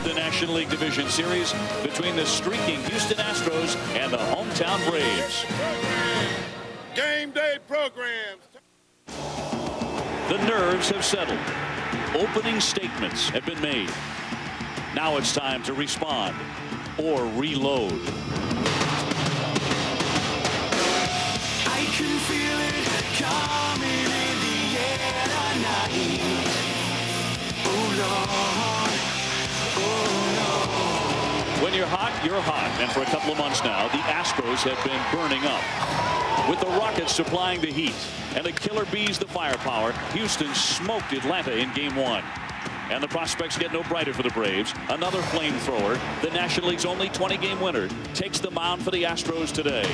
the National League Division Series between the streaking Houston Astros and the hometown Braves. Game day programs. The nerves have settled. Opening statements have been made. Now it's time to respond or reload. I can feel it coming in the air tonight. Oh Lord, oh Lord. When you're hot, you're hot. And for a couple of months now, the Astros have been burning up. With the Rockets supplying the heat and the Killer Bees the firepower, Houston smoked Atlanta in Game 1. And the prospects get no brighter for the Braves. Another flamethrower, the National League's only 20-game winner, takes the mound for the Astros today.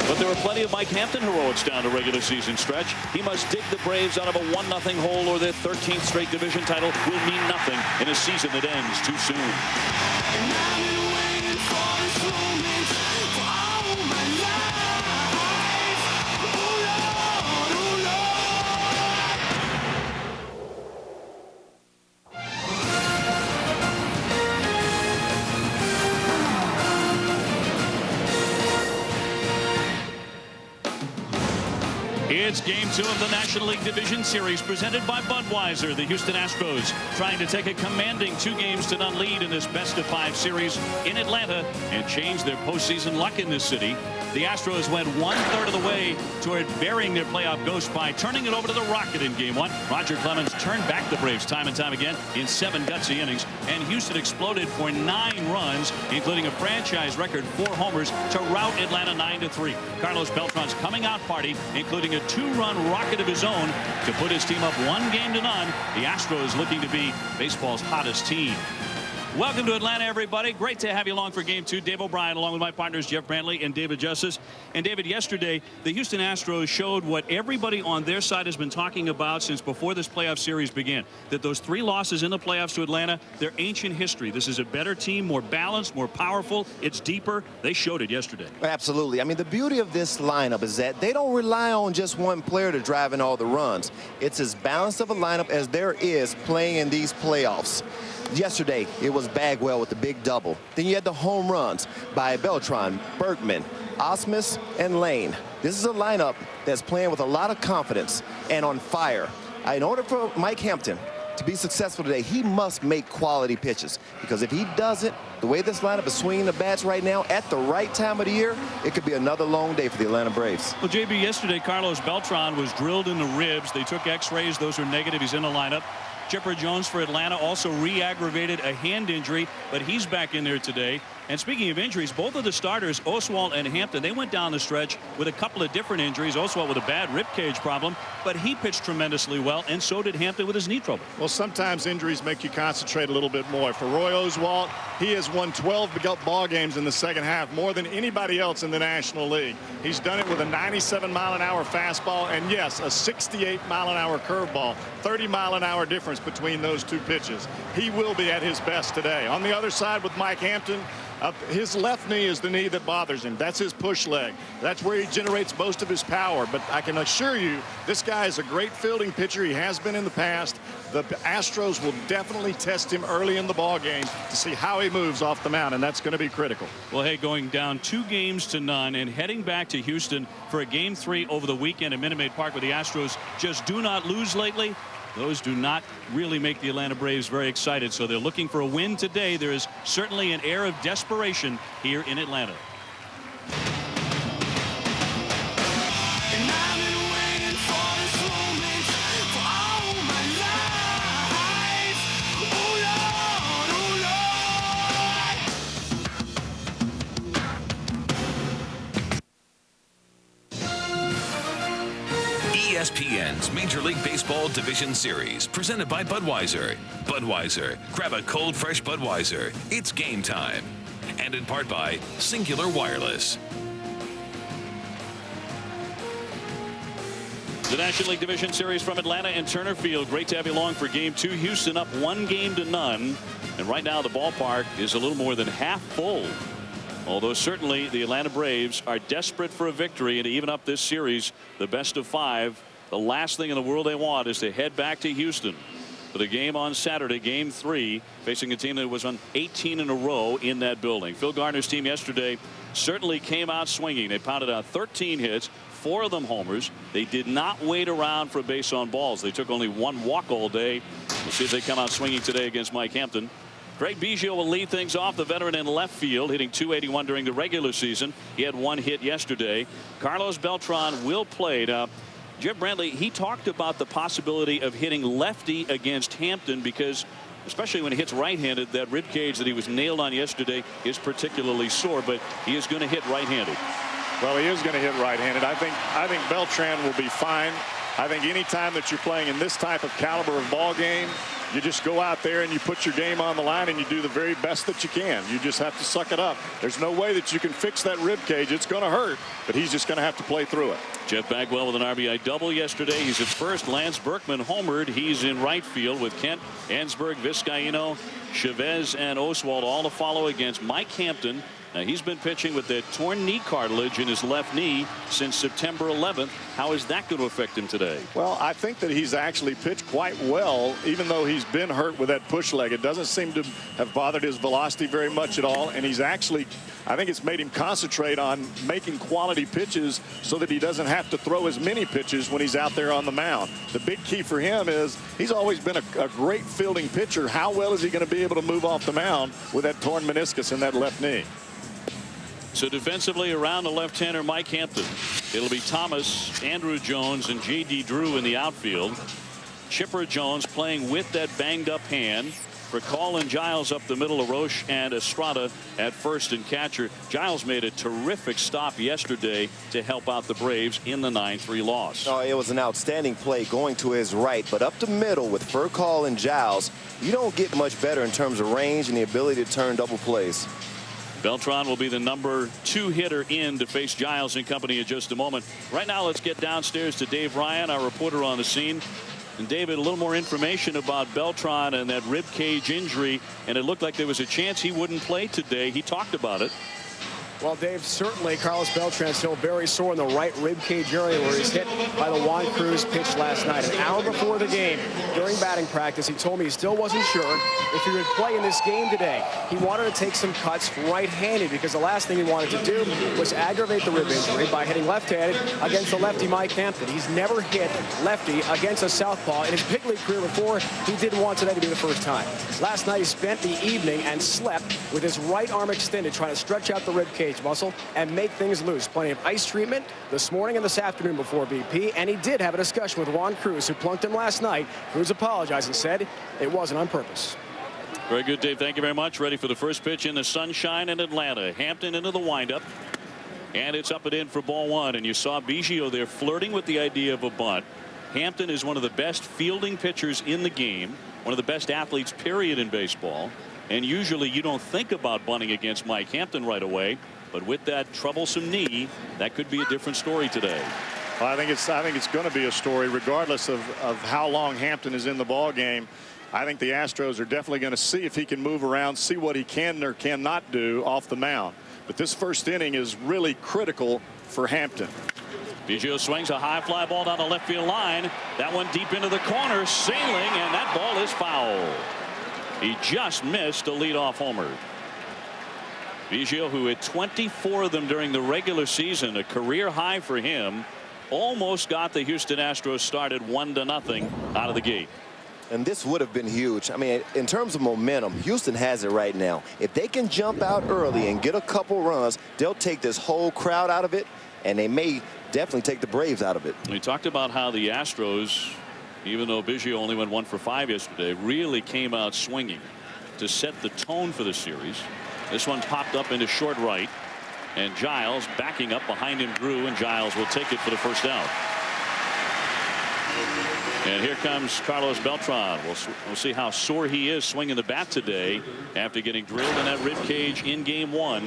But there were plenty of Mike Hampton heroics down the regular season stretch. He must dig the Braves out of a 1-0 hole, or their 13th straight division title will mean nothing in a season that ends too soon. And I've been waiting for this moment for all my life. Oh Lord, oh It's Game 2 of the National League Division Series presented by Budweiser. The Houston Astros trying to take a commanding 2-0 lead in this best-of-5 series in Atlanta and change their postseason luck in this city. The Astros went 1/3 of the way toward burying their playoff ghost by turning it over to the Rocket in Game 1. Roger Clemens turned back the Braves time and time again in 7 gutsy innings, and Houston exploded for 9 runs, including a franchise record 4 homers to rout Atlanta 9-3. Carlos Beltran's coming out party, including a 2-run rocket of his own to put his team up 1-0. The Astros looking to be baseball's hottest team. Welcome to Atlanta, everybody. Great to have you along for Game 2. Dave O'Brien, along with my partners Jeff Brantley and David Justice. And David, yesterday, the Houston Astros showed what everybody on their side has been talking about since before this playoff series began. That those 3 losses in the playoffs to Atlanta, they're ancient history. This is a better team, more balanced, more powerful. It's deeper. They showed it yesterday. Absolutely. I mean, the beauty of this lineup is that they don't rely on just one player to drive in all the runs. It's as balanced of a lineup as there is playing in these playoffs. Yesterday, it was Bagwell with the big double. Then you had the home runs by Beltran, Berkman, Osmus, and Lane. This is a lineup that's playing with a lot of confidence and on fire. In order for Mike Hampton to be successful today, he must make quality pitches. Because if he doesn't, the way this lineup is swinging the bats right now, at the right time of the year, it could be another long day for the Atlanta Braves. Well, JB, yesterday, Carlos Beltran was drilled in the ribs. They took x-rays. Those were negative. He's in the lineup. Chipper Jones for Atlanta also re-aggravated a hand injury, but he's back in there today. And speaking of injuries, both of the starters, Oswalt and Hampton, they went down the stretch with a couple of different injuries. Oswalt with a bad rib cage problem, but he pitched tremendously well, and so did Hampton with his knee trouble. Well, sometimes injuries make you concentrate a little bit more. For Roy Oswalt, he has won 12 ball games in the second half, more than anybody else in the National League. He's done it with a 97-mile-an-hour fastball and, yes, a 68-mile-an-hour curveball. 30-mile-an-hour difference between those 2 pitches. He will be at his best today. On the other side with Mike Hampton, his left knee is the knee that bothers him. That's his push leg. That's where he generates most of his power. But I can assure you, this guy is a great fielding pitcher. He has been in the past. The Astros will definitely test him early in the ball game to see how he moves off the mound, and that's going to be critical. Well, hey, going down 2-0 and heading back to Houston for a Game 3 over the weekend at Minute Maid Park, where the Astros just do not lose lately. Those do not really make the Atlanta Braves very excited, so they're looking for a win today. There is certainly an air of desperation here in Atlanta. And I've been waiting for this moment for all my life. Oh Lord, oh Lord. ESPN's Major League Baseball Division Series, presented by Budweiser. Budweiser, grab a cold, fresh Budweiser. It's game time. And in part by Singular Wireless. The National League Division Series from Atlanta and Turner Field. Great to have you along for Game 2. Houston up 1-0. And right now the ballpark is a little more than half full. Although certainly the Atlanta Braves are desperate for a victory and to even up this series, the best of 5. The last thing in the world they want is to head back to Houston. for the game on Saturday, game 3, facing a team that was on 18 in a row in that building. Phil Garner's team yesterday certainly came out swinging. They pounded out 13 hits, 4 of them homers. They did not wait around for base on balls. They took only 1 walk all day. We'll see if they come out swinging today against Mike Hampton. Craig Biggio will lead things off, the veteran in left field, hitting .281 during the regular season. He had 1 hit yesterday. Carlos Beltran will play. Now, Jeff Brantley, he talked about the possibility of hitting lefty against Hampton because, especially when he hits right-handed, that rib cage that he was nailed on yesterday is particularly sore, but he is going to hit right-handed. Well, he is going to hit right-handed. I think Beltran will be fine. I think any time that you're playing in this type of caliber of ball game, you just go out there and you put your game on the line and you do the very best that you can. You just have to suck it up. There's no way that you can fix that rib cage. It's going to hurt, but he's just going to have to play through it. Jeff Bagwell with an RBI double yesterday. He's at first. Lance Berkman homered. He's in right field with Kent, Ansberg, Vizcaino, Chavez, and Oswald all to follow against Mike Hampton. Now, he's been pitching with that torn knee cartilage in his left knee since September 11th. How is that going to affect him today? Well, I think that he's actually pitched quite well, even though he's been hurt with that push leg. It doesn't seem to have bothered his velocity very much at all. And he's actually, I think it's made him concentrate on making quality pitches so that he doesn't have to throw as many pitches when he's out there on the mound. The big key for him is he's always been a great fielding pitcher. How well is he going to be able to move off the mound with that torn meniscus in that left knee? So defensively around the left-hander Mike Hampton, it'll be Thomas, Andrew Jones, and J.D. Drew in the outfield. Chipper Jones playing with that banged-up hand. For Colin Giles up the middle, LaRoche and Estrada at first and catcher. Giles made a terrific stop yesterday to help out the Braves in the 9-3 loss. Oh, it was an outstanding play going to his right, but up the middle with Furcal and Giles, you don't get much better in terms of range and the ability to turn double plays. Beltran will be the number 2 hitter in to face Giles and company in just a moment. Right now, let's get downstairs to Dave Ryan, our reporter on the scene. And David, a little more information about Beltran and that rib cage injury, and it looked like there was a chance he wouldn't play today. He talked about it. Well, Dave, certainly Carlos Beltran still very sore in the right rib cage area where he's hit by the Juan Cruz pitch last night. An hour before the game, during batting practice, he told me he still wasn't sure if he would play in this game today. He wanted to take some cuts right-handed because the last thing he wanted to do was aggravate the rib injury by hitting left-handed against the lefty Mike Hampton. He's never hit lefty against a southpaw in his big league career before. He didn't want today to be the first time. Last night, he spent the evening and slept with his right arm extended, trying to stretch out the rib cage muscle and make things loose. Plenty of ice treatment this morning and this afternoon before BP, and he did have a discussion with Juan Cruz, who plunked him last night. Cruz apologized and said it wasn't on purpose. Very good, Dave. Thank you very much. Ready for the first pitch in the sunshine in Atlanta. Hampton into the windup, and it's up and in for ball 1. And you saw Biggio there flirting with the idea of a bunt. Hampton is one of the best fielding pitchers in the game, one of the best athletes, period, in baseball. And usually you don't think about bunting against Mike Hampton right away. But with that troublesome knee, that could be a different story today. Well, I think it's going to be a story regardless of how long Hampton is in the ball game. I think the Astros are definitely going to see if he can move around, see what he can or cannot do off the mound. But this first inning is really critical for Hampton. Biggio swings a high fly ball down the left field line. That one deep into the corner, sailing, and that ball is foul. He just missed a leadoff homer. Biggio, who had 24 of them during the regular season, a career high for him, almost got the Houston Astros started 1-0 out of the gate. And this would have been huge. I mean, in terms of momentum, Houston has it right now. If they can jump out early and get a couple runs, they'll take this whole crowd out of it, and they may definitely take the Braves out of it. We talked about how the Astros, even though Biggio only went 1 for 5 yesterday, really came out swinging to set the tone for the series. This one popped up into short right, and Giles backing up behind him Drew, and Giles will take it for the first out. And here comes Carlos Beltran. We'll see how sore he is swinging the bat today after getting drilled in that rib cage in game 1.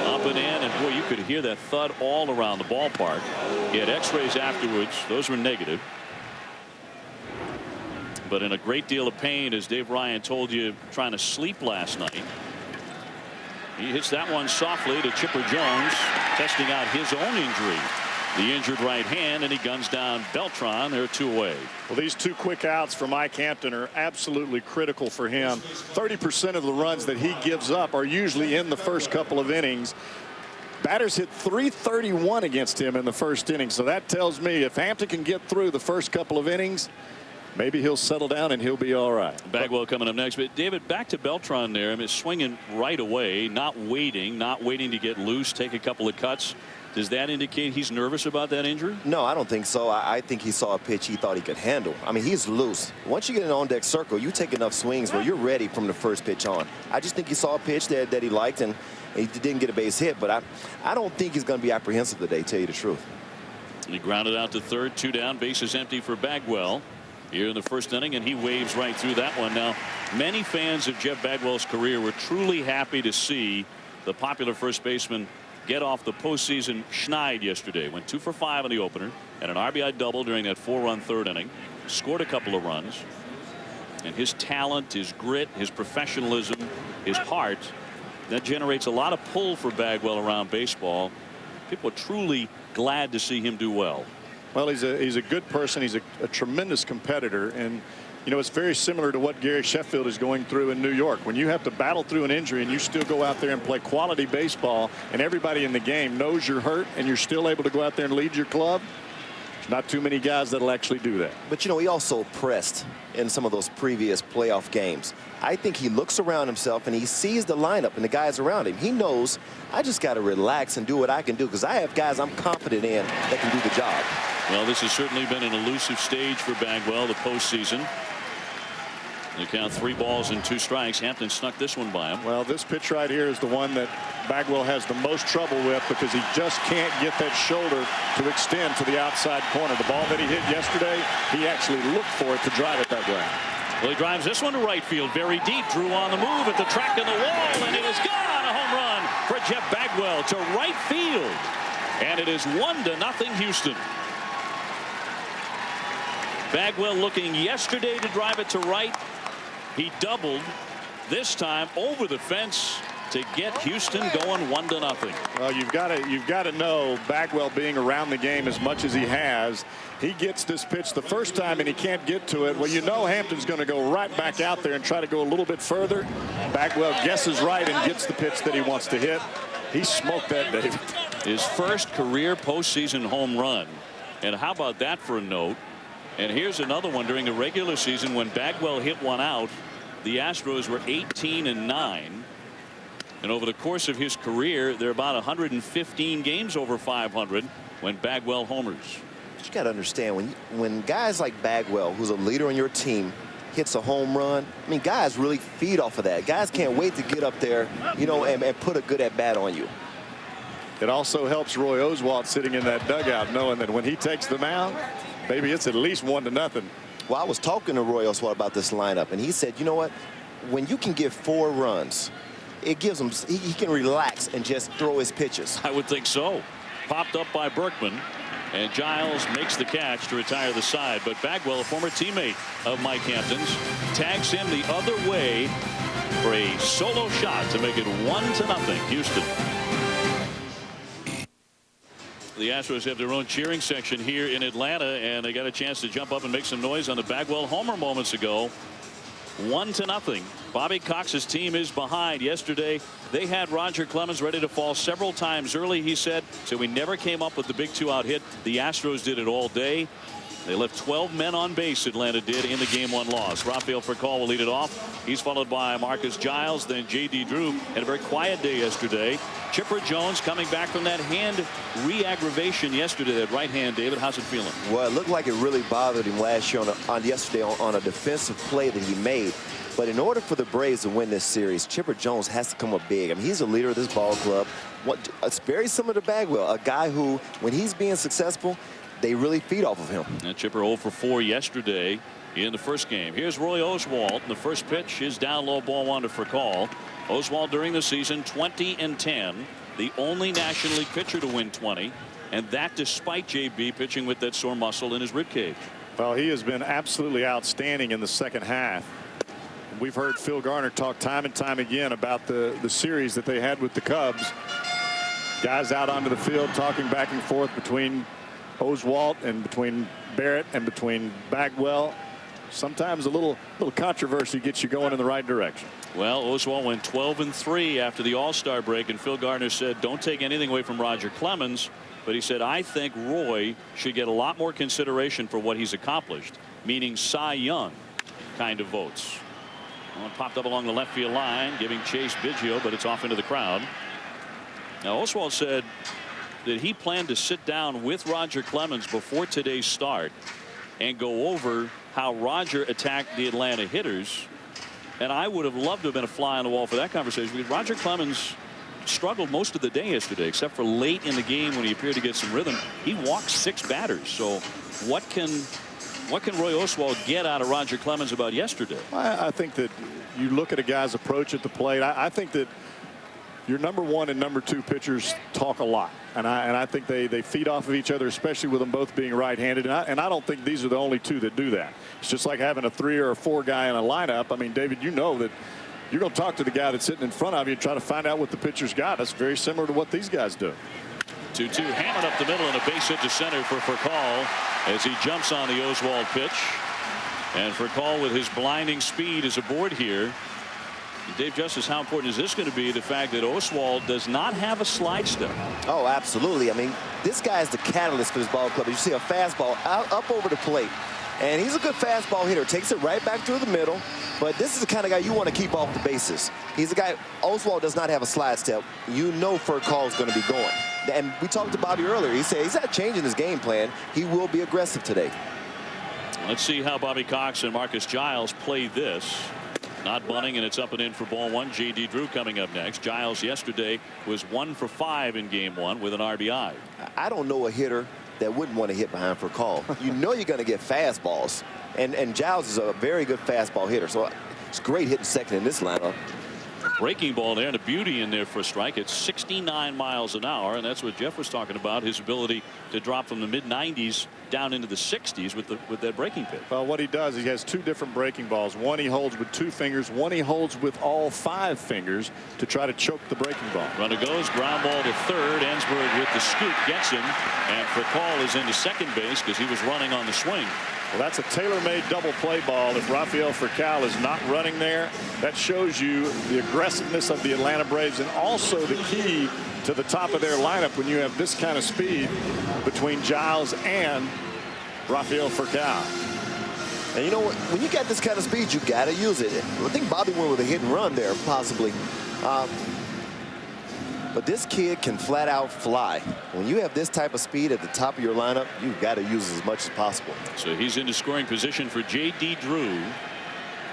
Up and in, and boy, you could hear that thud all around the ballpark. He had x-rays afterwards. Those were negative. But in a great deal of pain, as Dave Ryan told you, trying to sleep last night. He hits that one softly to Chipper Jones, testing out his own injury. the injured right hand, and he guns down Beltran. They're 2 away. Well, these 2 quick outs for Mike Hampton are absolutely critical for him. 30% of the runs that he gives up are usually in the first couple of innings. Batters hit .331 against him in the first inning, so that tells me if Hampton can get through the first couple of innings, maybe he'll settle down and he'll be all right. Bagwell coming up next. But David, back to Beltran there. I mean, swinging right away, not waiting to get loose, take a couple of cuts. Does that indicate he's nervous about that injury? No, I don't think so. I think he saw a pitch he thought he could handle. I mean, he's loose. Once you get in an on-deck circle, you take enough swings where you're ready from the first pitch on. I just think he saw a pitch that he liked, and he didn't get a base hit. But I don't think he's going to be apprehensive today, tell you the truth. He grounded out to third, 2 down, bases empty for Bagwell here in the first inning, and he waves right through that one. Now, many fans of Jeff Bagwell's career were truly happy to see the popular first baseman get off the postseason schneid yesterday. Went 2 for 5 in the opener and an RBI double during that 4-run third inning. Scored a couple of runs. And his talent, his grit, his professionalism, his heart, that generates a lot of pull for Bagwell around baseball. People are truly glad to see him do well. Well, he's a good person. He's a tremendous competitor, and you know, it's very similar to what Gary Sheffield is going through in New York. When you have to battle through an injury and you still go out there and play quality baseball, and everybody in the game knows you're hurt and you're still able to go out there and lead your club, there's not too many guys that'll actually do that. But you know, he also pressed in some of those previous playoff games. I think he looks around himself and he sees the lineup and the guys around him. He knows, I just got to relax and do what I can do, because I have guys I'm confident in that can do the job. Well, this has certainly been an elusive stage for Bagwell, the postseason. They count 3 balls and 2 strikes. Hampton snuck this one by him. Well, this pitch right here is the one that Bagwell has the most trouble with, because he just can't get that shoulder to extend to the outside corner. The ball that he hit yesterday, he actually looked for it to drive it that way. Well, he drives this one to right field, very deep. Drew on the move at the track and the wall, and it is gone. A home run for Jeff Bagwell to right field, and it is 1-0 Houston. Bagwell looking yesterday to drive it to right. He doubled this time over the fence to get Houston going 1-0. Well, you've got to know, Bagwell being around the game as much as he has, he gets this pitch the first time and he can't get to it. Well, you know Hampton's going to go right back out there and try to go a little bit further. Bagwell guesses right and gets the pitch that he wants to hit. He smoked that, David. His first career postseason home run. And how about that for a note? And here's another one during the regular season when Bagwell hit one out. The Astros were 18-9. And over the course of his career, they're about 115 games over 500 when Bagwell homers. But you got to understand, when guys like Bagwell, who's a leader on your team, hits a home run, I mean, guys really feed off of that. Guys can't wait to get up there, you know, and put a good at-bat on you. It also helps Roy Oswalt sitting in that dugout knowing that when he takes the mound, maybe it's at least 1-0. Well, I was talking to Roy Oswalt about this lineup, and he said, you know what, when you can get 4 runs, it gives him, he can relax and just throw his pitches. I would think so. Popped up by Berkman, and Giles makes the catch to retire the side. But Bagwell, a former teammate of Mike Hampton's, tags him the other way for a solo shot to make it 1-0 Houston. The Astros have their own cheering section here in Atlanta, and they got a chance to jump up and make some noise on the Bagwell homer moments ago. 1-0. Bobby Cox's team is behind. Yesterday, they had Roger Clemens ready to fall several times early, he said, so we never came up with the big 2-out hit. The Astros did it all day. They left 12 men on base, Atlanta did, in the Game-1 loss. Rafael Furcal will lead it off. He's followed by Marcus Giles, then J.D. Drew. Had a very quiet day yesterday. Chipper Jones coming back from that hand re-aggravation yesterday, that right hand. David, how's it feeling? Well, it looked like it really bothered him last year yesterday on a defensive play that he made. But in order for the Braves to win this series, Chipper Jones has to come up big. I mean, he's a leader of this ball club. It's very similar to Bagwell, a guy who, when he's being successful, they really feed off of him. And Chipper 0 for 4 yesterday in the first game. Here's Roy Oswalt. The first pitch is down low, ball 1 to Furcal. Oswalt during the season 20-10, the only National League pitcher to win 20, and that despite JB pitching with that sore muscle in his ribcage. Well, he has been absolutely outstanding in the second half. We've heard Phil Garner talk time and time again about the series that they had with the Cubs. Guys out onto the field talking back and forth between Oswalt and between Barrett and between Bagwell. Sometimes a little controversy gets you going in the right direction. Well, Oswalt went 12-3 after the All-Star break, and Phil Gardner said, don't take anything away from Roger Clemens, but he said, I think Roy should get a lot more consideration for what he's accomplished, meaning Cy Young kind of votes. One popped up along the left field line, giving chase Biggio, but it's off into the crowd. Now, Oswalt said that he planned to sit down with Roger Clemens before today's start and go over how Roger attacked the Atlanta hitters. And I would have loved to have been a fly on the wall for that conversation, because Roger Clemens struggled most of the day yesterday, except for late in the game when he appeared to get some rhythm. He walked 6 batters. So what can Roy Oswalt get out of Roger Clemens about yesterday? I think that you look at a guy's approach at the plate. I think that your number 1 and number 2 pitchers talk a lot. And I think they feed off of each other, especially with them both being right-handed. And I don't think these are the only 2 that do that. It's just like having a 3 or a 4 guy in a lineup. I mean, David, you know that you're going to talk to the guy that's sitting in front of you and try to find out what the pitcher's got. That's very similar to what these guys do. 2-2 hammered up the middle and a base hit to center for Furcal as he jumps on the Oswalt pitch. And Furcal, with his blinding speed, is aboard here. Dave Justice, how important is this going to be, the fact that Oswalt does not have a slide step? Oh, absolutely. I mean, this guy is the catalyst for this ball club. You see a fastball up over the plate, and he's a good fastball hitter. Takes it right back through the middle, but this is the kind of guy you want to keep off the bases. He's a guy, Oswalt does not have a slide step. You know Furcal is going to be going. And we talked to Bobby earlier. He said he's not changing his game plan. He will be aggressive today. Let's see how Bobby Cox and Marcus Giles play this. Not bunting, and it's up and in for ball 1. J.D. Drew coming up next. Giles yesterday was 1 for 5 in game 1 with an RBI. I don't know a hitter that wouldn't want to hit behind Furcal. You know you're going to get fastballs. And Giles is a very good fastball hitter. So it's great hitting second in this lineup. Breaking ball there, and a beauty in there for a strike. It's 69 miles an hour, and that's what Jeff was talking about, his ability to drop from the mid-90s down into the 60s with that breaking pitch. Well, what he does, he has 2 different breaking balls. One he holds with 2 fingers, one he holds with all 5 fingers to try to choke the breaking ball. Runner goes, ground ball to third. Ensberg with the scoop gets him, and Furcal is into second base because he was running on the swing. Well, that's a tailor-made double play ball. If Rafael Furcal is not running there, that shows you the aggressiveness of the Atlanta Braves, and also the key to the top of their lineup when you have this kind of speed between Giles and Rafael Furcal. And you know what? When you got this kind of speed, you got to use it. I think Bobby went with a hit and run there, possibly. But this kid can flat out fly. When you have this type of speed at the top of your lineup, you've got to use it as much as possible. So he's into scoring position for J.D. Drew,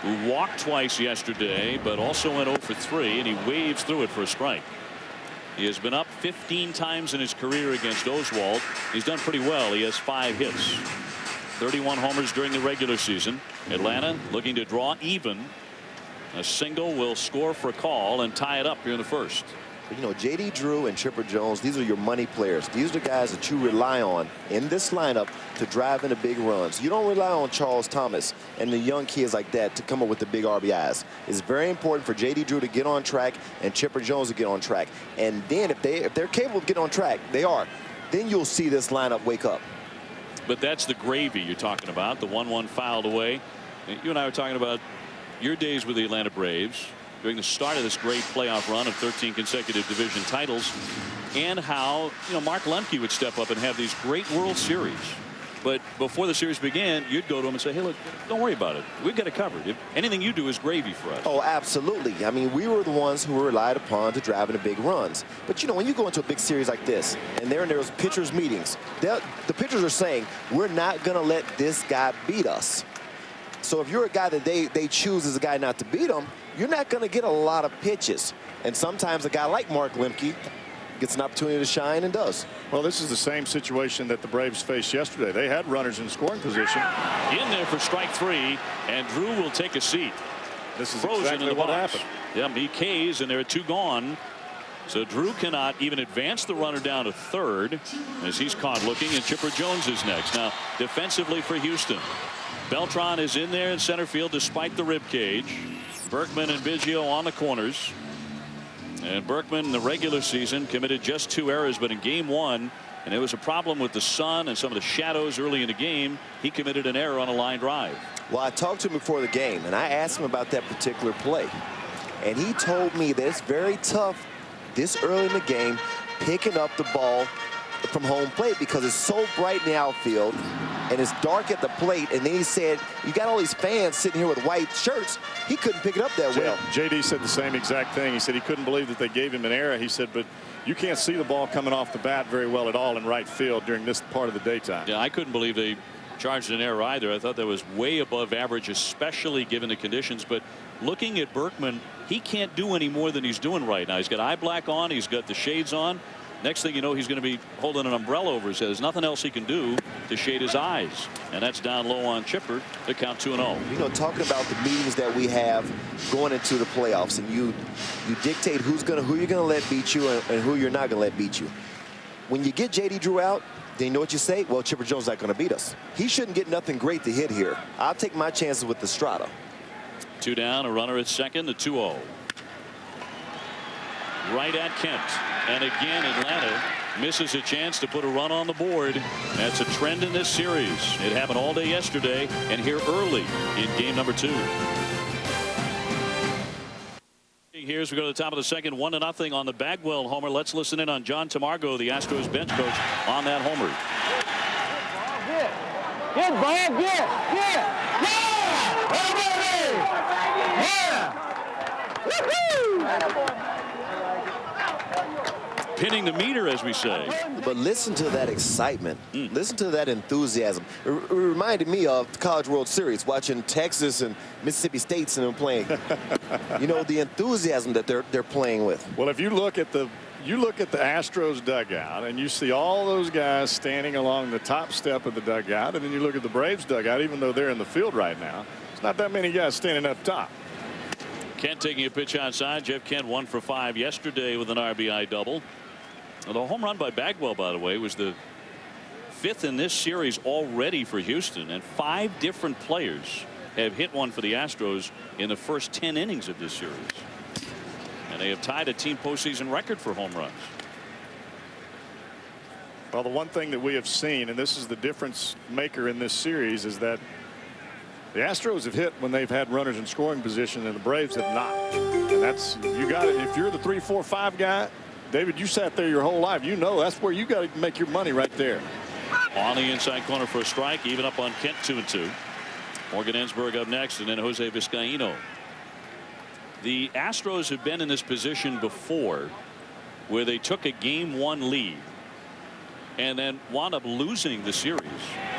who walked twice yesterday, but also went 0 for 3, and he waves through it for a strike. He has been up 15 times in his career against Oswalt. He's done pretty well. He has 5 hits, 31 homers during the regular season. Atlanta looking to draw even. A single will score for a call and tie it up here in the first. You know, J.D. Drew and Chipper Jones, these are your money players. These are the guys that you rely on in this lineup to drive into big runs. You don't rely on Charles Thomas and the young kids like that to come up with the big RBIs. It's very important for J.D. Drew to get on track and Chipper Jones to get on track. And then if they're capable of getting on track, they are, then you'll see this lineup wake up. But that's the gravy you're talking about, the 1-1 fouled away. You and I were talking about your days with the Atlanta Braves during the start of this great playoff run of 13 consecutive division titles, and how, you know, Mark Lemke would step up and have these great World Series. But before the series began, you'd go to him and say, hey, look, don't worry about it. We've got it covered. If anything you do is gravy for us. Oh, absolutely. I mean, we were the ones who were relied upon to drive into big runs. But, you know, when you go into a big series like this, and they're in those pitchers' meetings, the pitchers are saying, we're not going to let this guy beat us. So if you're a guy that they choose as a guy not to beat them, you're not going to get a lot of pitches. And sometimes a guy like Mark Lemke gets an opportunity to shine and does. Well, this is the same situation that the Braves faced yesterday. They had runners in scoring position. In there for strike 3, and Drew will take a seat. This is frozen exactly in the what box. happened. Yeah, he Ks, and there are 2 gone. So Drew cannot even advance the runner down to third as he's caught looking, and Chipper Jones is next. Now, defensively for Houston, Beltran is in there in center field despite the rib cage. Berkman and Biggio on the corners. And Berkman in the regular season committed just 2 errors, but in game 1 And there was a problem with the sun and some of the shadows early in the game. He committed an error on a line drive. Well, I talked to him before the game, and I asked him about that particular play. And he told me that it's very tough this early in the game picking up the ball from home plate because it's so bright in the outfield and it's dark at the plate. And then he said, you got all these fans sitting here with white shirts. He couldn't pick it up that well. JD said the same exact thing. He said he couldn't believe that they gave him an error. He said, but you can't see the ball coming off the bat very well at all in right field during this part of the daytime. Yeah, I couldn't believe they charged an error either. I thought that was way above average, especially given the conditions. But looking at Berkman, he can't do any more than he's doing right now. He's got eye black on. He's got the shades on. Next thing you know, he's going to be holding an umbrella over his head. There's nothing else he can do to shade his eyes. And that's down low on Chipper to count 2-0. You know, talking about the meetings that we have going into the playoffs, and you dictate who you're gonna let beat you and who you're not gonna let beat you. When you get J.D. Drew out, then you know what you say? Well, Chipper Jones is not gonna beat us. He shouldn't get nothing great to hit here. I'll take my chances with Estrada. 2 down, a runner at second, the 2-0. Right at Kent. And again, Atlanta misses a chance to put a run on the board. That's a trend in this series. It happened all day yesterday and here early in game number 2. Here as we go to the top of the second, 1-0 on the Bagwell homer. Let's listen in on John Tamargo, the Astros bench coach, on that homer. Get, Brian, get! Yeah! Pinning the meter, as we say. But listen to that excitement. Listen to that enthusiasm. It reminded me of the College World Series, watching Texas and Mississippi States and them playing. You know, the enthusiasm that they're playing with. Well, if you look at the Astros dugout and you see all those guys standing along the top step of the dugout, and then you look at the Braves dugout, even though they're in the field right now, it's not that many guys standing up top. Kent taking a pitch outside. Jeff Kent 1 for 5 yesterday with an RBI double. Well, the home run by Bagwell, by the way, was the 5th in this series already for Houston, and 5 different players have hit one for the Astros in the first 10 innings of this series. And they have tied a team postseason record for home runs. Well, the one thing that we have seen, and this is the difference maker in this series, is that the Astros have hit when they've had runners in scoring position, and the Braves have not. And that's, you got it. If you're the 3, 4, 5 guy, David, you sat there your whole life. You know that's where you got to make your money right there. On the inside corner for a strike, even up on Kent 2-2. Morgan Ensberg up next, and then Jose Vizcaíno. The Astros have been in this position before where they took a game 1 lead and then wound up losing the series.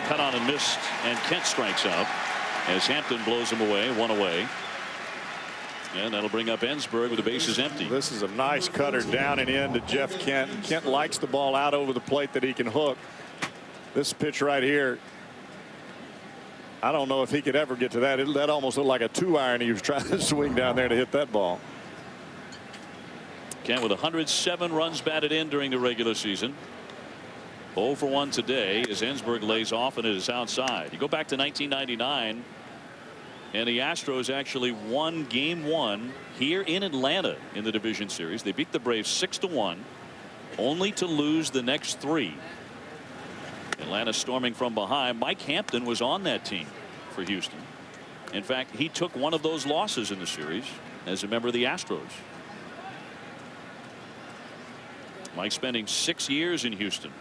Cut on and missed, and Kent strikes out as Hampton blows him away, 1 away. And that'll bring up Ensberg with the bases empty. This is a nice cutter down and in to Jeff Kent. Kent likes the ball out over the plate that he can hook. This pitch right here, I don't know if he could ever get to that. That almost looked like a 2-iron he was trying to swing down there to hit that ball. Kent with 107 runs batted in during the regular season. 0 for 1 today as Ensberg lays off and it is outside. You go back to 1999. And the Astros actually won game 1 here in Atlanta in the division series. They beat the Braves 6-1, only to lose the next 3. Atlanta storming from behind. Mike Hampton was on that team for Houston. In fact, he took one of those losses in the series as a member of the Astros. Mike spending 6 years in Houston.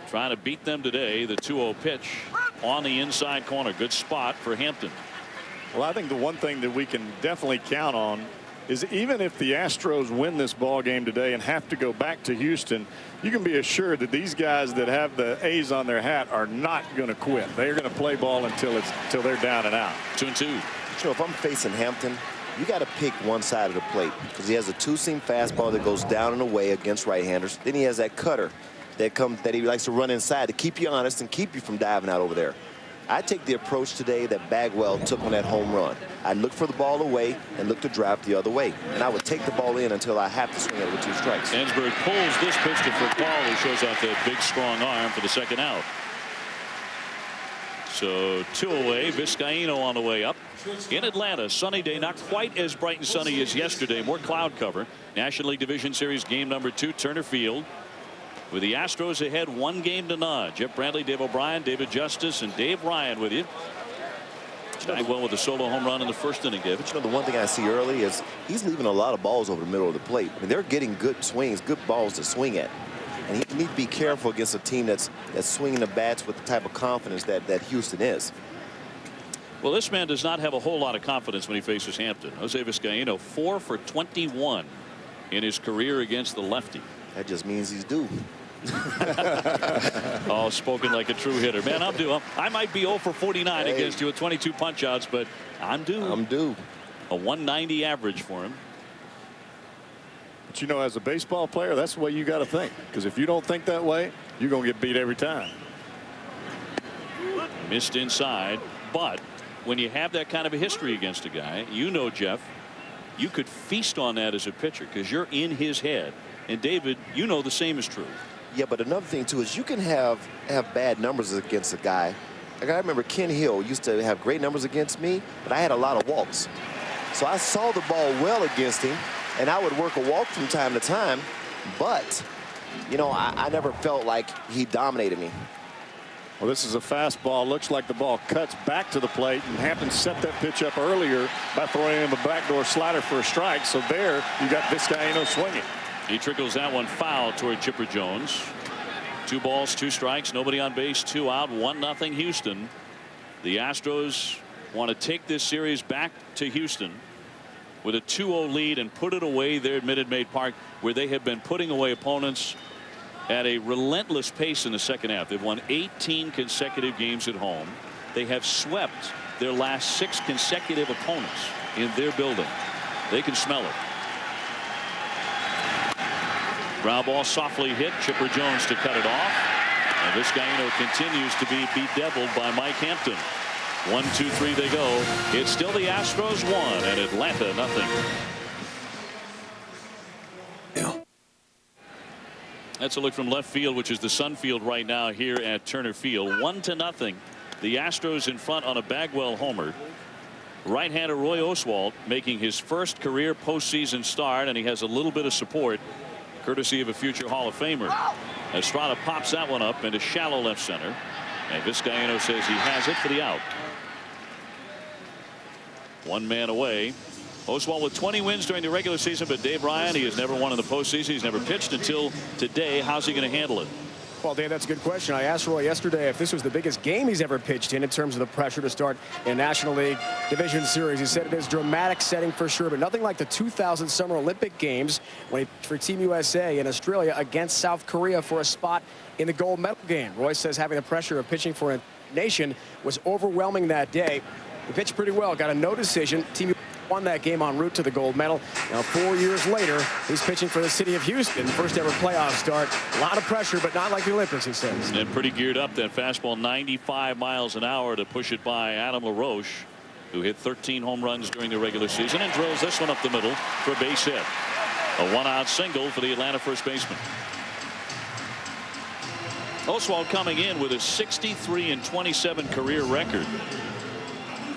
Trying to beat them today. The 2-0 pitch on the inside corner. Good spot for Hampton. Well, I think the one thing that we can definitely count on is even if the Astros win this ball game today and have to go back to Houston, you can be assured that these guys that have the A's on their hat are not going to quit. They're going to play ball until they're down and out. 2-2. You know, if I'm facing Hampton, you got to pick one side of the plate because he has a 2-seam fastball that goes down and away against right-handers. Then he has that cutter that he likes to run inside to keep you honest and keep you from diving out over there. I take the approach today that Bagwell took on that home run. I look for the ball away and look to drive the other way. And I would take the ball in until I have to swing it with 2 strikes. Ensberg pulls this pitch to Furcal, who shows off that big strong arm for the second out. So 2 away. Vizcaino on the way up. In Atlanta, sunny day, not quite as bright and sunny as yesterday. More cloud cover. National League Division Series game number 2, Turner Field. With the Astros ahead 1-0. Jeff Bradley, Dave O'Brien, David Justice, and Dave Ryan with you. Bagwell with a solo home run in the first inning, David. You know, the one thing I see early is he's leaving a lot of balls over the middle of the plate. I mean, they're getting good swings, good balls to swing at. And he needs to be careful against a team that's swinging the bats with the type of confidence that Houston is. Well, this man does not have a whole lot of confidence when he faces Hampton. Jose Vizcaino 4 for 21 in his career against the lefty. That just means he's due. Oh, spoken like a true hitter. Man, I'm due. I might be 0 for 49 against you with 22 punch outs, but I'm due. I'm due. A 190 average for him. But you know, as a baseball player, that's the way you got to think. Because if you don't think that way, you're going to get beat every time. Missed inside, but when you have that kind of a history against a guy, you know, Jeff, you could feast on that as a pitcher because you're in his head. And David, you know the same is true. Yeah, but another thing too is you can have bad numbers against a guy. Like I remember Ken Hill used to have great numbers against me, but I had a lot of walks. So I saw the ball well against him, and I would work a walk from time to time. But, you know, I never felt like he dominated me. Well, this is a fastball. Looks like the ball cuts back to the plate, and Hampton set that pitch up earlier by throwing him a backdoor slider for a strike. So there you got Vizcaino swinging. He trickles that one foul toward Chipper Jones. 2 balls, 2 strikes, nobody on base, 2 out, 1-0 Houston. The Astros want to take this series back to Houston with a 2-0 lead and put it away there at Minute Maid Park, where they have been putting away opponents at a relentless pace in the second half. They've won 18 consecutive games at home. They have swept their last 6 consecutive opponents in their building. They can smell it. Ground ball softly hit. Chipper Jones to cut it off. And Vizcaino continues to be bedeviled by Mike Hampton. 1, 2, 3 they go. It's still the Astros 1 and Atlanta 0. Yeah. That's a look from left field, which is the Sun Field right now here at Turner Field. 1-0. The Astros in front on a Bagwell homer. Right-hander Roy Oswalt making his first career postseason start, and he has a little bit of support courtesy of a future Hall of Famer. Estrada pops that one up into shallow left center, and Vizcaino says he has it for the out. 1 man away. Oswalt with 20 wins during the regular season, but Dave Ryan, he has never won in the postseason. He's never pitched until today. How's he going to handle it? Well, Dave, that's a good question. I asked Roy yesterday if this was the biggest game he's ever pitched in terms of the pressure to start in National League Division Series. He said it is a dramatic setting for sure, but nothing like the 2000 Summer Olympic Games when he pitched for Team USA in Australia against South Korea for a spot in the gold medal game. Roy says having the pressure of pitching for a nation was overwhelming that day. He pitched pretty well, got a no decision. Team won that game en route to the gold medal. Now 4 years later, he's pitching for the city of Houston. First ever playoff start. A lot of pressure, but not like the Olympics, he says. And pretty geared up. That fastball 95 miles an hour to push it by Adam LaRoche, who hit 13 home runs during the regular season and drills this one up the middle for a base hit. A 1-out single for the Atlanta first baseman. Oswalt coming in with a 63-27 career record.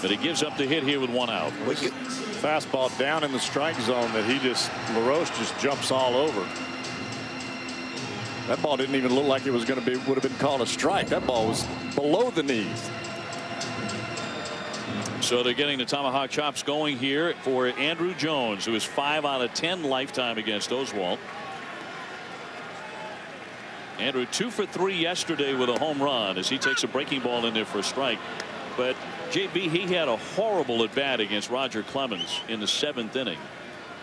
But he gives up the hit here with 1 out. Fastball down in the strike zone that LaRoche just jumps all over. That ball didn't even look like it was going to be, would have been called a strike. That ball was below the knees. So they're getting the tomahawk chops going here for Andrew Jones, who is 5 out of 10 lifetime against Oswalt. Andrew 2 for 3 yesterday with a home run as he takes a breaking ball in there for a strike. But JB, he had a horrible at bat against Roger Clemens in the 7th inning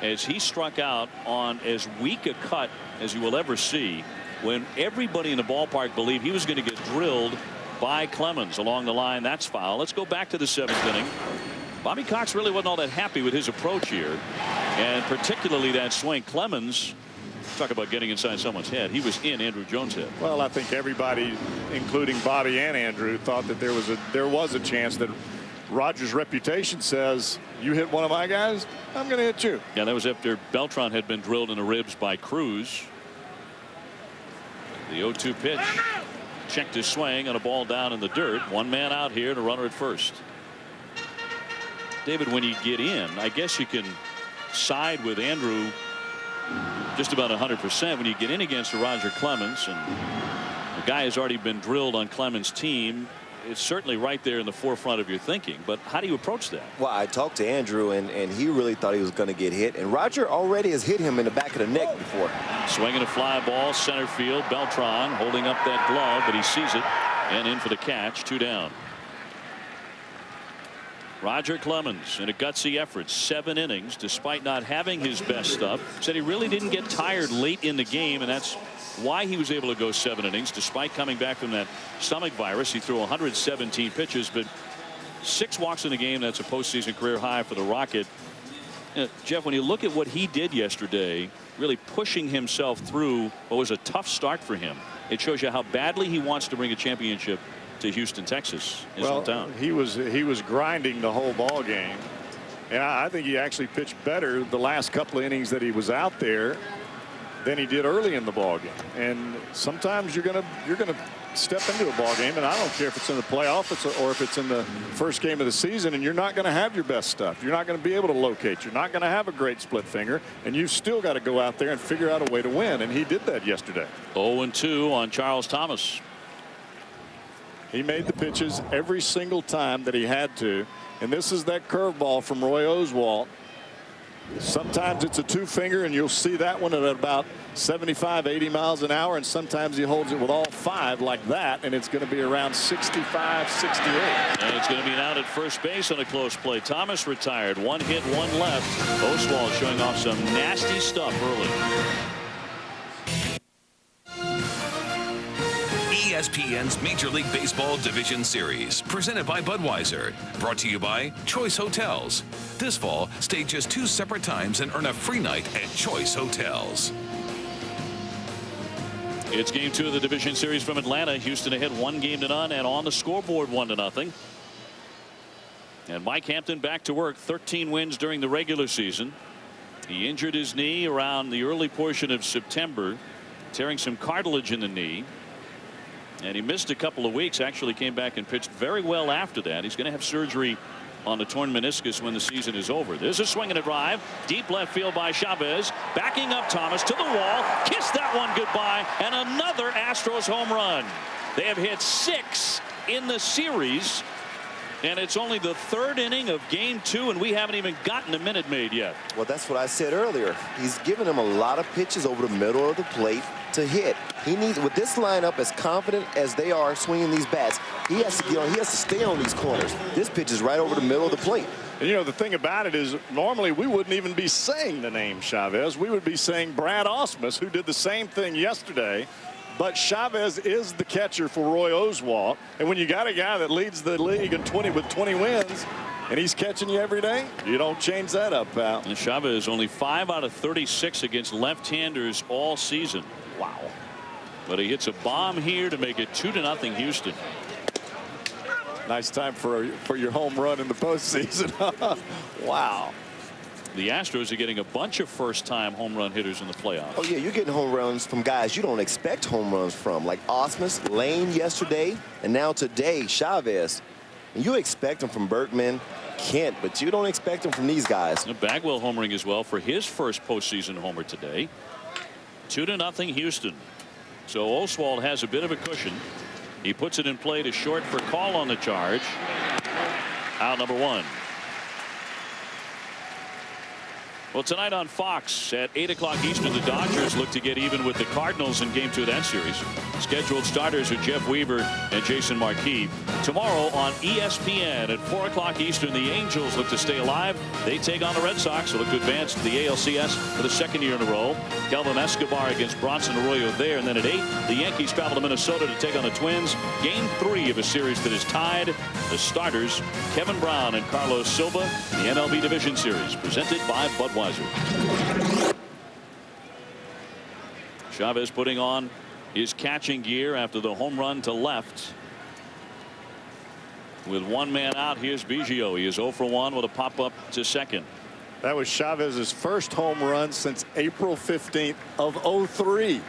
as he struck out on as weak a cut as you will ever see, when everybody in the ballpark believed he was going to get drilled by Clemens along the line. That's foul. Let's go back to the 7th inning. Bobby Cox really wasn't all that happy with his approach here, and particularly that swing. Clemens, talk about getting inside someone's head. He was in Andrew Jones' head. Well, I think everybody, including Bobby and Andrew, thought that there was a chance that Roger's reputation says, you hit one of my guys, I'm going to hit you. Yeah, that was after Beltran had been drilled in the ribs by Cruz. The 0-2 pitch checked his swing on a ball down in the dirt. One man out here and a runner at first. David, when you get in, I guess you can side with Andrew just about 100% when you get in against Roger Clemens, and the guy has already been drilled on Clemens' team. It's certainly right there in the forefront of your thinking, but how do you approach that? Well, I talked to Andrew, and he really thought he was going to get hit, and Roger already has hit him in the back of the neck before. Swinging a fly ball, center field. Beltran holding up that glove, but he sees it and in for the catch. 2 down. Roger Clemens in a gutsy effort, 7 innings despite not having his best stuff. Said he really didn't get tired late in the game, and that's why he was able to go 7 innings despite coming back from that stomach virus. He threw 117 pitches, but 6 walks in the game. That's a postseason career high for the Rocket. Jeff, when you look at what he did yesterday, really pushing himself through what was a tough start for him, it shows you how badly he wants to bring a championship to Houston, Texas, his hometown. He was grinding the whole ball game, and I think he actually pitched better the last couple of innings that he was out there than he did early in the ball game. And sometimes you're gonna step into a ball game, and I don't care if it's in the playoff or if it's in the first game of the season, and you're not going to have your best stuff. You're not going to be able to locate. You're not going to have a great split finger, and you've still got to go out there and figure out a way to win. And he did that yesterday. 0-2 on Charles Thomas. He made the pitches every single time that he had to, and this is that curveball from Roy Oswalt. Sometimes it's a 2-finger, and you'll see that one at about 75, 80 miles an hour, and sometimes he holds it with all 5 like that, and it's going to be around 65, 68. And it's going to be an out at first base on a close play. Thomas retired. 1 hit, 1 left. Oswalt showing off some nasty stuff early. ESPN's Major League Baseball Division Series, presented by Budweiser, brought to you by Choice Hotels. This fall, stay just 2 separate times and earn a free night at Choice Hotels. It's game 2 of the division series from Atlanta. Houston ahead 1-0 and on the scoreboard 1-0. And Mike Hampton back to work. 13 wins during the regular season. He injured his knee around the early portion of September, tearing some cartilage in the knee. And he missed a couple of weeks, actually came back and pitched very well after that. He's going to have surgery on the torn meniscus when the season is over. There's a swing and a drive. Deep left field by Chavez. Backing up Thomas to the wall. Kissed that one goodbye. And another Astros home run. They have hit 6 in the series. And it's only the 3rd inning of game 2, and we haven't even gotten a minute made yet. Well, that's what I said earlier. He's giving them a lot of pitches over the middle of the plate to hit. He needs, with this lineup as confident as they are swinging these bats, he has to get on. He has to stay on these corners. This pitch is right over the middle of the plate. And you know, the thing about it is, normally we wouldn't even be saying the name Chavez. We would be saying Brad Ausmus, who did the same thing yesterday. But Chavez is the catcher for Roy Oswalt. And when you got a guy that leads the league in 20 wins, and he's catching you every day, you don't change that up, pal. And Chavez only 5 out of 36 against left-handers all season. Wow. But he hits a bomb here to make it 2-0 Houston. Nice time for your home run in the postseason. Wow. The Astros are getting a bunch of first-time home run hitters in the playoffs. Oh, yeah, you're getting home runs from guys you don't expect home runs from, like Ausmus, Lane yesterday, and now today, Chavez. And you expect them from Berkman, Kent, but you don't expect them from these guys. And Bagwell homering as well for his first postseason homer today. 2-0 Houston. So Oswalt has a bit of a cushion. He puts it in play to short for call on the charge. Out number 1. Well, tonight on Fox at 8 o'clock Eastern, the Dodgers look to get even with the Cardinals in game 2 of that series. Scheduled starters are Jeff Weaver and Jason Marquis. Tomorrow on ESPN at 4 o'clock Eastern, the Angels look to stay alive. They take on the Red Sox. They look to advance to the ALCS for the 2nd year in a row. Kelvin Escobar against Bronson Arroyo there. And then at 8, the Yankees travel to Minnesota to take on the Twins. Game 3 of a series that is tied. The starters, Kevin Brown and Carlos Silva, in the MLB Division Series, presented by Budweiser. Chavez putting on his catching gear after the home run to left. With 1 man out, here's Biggio. He is 0 for 1 with a pop-up to second. That was Chavez's first home run since April 15th of '03.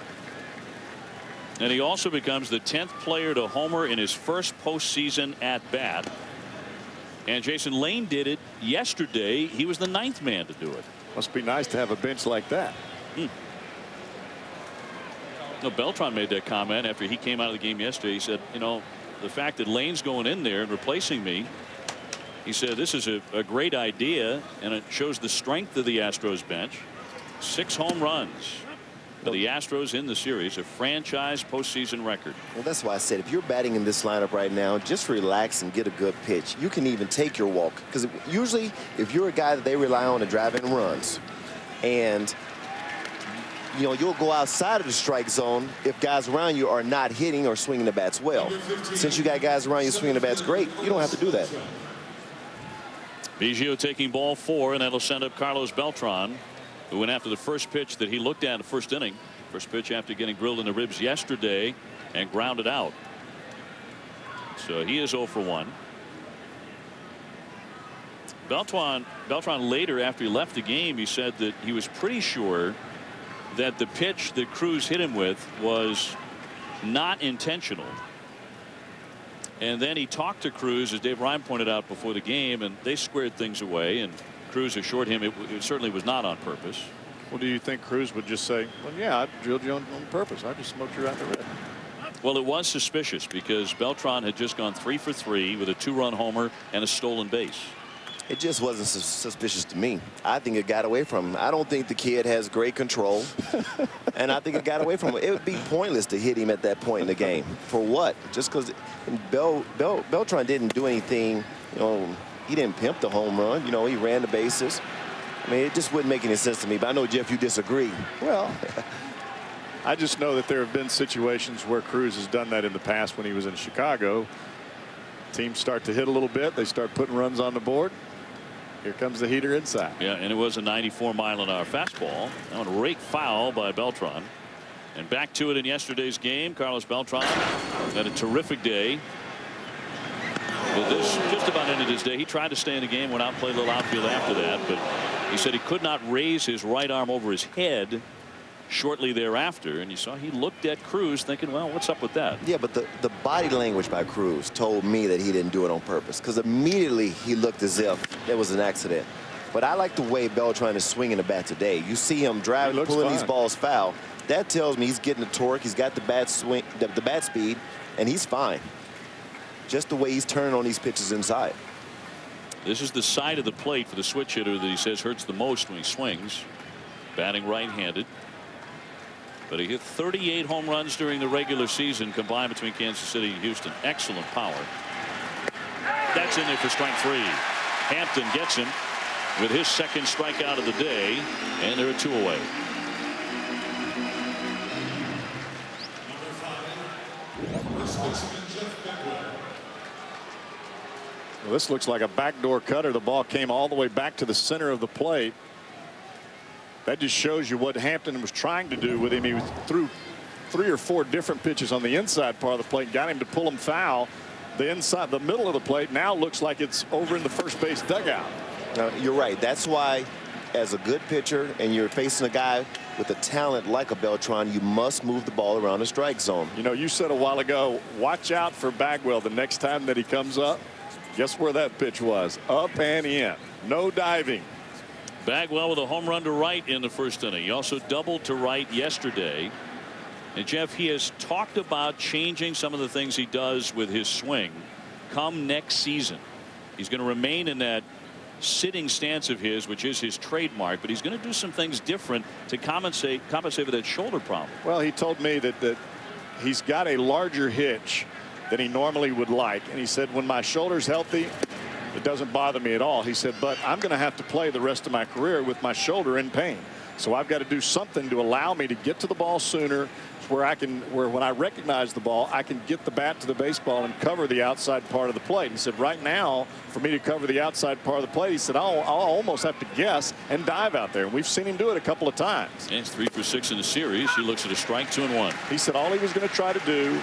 And he also becomes the 10th player to homer in his first postseason at bat. And Jason, Lane did it yesterday. He was the 9th man to do it. Must be nice to have a bench like that. No, Beltran made that comment after he came out of the game yesterday. He said, you know, the fact that Lane's going in there and replacing me, he said this is a great idea, and it shows the strength of the Astros bench. 6 home runs for the Astros in the series, a franchise postseason record. Well, that's why I said if you're batting in this lineup right now, just relax and get a good pitch. You can even take your walk, because usually if you're a guy that they rely on to drive in runs, and you know, you'll go outside of the strike zone if guys around you are not hitting or swinging the bats well. Since you got guys around you swinging the bats great, you don't have to do that. Biggio taking ball 4, and that'll send up Carlos Beltran, who went after the first pitch that he looked at in the first inning. First pitch after getting grilled in the ribs yesterday and grounded out. So he is 0 for 1. Beltran later, after he left the game, he said that he was pretty sure that the pitch that Cruz hit him with was not intentional. And then he talked to Cruz, as Dave Ryan pointed out before the game, and they squared things away, and Cruz assured him it certainly was not on purpose. Well, do you think Cruz would just say, well, yeah, I drilled you on purpose. I just smoked you right in the rib? Well, it was suspicious because Beltran had just gone 3 for 3 with a 2-run homer and a stolen base. It just wasn't suspicious to me. I think it got away from him. I don't think the kid has great control. And I think it got away from him. It would be pointless to hit him at that point in the game. For what? Just because Beltran didn't do anything, you know, he didn't pimp the home run. You know, he ran the bases. I mean, it just wouldn't make any sense to me. But I know, Jeff, you disagree. Well, I just know that there have been situations where Cruz has done that in the past when he was in Chicago. Teams start to hit a little bit. They start putting runs on the board. Here comes the heater inside. Yeah, and it was a 94-mile-an-hour fastball. That one rake foul by Beltran. And back to it in yesterday's game. Carlos Beltran had a terrific day. But this just about ended his day. He tried to stay in the game, went out and played a little outfield after that. But he said he could not raise his right arm over his head shortly thereafter, and you saw he looked at Cruz thinking, well, what's up with that? Yeah, but the body language by Cruz told me that he didn't do it on purpose, because immediately he looked as if it was an accident. But I like the way Beltran is swinging the bat today. You see him driving, pulling these balls foul. That tells me he's getting the torque, he's got the bat swing, the bat speed, and he's fine. Just the way he's turning on these pitches inside. This is the side of the plate for the switch hitter that he says hurts the most when he swings. Batting right-handed. But he hit 38 home runs during the regular season combined between Kansas City and Houston. Excellent power. That's in there for strike 3. Hampton gets him with his second strikeout of the day, and they're 2 away. Well, this looks like a backdoor cutter. The ball came all the way back to the center of the plate. That just shows you what Hampton was trying to do with him. He threw 3 or 4 different pitches on the inside part of the plate, got him to pull him foul. The middle of the plate now looks like it's over in the first base dugout. You're right. That's why, as a good pitcher, and you're facing a guy with a talent like a Beltran, you must move the ball around the strike zone. You know, you said a while ago, watch out for Bagwell the next time that he comes up. Guess where that pitch was? Up and in. No diving. Bagwell with a home run to right in the first inning. He also doubled to right yesterday. And Jeff, he has talked about changing some of the things he does with his swing come next season. He's going to remain in that sitting stance of his, which is his trademark, but he's going to do some things different to compensate for that shoulder problem. Well, he told me that he's got a larger hitch than he normally would like, and he said, when my shoulder's healthy, it doesn't bother me at all. He said, but I'm going to have to play the rest of my career with my shoulder in pain. So I've got to do something to allow me to get to the ball sooner, where when I recognize the ball, I can get the bat to the baseball and cover the outside part of the plate. He said, right now, for me to cover the outside part of the plate, he said, I'll almost have to guess and dive out there. And we've seen him do it a couple of times. And he's 3 for 6 in the series. He looks at a strike, 2-1. He said all he was going to try to do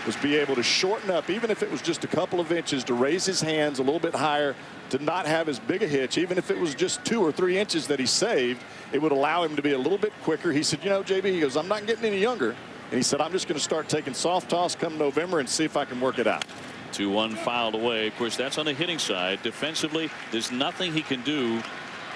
was be able to shorten up, even if it was just a couple of inches, to raise his hands a little bit higher, to not have as big a hitch. Even if it was just 2 or 3 inches that he saved, it would allow him to be a little bit quicker. He said, you know, JB, he goes, I'm not getting any younger, And he said, I'm just going to start taking soft toss come November and see if I can work it out. 2-1 fouled away. Of course, that's on the hitting side. Defensively, there's nothing he can do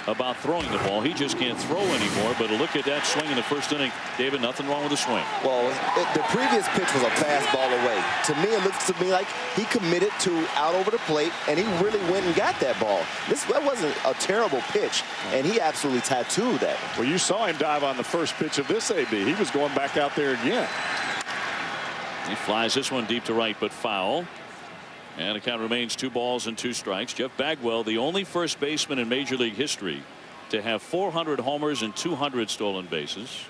about throwing the ball. He just can't throw anymore. But look at that swing in the first inning. David, nothing wrong with the swing. Well, the previous pitch was a fastball away. To me, it looks to me like he committed to out over the plate, and he really went and got that ball. That wasn't a terrible pitch, and he absolutely tattooed that. Well, you saw him dive on the first pitch of this AB. He was going back out there again. He flies this one deep to right, but foul. And the count remains 2 balls and 2 strikes. Jeff Bagwell, the only first baseman in Major League history to have 400 homers and 200 stolen bases.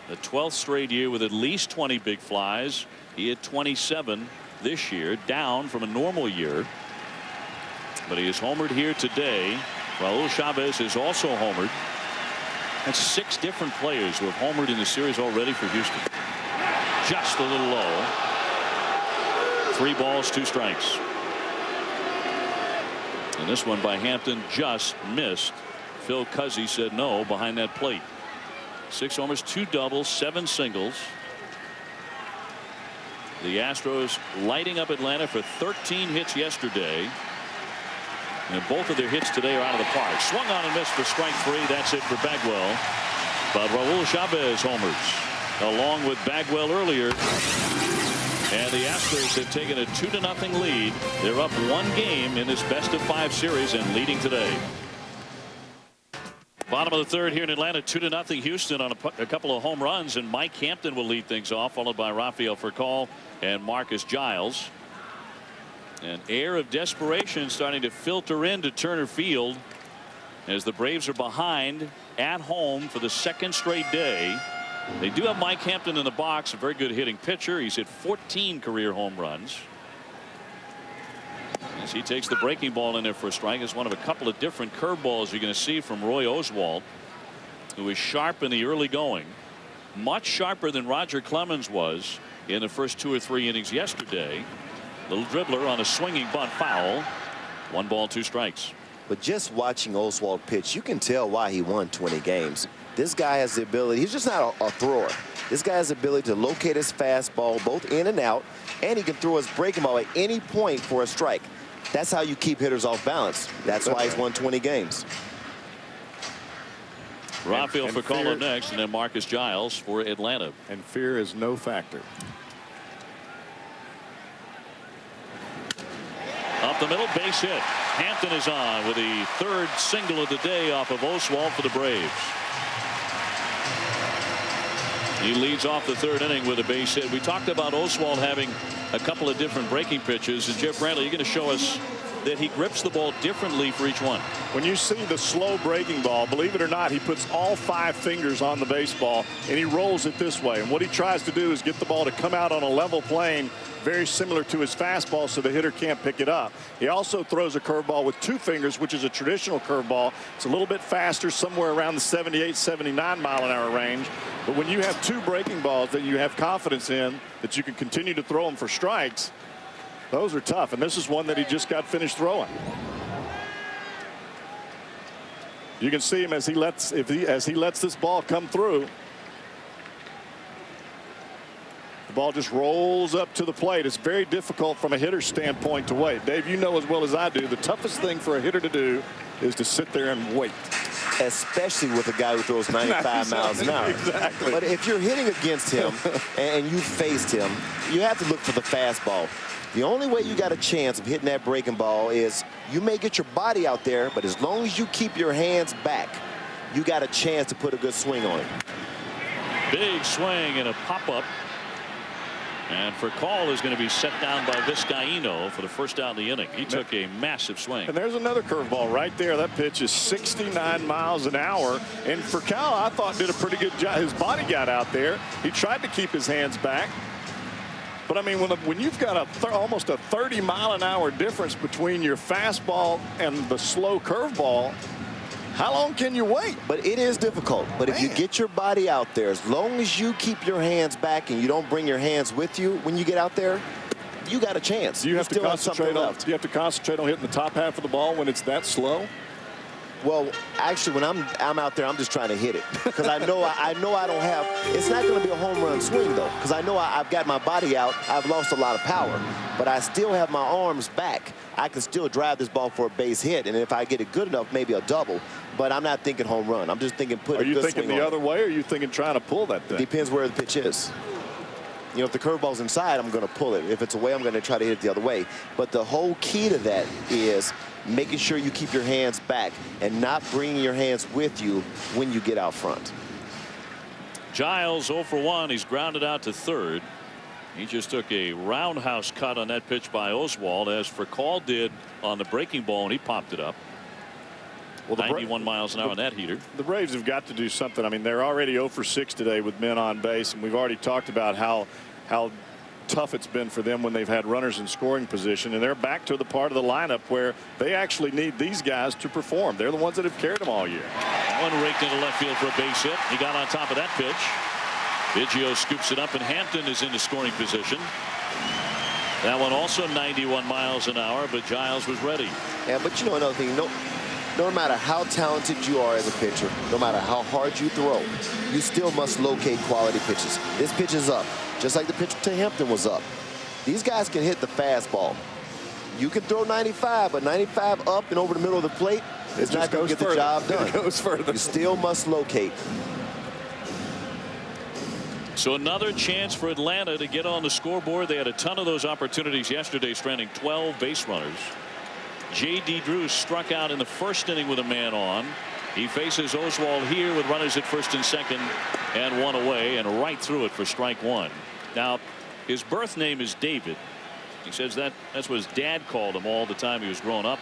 The 12th straight year with at least 20 big flies. He had 27 this year, down from a normal year. But he is homered here today. Raul Chavez is also homered. That's 6 different players who have homered in the series already for Houston. Just a little low. 3 balls, 2 strikes. And this one by Hampton just missed. Phil Cuzzy said no behind that plate. 6 homers, 2 doubles, 7 singles. The Astros lighting up Atlanta for 13 hits yesterday. And both of their hits today are out of the park. Swung on and missed for strike 3. That's it for Bagwell. But Raul Chavez homers along with Bagwell earlier. And the Astros have taken a 2-0 lead. They're up 1 game in this best-of-5 series and leading today. Bottom of the 3rd here in Atlanta, 2-0 Houston on a couple of home runs, and Mike Hampton will lead things off, followed by Rafael Furcal and Marcus Giles. An air of desperation starting to filter into Turner Field as the Braves are behind at home for the 2nd straight day. They do have Mike Hampton in the box, a very good hitting pitcher. He's hit 14 career home runs. As he takes the breaking ball in there for a strike, it's one of a couple of different curveballs you're going to see from Roy Oswalt, who is sharp in the early going, much sharper than Roger Clemens was in the first 2 or 3 innings yesterday. Little dribbler on a swinging bunt, foul. 1 ball, 2 strikes. But just watching Oswalt pitch, you can tell why he won 20 games. This guy has the ability. He's just not a thrower. This guy has the ability to locate his fastball both in and out, and he can throw his breaking ball at any point for a strike. That's how you keep hitters off balance. That's why he's won 20 games. Rafael Furcal up next, and then Marcus Giles for Atlanta. And fear is no factor. Up the middle, base hit. Hampton is on with the 3rd single of the day off of Oswalt for the Braves. He leads off the 3rd inning with a base hit. We talked about Oswalt having a couple of different breaking pitches, and Jeff Brantley, you're going to show us that he grips the ball differently for each one. When you see the slow breaking ball, believe it or not, he puts all 5 fingers on the baseball and he rolls it this way. And what he tries to do is get the ball to come out on a level plane, very similar to his fastball, so the hitter can't pick it up. He also throws a curveball with 2 fingers, which is a traditional curveball. It's a little bit faster, somewhere around the 78, 79 mile-an-hour range. But when you have 2 breaking balls that you have confidence in, that you can continue to throw them for strikes, those are tough. And this is one that he just got finished throwing. You can see him as he lets this ball come through. The ball just rolls up to the plate. It's very difficult from a hitter's standpoint to wait. Dave, you know as well as I do, the toughest thing for a hitter to do is to sit there and wait. Especially with a guy who throws 95 miles an hour. Exactly. But if you're hitting against him and you faced him, you have to look for the fastball. The only way you got a chance of hitting that breaking ball is you may get your body out there, but as long as you keep your hands back, you got a chance to put a good swing on it. Big swing and a pop-up. And Furcal is going to be set down by Vizcaíno for the first out in the inning. He took a massive swing. And there's another curveball right there. That pitch is 69 miles an hour. And Furcal, I thought, did a pretty good job. His body got out there. He tried to keep his hands back. But I mean, when you've got almost a 30-mile-an-hour difference between your fastball and the slow curveball, how long can you wait? But it is difficult. But if you get your body out there, as long as you keep your hands back and you don't bring your hands with you when you get out there, you got a chance. You have to concentrate on hitting the top half of the ball when it's that slow. Well, actually, when I'm out there, I'm just trying to hit it because I know I don't have. It's not going to be a home run swing though, because I know I've got my body out. I've lost a lot of power, but I still have my arms back. I can still drive this ball for a base hit, and if I get it good enough, maybe a double. But I'm not thinking home run. I'm just thinking put a good swing on it. Are you thinking the other way, or are you thinking trying to pull that thing? Depends where the pitch is. You know, if the curveball's inside, I'm going to pull it. If it's away, I'm going to try to hit it the other way. But the whole key to that is making sure you keep your hands back and not bringing your hands with you when you get out front. Giles 0 for 1. He's grounded out to third. He just took a roundhouse cut on that pitch by Oswalt, as Furcal did on the breaking ball, and he popped it up. Well, 91 miles an hour on that heater. The Braves have got to do something. I mean, they're already 0 for 6 today with men on base, and we've already talked about how tough it's been for them when they've had runners in scoring position, and they're back to the part of the lineup where they actually need these guys to perform. They're the ones that have carried them all year. One raked into left field for a base hit. He got on top of that pitch. Biggio scoops it up, and Hampton is into scoring position. That one also 91 miles an hour, but Giles was ready. Yeah, but you know another thing, no matter how talented you are as a pitcher, no matter how hard you throw, you still must locate quality pitches. This pitch is up, just like the pitch to Hampton was up. These guys can hit the fastball. You can throw 95, but 95 up and over the middle of the plate is not going to get the job done. It goes further. You still must locate. So another chance for Atlanta to get on the scoreboard. They had a ton of those opportunities yesterday, stranding 12 base runners. J.D. Drew struck out in the first inning with a man on. He faces Oswalt here with runners at first and second and one away, and right through it for strike one. Now, his birth name is David. He says that's what his dad called him all the time he was growing up,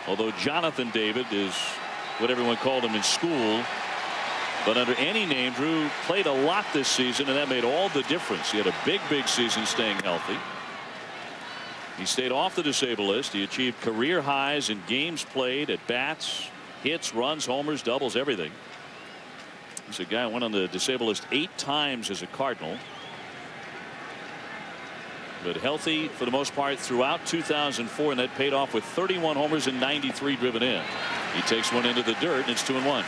although Jonathan David is what everyone called him in school. But under any name, Drew played a lot this season, and that made all the difference. He had a big season staying healthy. He stayed off the disabled list. He achieved career highs in games played, at bats, hits, runs, homers, doubles, everything. He's a guy who went on the disabled list 8 times as a Cardinal. But healthy for the most part throughout 2004, and that paid off with 31 homers and 93 driven in. He takes one into the dirt, and it's 2-1.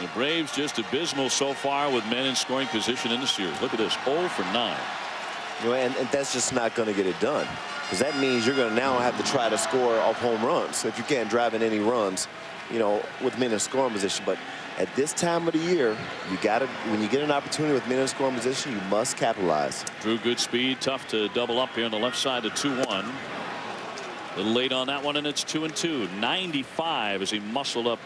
The Braves just abysmal so far with men in scoring position in the series. Look at this, 0 for 9. You know, and that's just not going to get it done, because that means you're going to now have to try to score off home runs. So if you can't drive in any runs, you know, with men in scoring position. But at this time of the year, you got to, when you get an opportunity with men in scoring position, you must capitalize. Drew, good speed, tough to double up here on the left side of 2-1. A little late on that one, and it's 2-2. 95 as he muscled up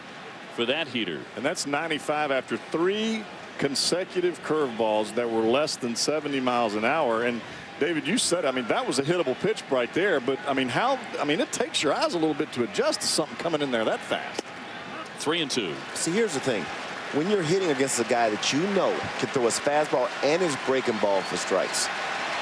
for that heater. And that's 95 after 3 consecutive curveballs that were less than 70 miles an hour. And David, you said, I mean, that was a hittable pitch right there. But I mean, it takes your eyes a little bit to adjust to something coming in there that fast. 3-2. See, here's the thing. When you're hitting against a guy that you know can throw his fastball and his breaking ball for strikes,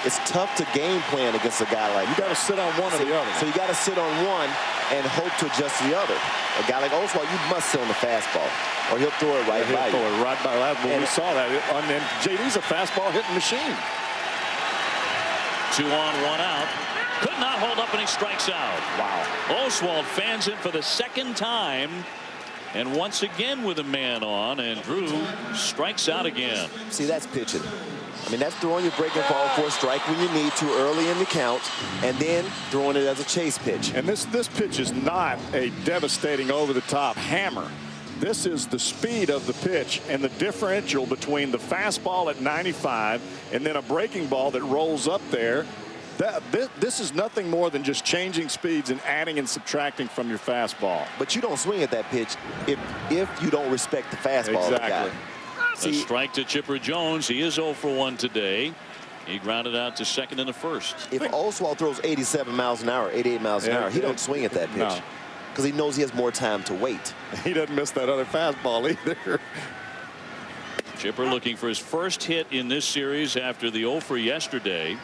it's tough to game plan against a guy like that. You got to sit on one or the other. So you got to sit on one and hope to adjust to the other. A guy like Oswalt, you must sit on the fastball, or he'll throw it right by you. He'll throw it right by that. But we saw that. And JD's a fastball hitting machine. 2 on, 1 out. Could not hold up, and he strikes out. Wow. Oswalt fans him for the second time. And once again with a man on, and Drew strikes out again. See, that's pitching. I mean, that's throwing your breaking ball for a strike when you need to early in the count, and then throwing it as a chase pitch. And this pitch is not a devastating over-the-top hammer. This is the speed of the pitch and the differential between the fastball at 95 and then a breaking ball that rolls up there. This is nothing more than just changing speeds and adding and subtracting from your fastball. But you don't swing at that pitch if you don't respect the fastball. Exactly. A strike to Chipper Jones. He is 0 for 1 today. He grounded out to second in the first. If Oswalt throws 87 miles an hour, 88 miles an hour, he don't swing at that pitch because he knows he has more time to wait. He doesn't miss that other fastball either. Chipper looking for his first hit in this series after the 0 for yesterday.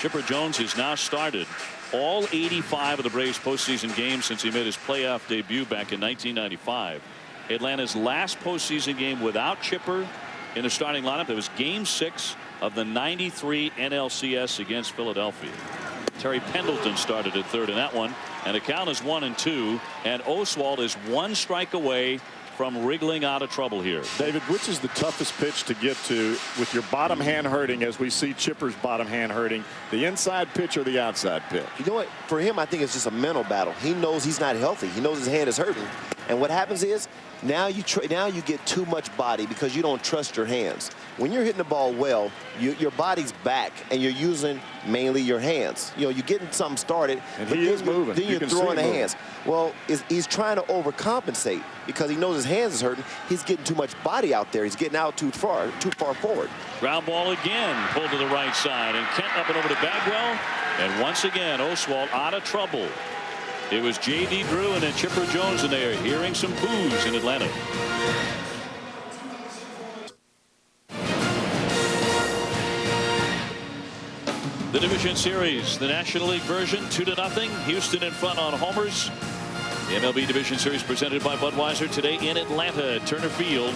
Chipper Jones has now started all 85 of the Braves postseason games since he made his playoff debut back in 1995. Atlanta's last postseason game without Chipper in the starting lineup, it was Game 6 of the '93 NLCS against Philadelphia. Terry Pendleton started at third in that one, and the count is 1-2, and Oswalt is one strike away from wriggling out of trouble here. David, which is the toughest pitch to get to with your bottom hand hurting, as we see Chipper's bottom hand hurting, the inside pitch or the outside pitch? You know what? For him, I think it's just a mental battle. He knows he's not healthy. He knows his hand is hurting. And what happens is now you get too much body because you don't trust your hands. When you're hitting the ball well, your body's back and you're using mainly your hands. You know, you're getting something started. And he is moving. Then you're throwing the hands. Well, he's trying to overcompensate because he knows his hands is hurting. He's getting too much body out there. He's getting out too far forward. Ground ball again, pulled to the right side, and Kent up and over to Bagwell. And once again, Oswalt out of trouble. It was J.D. Drew and then Chipper Jones, and they are hearing some boos in Atlanta. The division series, the National League version, 2-0. Houston in front on homers. The MLB division series presented by Budweiser today in Atlanta at Turner Field.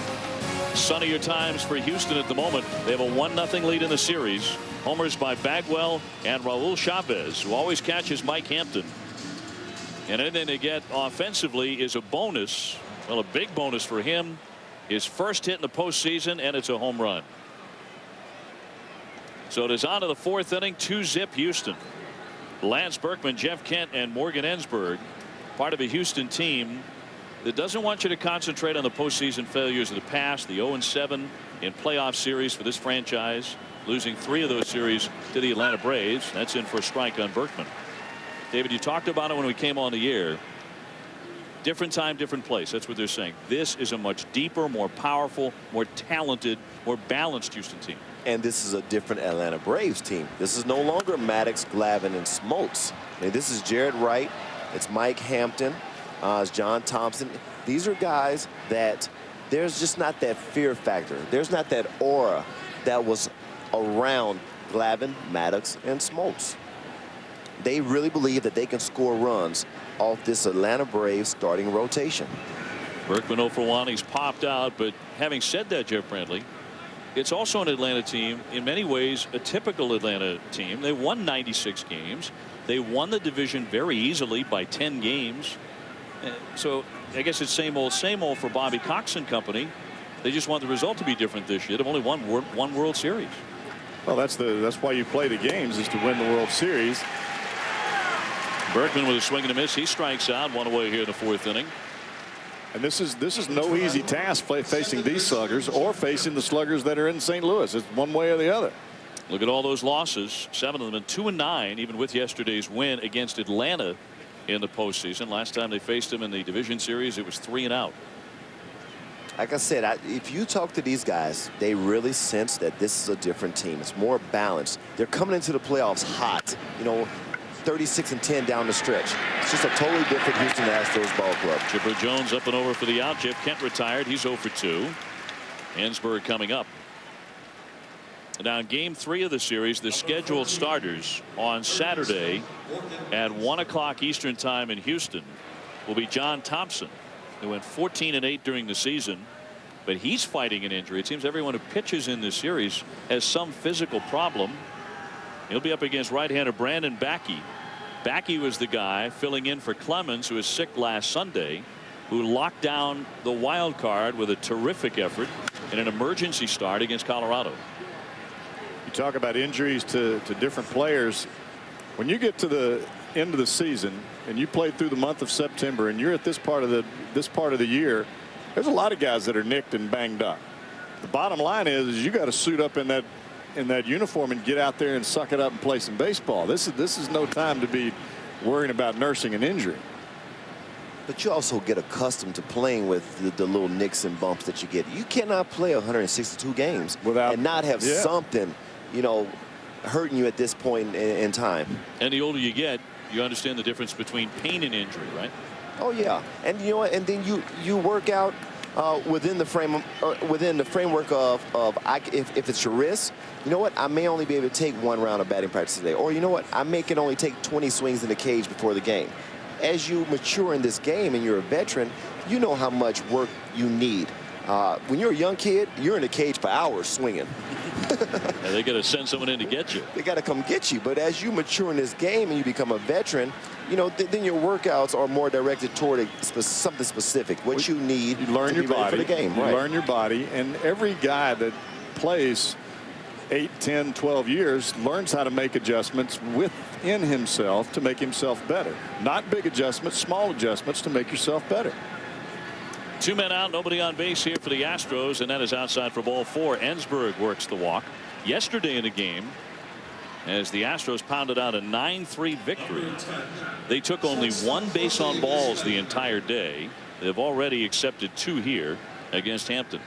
Sunnier times for Houston at the moment. They have a 1-0 lead in the series. Homers by Bagwell and Raul Chavez, who always catches Mike Hampton. And anything they get offensively is a bonus. Well, a big bonus for him. His first hit in the postseason, and it's a home run. So it is on to the fourth inning, 2-0 Houston. Lance Berkman, Jeff Kent, and Morgan Ensberg, part of a Houston team that doesn't want you to concentrate on the postseason failures of the past. The 0-7 in playoff series for this franchise, losing 3 of those series to the Atlanta Braves. That's in for a strike on Berkman. David, you talked about it when we came on the air. Different time, different place. That's what they're saying. This is a much deeper, more powerful, more talented, more balanced Houston team. And this is a different Atlanta Braves team. This is no longer Maddox, Glavine, and Smoltz. I mean, this is Jared Wright. It's Mike Hampton. It's John Thompson. These are guys that there's just not that fear factor. There's not that aura that was around Glavine, Maddox, and Smoltz. They really believe that they can score runs off this Atlanta Braves starting rotation. Berkman 0 for 1. He's popped out. But having said that, Jeff Brantley, it's also an Atlanta team, in many ways, a typical Atlanta team. They won 96 games. They won the division very easily by 10 games. So I guess it's same old for Bobby Cox and company. They just want the result to be different this year. They've only won one World Series. Well, that's why you play the games, is to win the World Series. Berkman with a swing and a miss. He strikes out, one away here in the fourth inning. And this is no easy task facing these sluggers or facing the sluggers that are in St. Louis. It's one way or the other. Look at all those losses. 7 of them, and 2-9, even with yesterday's win against Atlanta in the postseason. Last time they faced them in the division series, it was 3-0. Like I said, if you talk to these guys, they really sense that this is a different team. It's more balanced. They're coming into the playoffs hot. You know, 36-10 down the stretch. It's just a totally different Houston Astros ball club. Chipper Jones up and over for the out. Jeff Kent retired. He's 0 for 2. Ensberg coming up. Now in game 3 of the series, the scheduled starters on Saturday at 1 o'clock Eastern time in Houston will be John Thompson, who went 14-8 during the season, but he's fighting an injury. It seems everyone who pitches in this series has some physical problem. He'll be up against right-hander Brandon Backey. Backey was the guy filling in for Clemens, who was sick last Sunday, who locked down the wild card with a terrific effort in an emergency start against Colorado. You talk about injuries to different players. When you get to the end of the season and you played through the month of September and you're at this part of the year, there's a lot of guys that are nicked and banged up. The bottom line is you got to suit up in that uniform and get out there and suck it up and play some baseball. This is no time to be worrying about nursing an injury. But you also get accustomed to playing with the little nicks and bumps that you get. You cannot play 162 games and not have something, you know, hurting you at this point in time. And the older you get, you understand the difference between pain and injury, right? Oh yeah, and you know what? And then you work out within the framework of if it's your wrist, you know what? I may only be able to take 1 round of batting practice today, or you know what? I can only take 20 swings in the cage before the game. As you mature in this game and you're a veteran, you know how much work you need. When you're a young kid, you're in the cage for hours swinging. Yeah, they got to send someone in to get you. They got to come get you. But as you mature in this game and you become a veteran, you know, then your workouts are more directed toward something specific. What you need you learn to your be ready body. for the game. You Right. learn your body. And every guy that plays 8, 10, 12 years learns how to make adjustments within himself to make himself better. Not big adjustments, small adjustments to make yourself better. 2 men out, nobody on base here for the Astros, and that is outside for ball 4. Ensberg works the walk. Yesterday in the game, as the Astros pounded out a 9-3 victory, they took only 1 base on balls the entire day. They've already accepted 2 here against Hampton.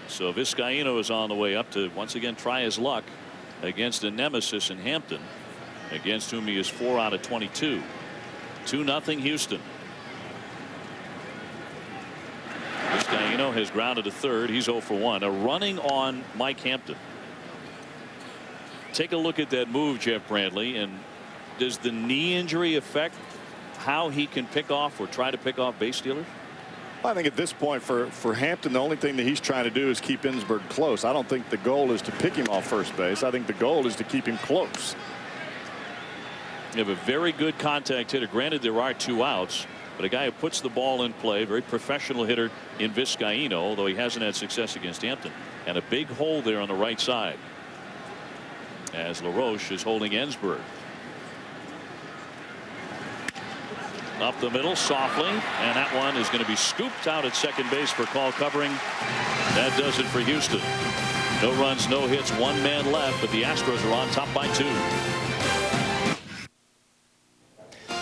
So Vizcaino is on the way up to once again try his luck against a nemesis in Hampton, against whom he is 4 out of 22. 2-0 Houston. Vizcaino has grounded to third. He's 0 for 1. A running on Mike Hampton. Take a look at that move, Jeff Brantley. And does the knee injury affect how he can pick off or try to pick off base stealers? I think at this point for Hampton, the only thing that he's trying to do is keep Ensberg close. I don't think the goal is to pick him off first base. I think the goal is to keep him close. You have a very good contact hitter. Granted, there are 2 outs, but a guy who puts the ball in play, very professional hitter in Vizcaino, although he hasn't had success against Hampton. And a big hole there on the right side as LaRoche is holding Ensberg. Up the middle softly, and that one is going to be scooped out at second base for call covering. That does it for Houston. No runs, no hits, 1 man left, but the Astros are on top by 2.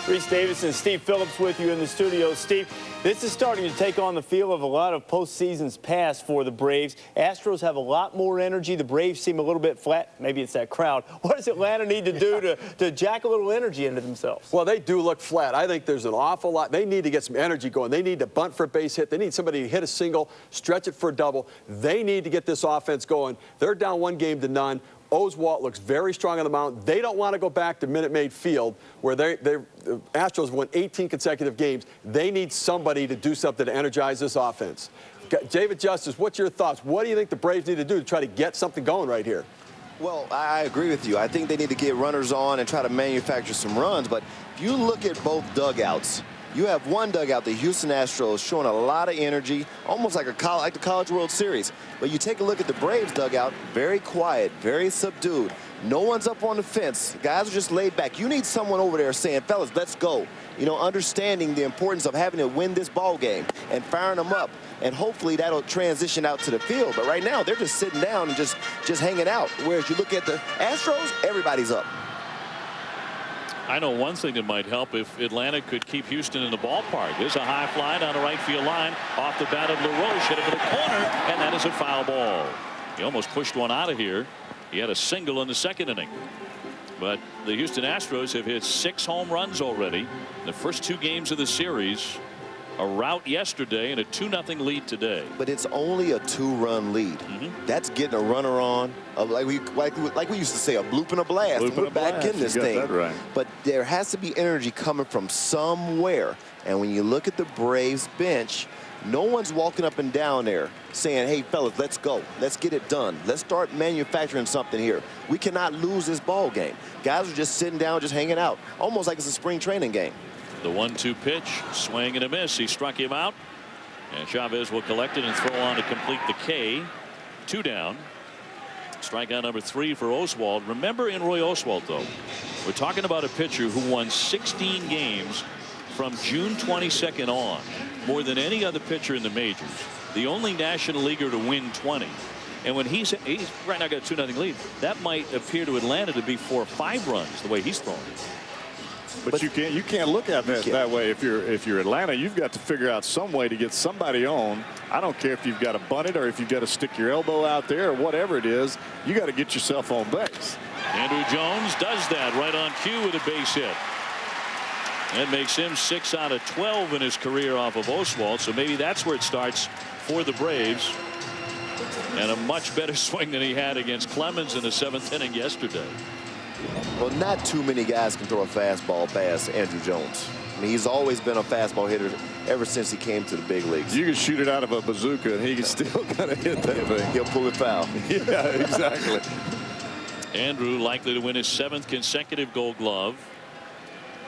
Reese Davis and Steve Phillips with you in the studio. Steve, this is starting to take on the feel of a lot of postseasons past for the Braves. Astros have a lot more energy. The Braves seem a little bit flat. Maybe it's that crowd. What does Atlanta need to do to jack a little energy into themselves? Well, they do look flat. I think there's an awful lot. They need to get some energy going. They need to bunt for a base hit. They need somebody to hit a single, stretch it for a double. They need to get this offense going. They're down 1-0. Oswalt looks very strong on the mound. They don't want to go back to Minute Maid Field, where the Astros won 18 consecutive games. They need somebody to do something to energize this offense. David Justice, what's your thoughts? What do you think the Braves need to do to try to get something going right here? Well, I agree with you. I think they need to get runners on and try to manufacture some runs. But if you look at both dugouts, you have one dugout, the Houston Astros, showing a lot of energy, almost like the College World Series. But you take a look at the Braves dugout, very quiet, very subdued. No one's up on the fence. Guys are just laid back. You need someone over there saying, fellas, let's go. You know, understanding the importance of having to win this ball game and firing them up. And hopefully that'll transition out to the field. But right now, they're just sitting down and just hanging out. Whereas you look at the Astros, everybody's up. I know one thing that might help if Atlanta could keep Houston in the ballpark. There's a high fly down the right field line off the bat of LaRoche, hit it to the corner, and that is a foul ball. He almost pushed one out of here. He had a single in the second inning. But the Houston Astros have hit 6 home runs already in the first 2 games of the series. A rout yesterday and a 2-0 lead today. But it's only a 2-run lead. That's getting a runner on, like we used to say, a bloop and a blast. Bloop and we're a back blast. in this You got thing. that right. But there has to be energy coming from somewhere. And when you look at the Braves bench, no one's walking up and down there saying, hey, fellas, let's go. Let's get it done. Let's start manufacturing something here. We cannot lose this ball game. Guys are just sitting down, just hanging out, almost like it's a spring training game. The 1-2 pitch, swing and a miss. He struck him out, and Chavez will collect it and throw on to complete the K. 2 down. Strikeout number 3 for Oswalt. Remember, in Roy Oswalt, though, we're talking about a pitcher who won 16 games from June 22nd on, more than any other pitcher in the majors. The only National Leaguer to win 20. And when he's right now got a 2-0 lead, that might appear to Atlanta to be 4 or 5 runs the way he's throwing. But you can't look at it that way. If you're Atlanta, you've got to figure out some way to get somebody on. I don't care if you've got to bunt it or if you've got to stick your elbow out there or whatever it is. You got to get yourself on base. Andrew Jones does that right on cue with a base hit. That makes him 6 out of 12 in his career off of Oswalt. So maybe that's where it starts for the Braves. And a much better swing than he had against Clemens in the 7th inning yesterday. Well, not too many guys can throw a fastball past Andrew Jones. I mean, he's always been a fastball hitter ever since he came to the big leagues. You can shoot it out of a bazooka, and he can still kind of hit that thing. He'll pull it foul. Yeah, exactly. Andrew likely to win his 7th consecutive Gold Glove.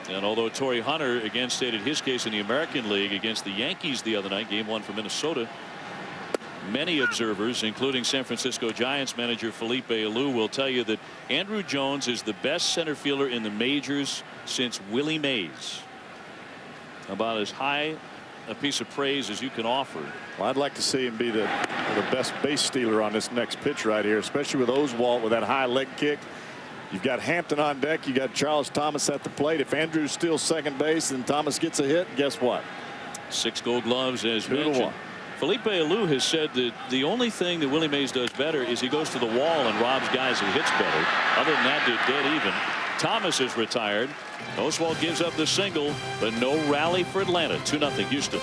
And although Torrey Hunter again stated his case in the American League against the Yankees the other night, game 1 for Minnesota, many observers, including San Francisco Giants manager Felipe Alou, will tell you that Andrew Jones is the best center fielder in the majors since Willie Mays. About as high a piece of praise as you can offer. Well, I'd like to see him be the best base stealer on this next pitch right here, especially with Oswalt with that high leg kick. You've got Hampton on deck. You got Charles Thomas at the plate. If Andrew steals second base and Thomas gets a hit, guess what? 6 Gold Gloves as 2 to mentioned. 1. Felipe Alou has said that the only thing that Willie Mays does better is he goes to the wall and robs guys who hits better. Other than that, they're dead even. Thomas is retired. Oswalt gives up the single, but no rally for Atlanta. 2-0 Houston.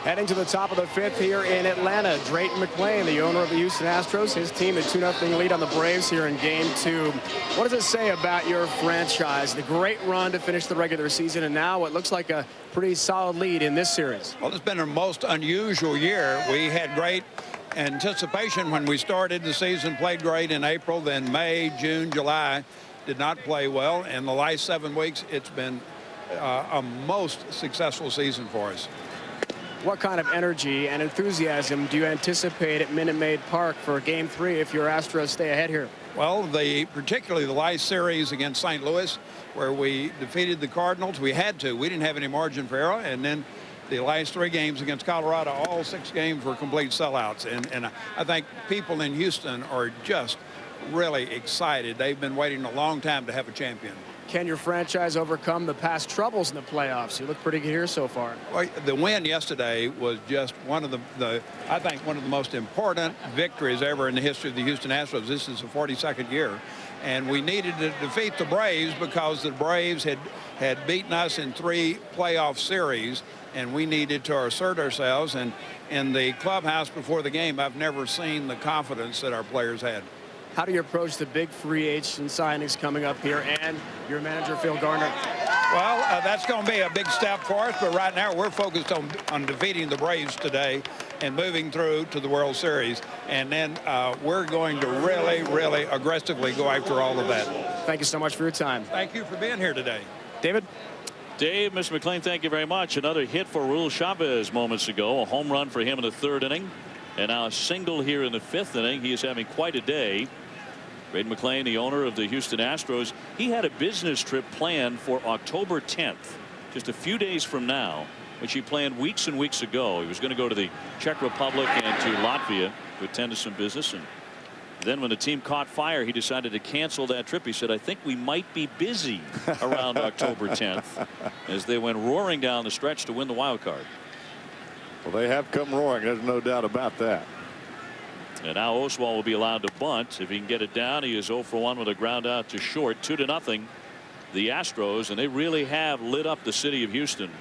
Heading to the top of the 5th here in Atlanta, Drayton McClain, the owner of the Houston Astros, his team a 2-0 lead on the Braves here in game 2. What does it say about your franchise? The great run to finish the regular season, and now what looks like a pretty solid lead in this series. Well, it's been a most unusual year. We had great anticipation when we started the season, played great in April, then May, June, July did not play well. In the last 7 weeks, it's been a most successful season for us. What kind of energy and enthusiasm do you anticipate at Minute Maid Park for game 3 if your Astros stay ahead here? Well, particularly the last series against St. Louis, where we defeated the Cardinals, we had to. We didn't have any margin for error, and then the last 3 games against Colorado, all 6 games were complete sellouts. And I think people in Houston are just really excited. They've been waiting a long time to have a champion. Can your franchise overcome the past troubles in the playoffs? You look pretty good here so far. Well, the win yesterday was just one of I think one of the most important victories ever in the history of the Houston Astros. This is the 42nd year. And we needed to defeat the Braves because the Braves had beaten us in 3 playoff series, and we needed to assert ourselves. And in the clubhouse before the game, I've never seen the confidence that our players had. How do you approach the big free agent signings coming up here and your manager, Phil Garner? Well, that's going to be a big step for us, but right now we're focused on defeating the Braves today and moving through to the World Series. And then we're going to really, really aggressively go after all of that. Thank you so much for your time. Thank you for being here today. David? Dave, Mr. McClain, thank you very much. Another hit for Raul Chavez moments ago. A home run for him in the 3rd inning. And now a single here in the 5th inning. He is having quite a day. Drayton McClain, the owner of the Houston Astros, he had a business trip planned for October 10th, just a few days from now, which he planned weeks and weeks ago. He was going to go to the Czech Republic and to Latvia to attend to some business. And then when the team caught fire, he decided to cancel that trip. He said, I think we might be busy around October 10th as they went roaring down the stretch to win the wild card. Well, they have come roaring. There's no doubt about that. And now Oswalt will be allowed to bunt. If he can get it down, he is 0 for 1 with a ground out to short. 2-0 the Astros, and they really have lit up the city of Houston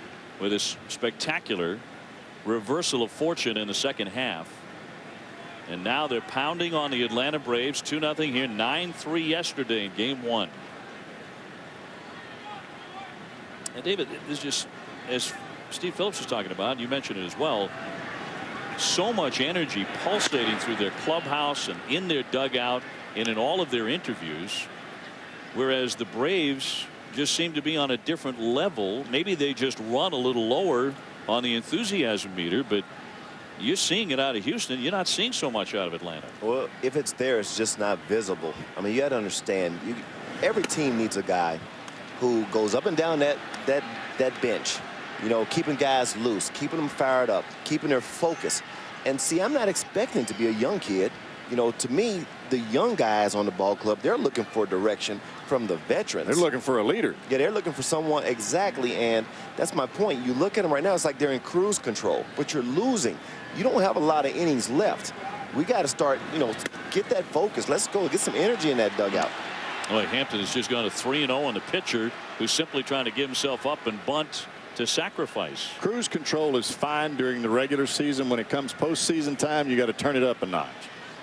with this spectacular reversal of fortune in the 2nd half. And now they're pounding on the Atlanta Braves. 2-0 here, 9-3 yesterday in game 1. And David, this is just, as Steve Phillips was talking about, you mentioned it as well, so much energy pulsating through their clubhouse and in their dugout and in all of their interviews, whereas the Braves just seem to be on a different level. Maybe they just run a little lower on the enthusiasm meter, but you're seeing it out of Houston. You're not seeing so much out of Atlanta. Well, if it's there, it's just not visible. I mean, you got to understand, every team needs a guy who goes up and down that bench, you know, keeping guys loose, keeping them fired up, keeping their focus. And see, I'm not expecting to be a young kid. You know, to me, the young guys on the ball club, they're looking for direction from the veterans. They're looking for a leader. Yeah, they're looking for someone, exactly, and that's my point. You look at them right now, it's like they're in cruise control, but you're losing. You don't have a lot of innings left. We got to start, you know, get that focus. Let's go get some energy in that dugout. Well, Hampton has just gone to 3-0 on the pitcher, who's simply trying to give himself up and bunt to sacrifice. Cruise control is fine during the regular season. When it comes postseason time, you got to turn it up a notch.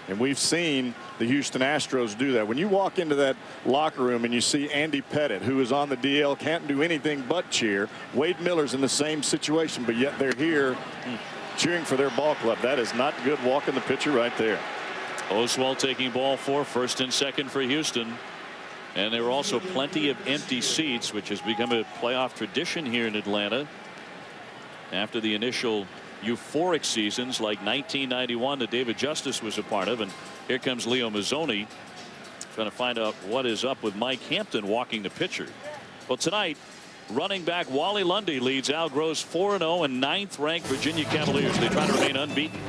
And we've seen the Houston Astros do that. When you walk into that locker room and you see Andy Pettit, who is on the DL, can't do anything but cheer. Wade Miller's in the same situation, but yet they're here cheering for their ball club. That is not good walking the pitcher right there. Oswalt taking ball 4, first and second for Houston. And there were also plenty of empty seats, which has become a playoff tradition here in Atlanta. After the initial euphoric seasons like 1991 that David Justice was a part of. And here comes Leo Mazzoni trying to find out what is up with Mike Hampton walking the pitcher. Well, tonight, running back Wally Lundy leads Al Gross 4-0 and 9th-ranked Virginia Cavaliers. They try to remain unbeaten,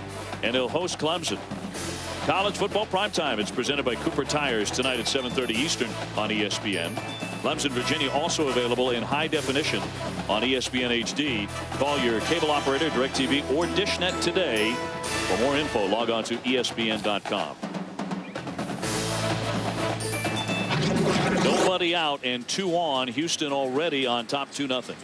and they'll host Clemson. College football primetime. It's presented by Cooper Tires tonight at 7:30 Eastern on ESPN. Clemson, Virginia, also available in high definition on ESPN HD. Call your cable operator, DirecTV, or DishNet today. For more info, log on to ESPN.com. Nobody out and 2 on. Houston already on top 2-0.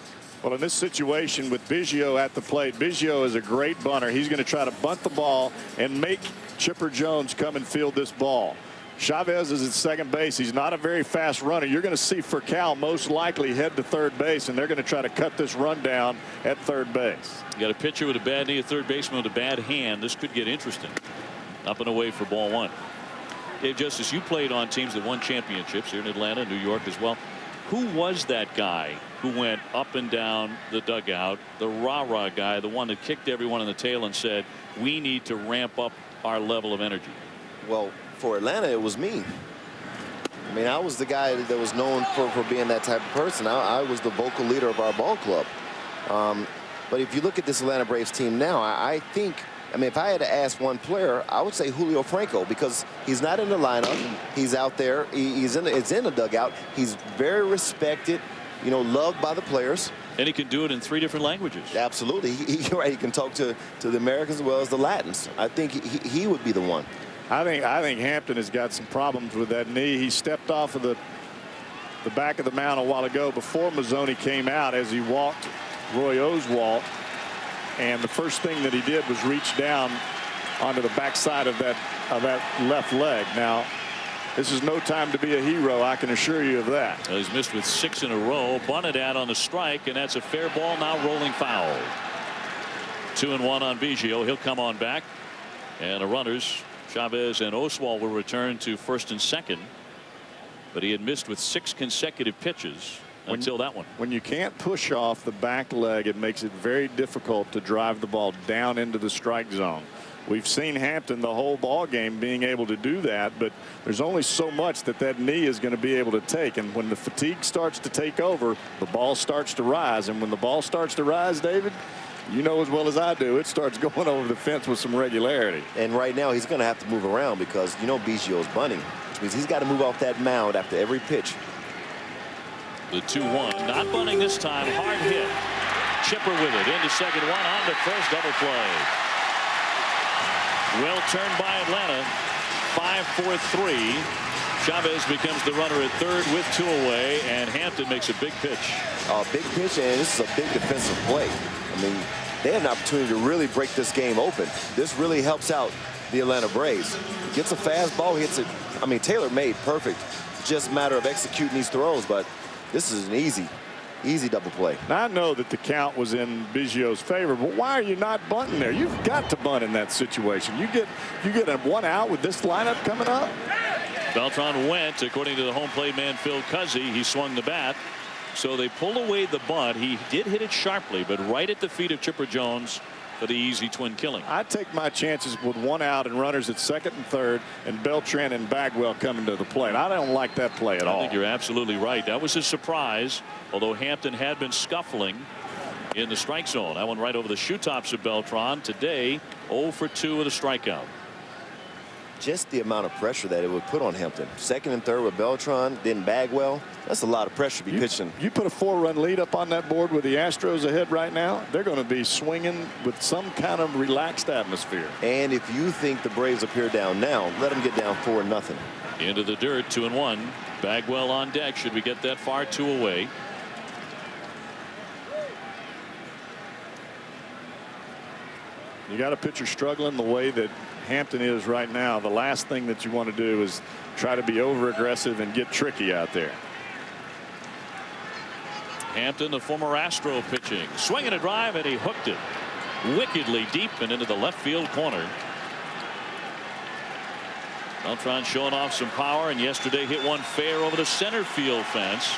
Well, in this situation with Biggio at the plate, Biggio is a great bunter. He's going to try to bunt the ball and make Chipper Jones come and field this ball. Chavez is at second base. He's not a very fast runner. You're going to see Furcal most likely head to third base, and they're going to try to cut this run down at third base. You got a pitcher with a bad knee, a third baseman with a bad hand. This could get interesting. Up and away for ball 1. Dave Justice, you played on teams that won championships here in Atlanta, New York as well. Who was that guy who went up and down the dugout, the rah-rah guy, the one that kicked everyone in the tail and said, we need to ramp up our level of energy? Well, for Atlanta, it was me. I mean, I was the guy that was known for being that type of person. I was the vocal leader of our ball club. But if you look at this Atlanta Braves team now, I think, I mean, if I had to ask one player, I would say Julio Franco, because he's not in the lineup. He's out there. It's in the dugout. He's very respected, you know, loved by the players. And he can do it in 3 different languages. Absolutely. You're right. He can talk to the Americans as well as the Latins. I think he would be the one. I think Hampton has got some problems with that knee. He stepped off of the back of the mound a while ago before Mazzoni came out as he walked Roy Oswalt. And the first thing that he did was reach down onto the backside of that left leg. Now, this is no time to be a hero. I can assure you of that. He's missed with 6 in a row. Bunted out on the strike, and that's a fair ball. Now rolling foul. 2-1 on Biggio. He'll come on back. And the runners, Chavez and Oswalt, will return to first and second. But he had missed with 6 consecutive pitches until that one. When you can't push off the back leg, it makes it very difficult to drive the ball down into the strike zone. We've seen Hampton the whole ball game being able to do that, but there's only so much that knee is going to be able to take. And when the fatigue starts to take over, the ball starts to rise. And when the ball starts to rise, David, you know as well as I do, it starts going over the fence with some regularity. And right now he's going to have to move around because, you know, Biggio's bunting, which means he's got to move off that mound after every pitch. The 2-1, not bunting this time. Hard hit. Chipper with it into second, 1 on to first, double play. Well turned by Atlanta. 5-4-3. Chavez becomes the runner at third with 2 away, and Hampton makes a big pitch. Big pitch, and this is a big defensive play. I mean, they had an opportunity to really break this game open. This really helps out the Atlanta Braves. He gets a fastball, hits it. I mean, Taylor made perfect. It's just a matter of executing these throws, but this is an easy double play. Now, I know that the count was in Biggio's favor, but why are you not bunting there? You've got to bunt in that situation. You get a 1 out with this lineup coming up. Beltran went, according to the home plate man Phil Cuzzy. He swung the bat, so they pull away the bunt. He did hit it sharply, but right at the feet of Chipper Jones for the easy twin killing. I take my chances with 1 out and runners at second and third, and Beltran and Bagwell coming to the plate. I don't like that play at all. I think you're absolutely right. That was a surprise, although Hampton had been scuffling in the strike zone. That one right over the shoe tops of Beltran. Today, 0 for 2 with a strikeout. Just the amount of pressure that it would put on Hampton. Second and third with Beltran, then Bagwell. That's a lot of pressure to be pitching. You put a 4-run lead up on that board with the Astros ahead right now, they're going to be swinging with some kind of relaxed atmosphere. And if you think the Braves appear down now, let them get down 4-0. Into the dirt, 2-1. Bagwell on deck. Should we get that far? 2 away. You got a pitcher struggling the way that Hampton is right now, the last thing that you want to do is try to be over aggressive and get tricky out there. Hampton, the former Astro, pitching, swinging a drive, and he hooked it wickedly deep and into the left field corner. Beltran showing off some power, and yesterday hit one fair over the center field fence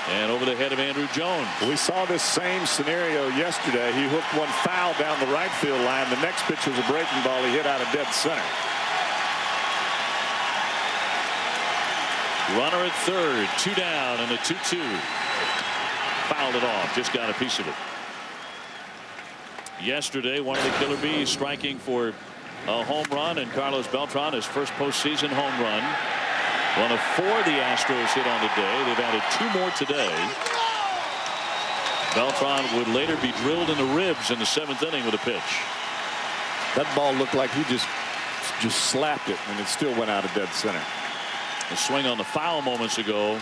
and over the head of Andrew Jones. We saw this same scenario yesterday. He hooked one foul down the right field line. The next pitch was a breaking ball he hit out of dead center. Runner at third, 2 down, and a 2-2. Fouled it off, just got a piece of it. Yesterday, one of the killer bees striking for a home run, and Carlos Beltran, his first postseason home run. One of 4 the Astros hit on the day. They've added 2 more today. Beltran would later be drilled in the ribs in the 7th inning with a pitch. That ball looked like he just slapped it, and it still went out of dead center. The swing on the foul moments ago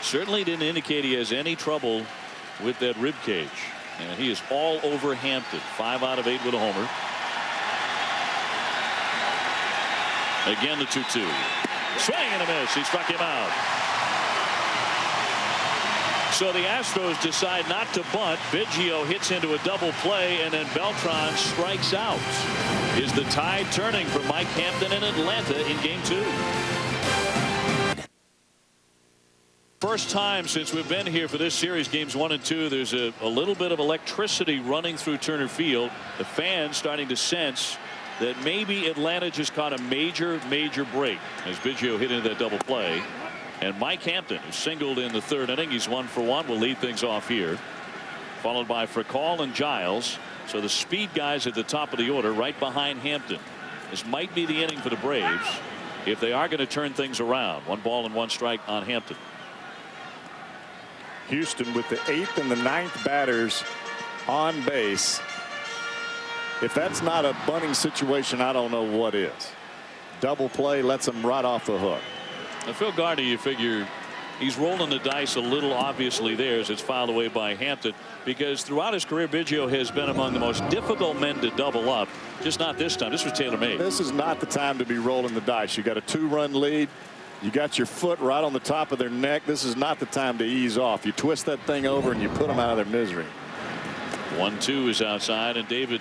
certainly didn't indicate he has any trouble with that rib cage. And he is all over Hampton. 5 out of 8 with a homer. Again, the 2-2. Swing and a miss. He struck him out. So the Astros decide not to bunt. Biggio hits into a double play, and then Beltran strikes out. Is the tide turning for Mike Hampton in Atlanta in Game 2? First time since we've been here for this series, games 1 and 2, there's a little bit of electricity running through Turner Field. The fans starting to sense that maybe Atlanta just caught a major break as Biggio hit into that double play. And Mike Hampton, who singled in the 3rd inning, he's 1 for 1, will lead things off here, followed by Fricall and Giles. So the speed guys at the top of the order right behind Hampton. This might be the inning for the Braves if they are going to turn things around. 1 ball and 1 strike on Hampton. Houston with the 8th and the 9th batters on base. If that's not a bunting situation, I don't know what is. Double play lets him right off the hook. Now, Phil Garner, you figure he's rolling the dice a little obviously there as it's fouled away by Hampton, because throughout his career Biggio has been among the most difficult men to double up. Just not this time. This was tailor-made. This is not the time to be rolling the dice. You got a 2-run lead. You got your foot right on the top of their neck. This is not the time to ease off. You twist that thing over and you put them out of their misery. 1-2 is outside. And David,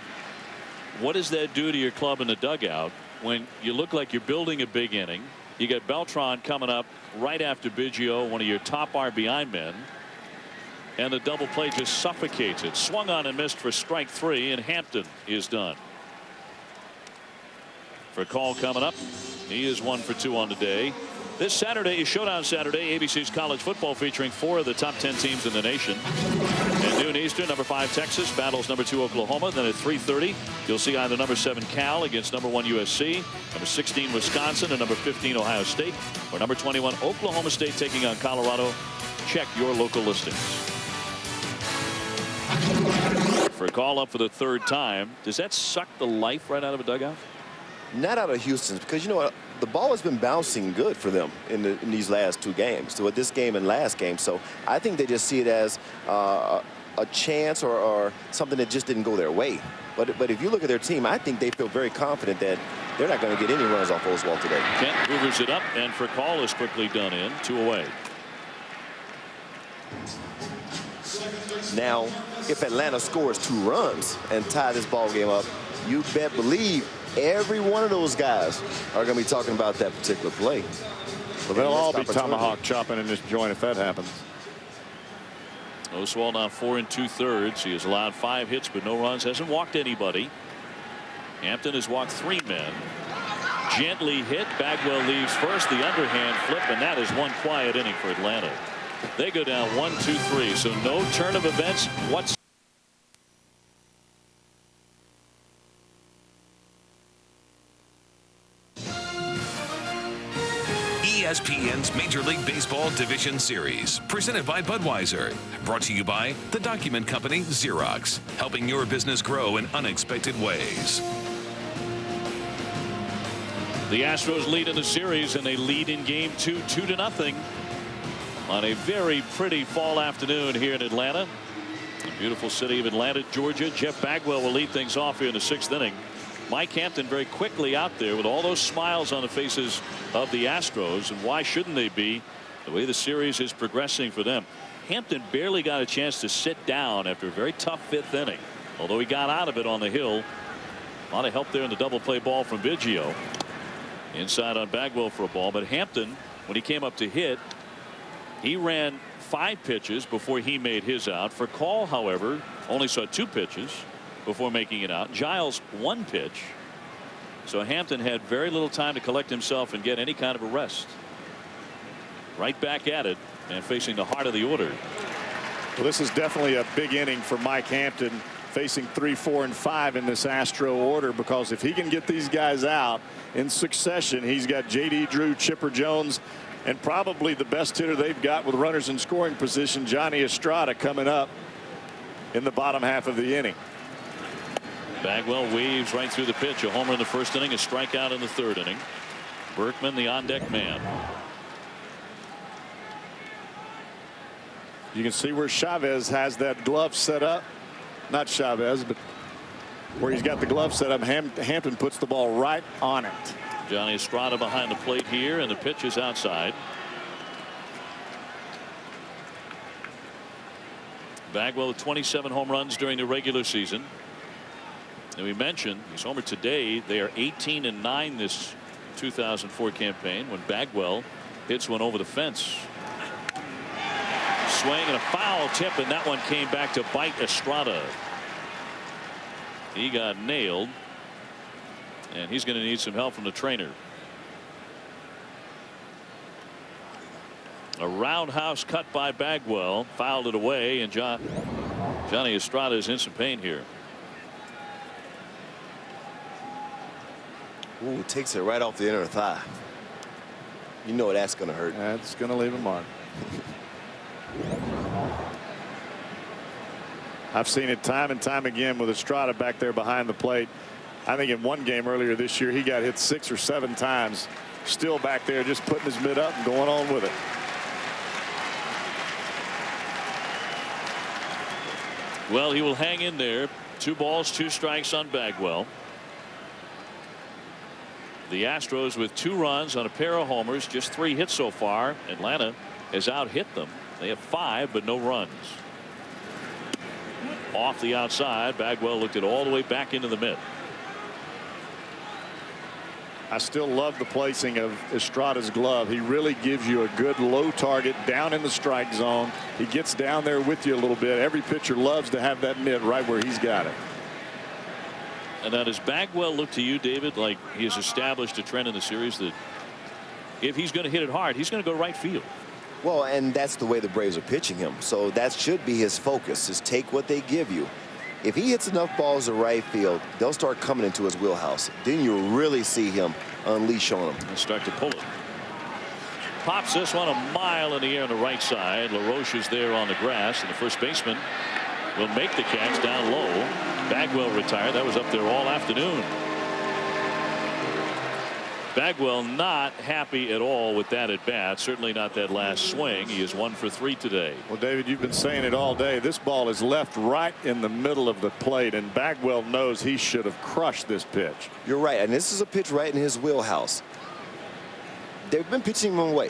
what does that do to your club in the dugout when you look like you're building a big inning? You got Beltran coming up right after Biggio, one of your top RBI men, and the double play just suffocates it. Swung on and missed for strike 3, and Hampton is done. For a call coming up, he is 1 for 2 on the day. This Saturday is Showdown Saturday, ABC's college football, featuring 4 of the top 10 teams in the nation. At noon Eastern, number 5 Texas battles number 2 Oklahoma. Then at 3:30, you'll see either number 7 Cal against number 1 USC, number 16 Wisconsin, and number 15 Ohio State, or number 21 Oklahoma State taking on Colorado. Check your local listings. For a call up for the 3rd time, does that suck the life right out of a dugout? Not out of Houston's, because you know what, the ball has been bouncing good for them in these last 2 games, so with this game and last game. So I think they just see it as a chance or something that just didn't go their way. But if you look at their team, I think they feel very confident that they're not going to get any runs off Oswalt today. Kent hoovers it up, and for call is quickly done in. 2 away. Now, if Atlanta scores 2 runs and tie this ball game up, you bet believe every one of those guys are going to be talking about that particular play. Well, they'll all be tomahawk chopping in this joint if that happens. Oswalt now 4 2/3. He has allowed 5 hits but no runs, hasn't walked anybody. Hampton has walked 3 men. Gently hit. Bagwell leaves first. The underhand flip, and that is one quiet inning for Atlanta. They go down 1-2-3. So no turn of events whatsoever. ESPN's Major League Baseball Division Series, presented by Budweiser. Brought to you by the document company Xerox, helping your business grow in unexpected ways. The Astros lead in the series, and they lead in Game 2, 2-0, on a very pretty fall afternoon here in Atlanta. The beautiful city of Atlanta, Georgia. Jeff Bagwell will lead things off here in the 6th inning. Mike Hampton very quickly out there with all those smiles on the faces of the Astros. And why shouldn't they be, the way the series is progressing for them? Hampton barely got a chance to sit down after a very tough 5th inning, although he got out of it on the hill. A lot of help there in the double play ball from Biggio. Inside on Bagwell for a ball. But Hampton, when he came up to hit, he ran 5 pitches before he made his out. For Call, however, only saw 2 pitches before making it out. Giles 1 pitch. So Hampton had very little time to collect himself and get any kind of a rest. Right back at it and facing the heart of the order. Well, this is definitely a big inning for Mike Hampton, facing 3, 4, and 5 in this Astro order, because if he can get these guys out in succession, he's got J.D. Drew, Chipper Jones, and probably the best hitter they've got with runners in scoring position, Johnny Estrada, coming up in the bottom half of the inning. Bagwell weaves right through the pitch. A homer in the 1st inning, a strikeout in the 3rd inning. Berkman, the on-deck man. You can see where Chavez has that glove set up. Not Chavez, but where he's got the glove set up. Hampton puts the ball right on it. Johnny Estrada behind the plate here, and the pitch is outside. Bagwell with 27 home runs during the regular season. And we mentioned he's homered today. They are 18-9 this 2004 campaign when Bagwell hits one over the fence. Swing and a foul tip, and that one came back to bite Estrada. He got nailed, and he's going to need some help from the trainer. A roundhouse cut by Bagwell, fouled it away, and Johnny Estrada is in some pain here. Ooh, takes it right off the inner thigh. You know that's going to hurt. That's going to leave a mark. I've seen it time and time again with Estrada back there behind the plate. I think in one game earlier this year he got hit 6 or 7 times, still back there just putting his mitt up and going on with it. Well, he will hang in there. 2 balls, 2 strikes on Bagwell. The Astros with 2 runs on a pair of homers, just 3 hits so far. Atlanta has out-hit them. They have 5, but no runs. Off the outside, Bagwell looked it all the way back into the mitt. I still love the placing of Estrada's glove. He really gives you a good low target down in the strike zone. He gets down there with you a little bit. Every pitcher loves to have that mitt right where he's got it. And now does Bagwell look to you, David, like he has established a trend in the series that if he's going to hit it hard, he's going to go right field? Well, and that's the way the Braves are pitching him. So that should be his focus, is take what they give you. If he hits enough balls to right field, they'll start coming into his wheelhouse. Then you'll really see him unleash on them. And start to pull it. Pops this one a mile in the air on the right side. LaRoche is there on the grass, and the first baseman will make the catch down low. Bagwell retired. That was up there all afternoon. Bagwell not happy at all with that at bat. Certainly not that last swing. He is 1 for 3 today. Well, David, you've been saying it all day. This ball is left right in the middle of the plate, and Bagwell knows he should have crushed this pitch. You're right, and this is a pitch right in his wheelhouse. They've been pitching him away.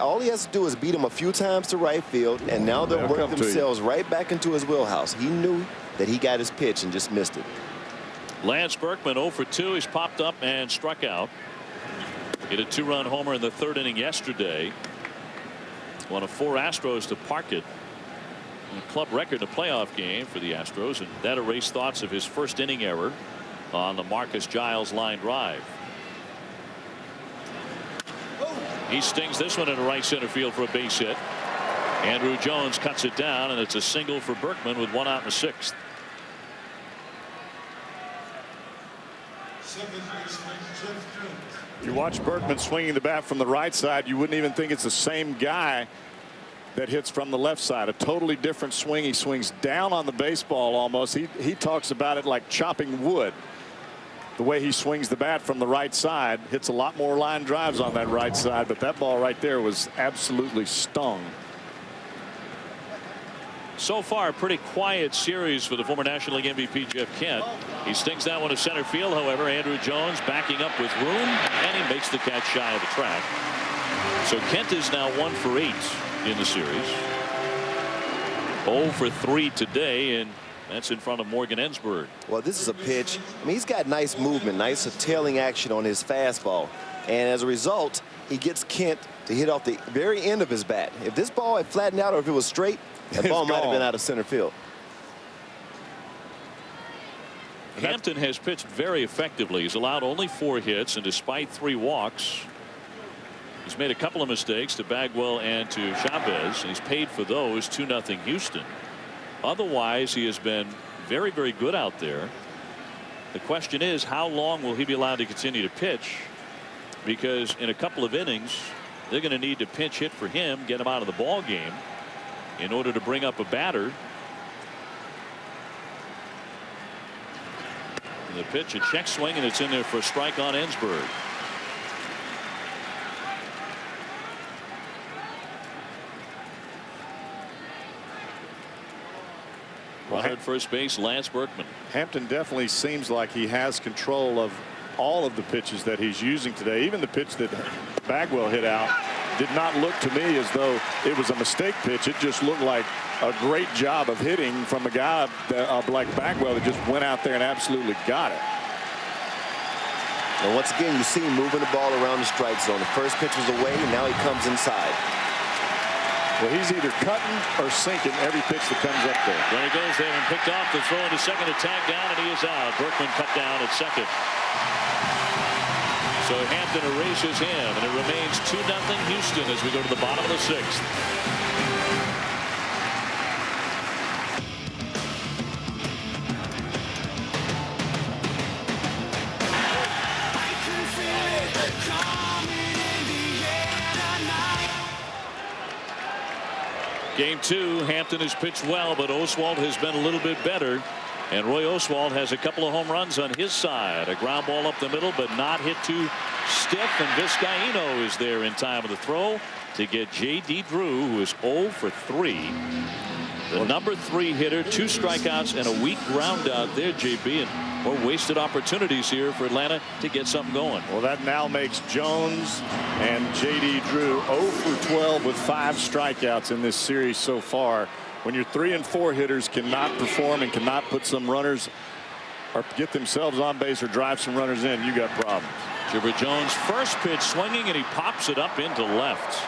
All he has to do is beat him a few times to right field, and now they'll work themselves right back into his wheelhouse. He knew that he got his pitch and just missed it. Lance Berkman 0 for 2. He's popped up and struck out. Hit a 2-run homer in the 3rd inning yesterday. One of 4 Astros to park it. A club record in a playoff game for the Astros, and that erased thoughts of his 1st inning error on the Marcus Giles line drive. He stings this one into right center field for a base hit. Andrew Jones cuts it down, and it's a single for Berkman with 1 out in the 6th. If you watch Berkman swinging the bat from the right side, you wouldn't even think it's the same guy that hits from the left side. A totally different swing. He swings down on the baseball almost. He talks about it like chopping wood. The way he swings the bat from the right side, hits a lot more line drives on that right side, but that ball right there was absolutely stung. So far, a pretty quiet series for the former National League MVP Jeff Kent. He stinks that one to center field. However, Andrew Jones backing up with room, and he makes the catch shy of the track. So Kent is now 1 for 8 in the series. 0 for 3 today, and that's in front of Morgan Ensberg. Well, this is a pitch. I mean, he's got nice movement, nice tailing action on his fastball. And as a result, he gets Kent to hit off the very end of his bat. If this ball had flattened out or if it was straight, that ball might have been out of center field. Hampton has pitched very effectively. He's allowed only 4 hits, and despite 3 walks, he's made a couple of mistakes to Bagwell and to Chavez, and he's paid for those. 2-0 Houston. Otherwise, he has been very, very good out there. The question is, how long will he be allowed to continue to pitch? Because in a couple of innings, they're going to need to pinch hit for him, get him out of the ball game in order to bring up a batter. And the pitch, a check swing, and it's in there for a strike on Ensberg. Runner at first base, Lance Berkman. Hampton definitely seems like he has control of all of the pitches that he's using today. Even the pitch that Bagwell hit out did not look to me as though it was a mistake pitch. It just looked like a great job of hitting from a guy like Bagwell that just went out there and absolutely got it. And once again, you see him moving the ball around the strike zone. The first pitch was away, and now he comes inside. Well, he's either cutting or sinking every pitch that comes up there. There he goes there and picked off the throw into second, to tag down, and he is out. Berkman cut down at second. So Hampton erases him, and it remains 2-0 Houston as we go to the bottom of the 6th. Game 2, Hampton has pitched well, but Oswalt has been a little bit better. And Roy Oswalt has a couple of home runs on his side. A ground ball up the middle, but not hit too stiff. And Vizcaíno is there in time of the throw to get J.D. Drew, who is 0 for 3. The number 3 hitter, 2 strikeouts and a weak ground out there, JB. And more wasted opportunities here for Atlanta to get something going. Well, that now makes Jones and J.D. Drew 0 for 12 with 5 strikeouts in this series so far. When your 3 and 4 hitters cannot perform and cannot put some runners or get themselves on base or drive some runners in, you got problems. Chipper Jones, first pitch swinging, and he pops it up into left.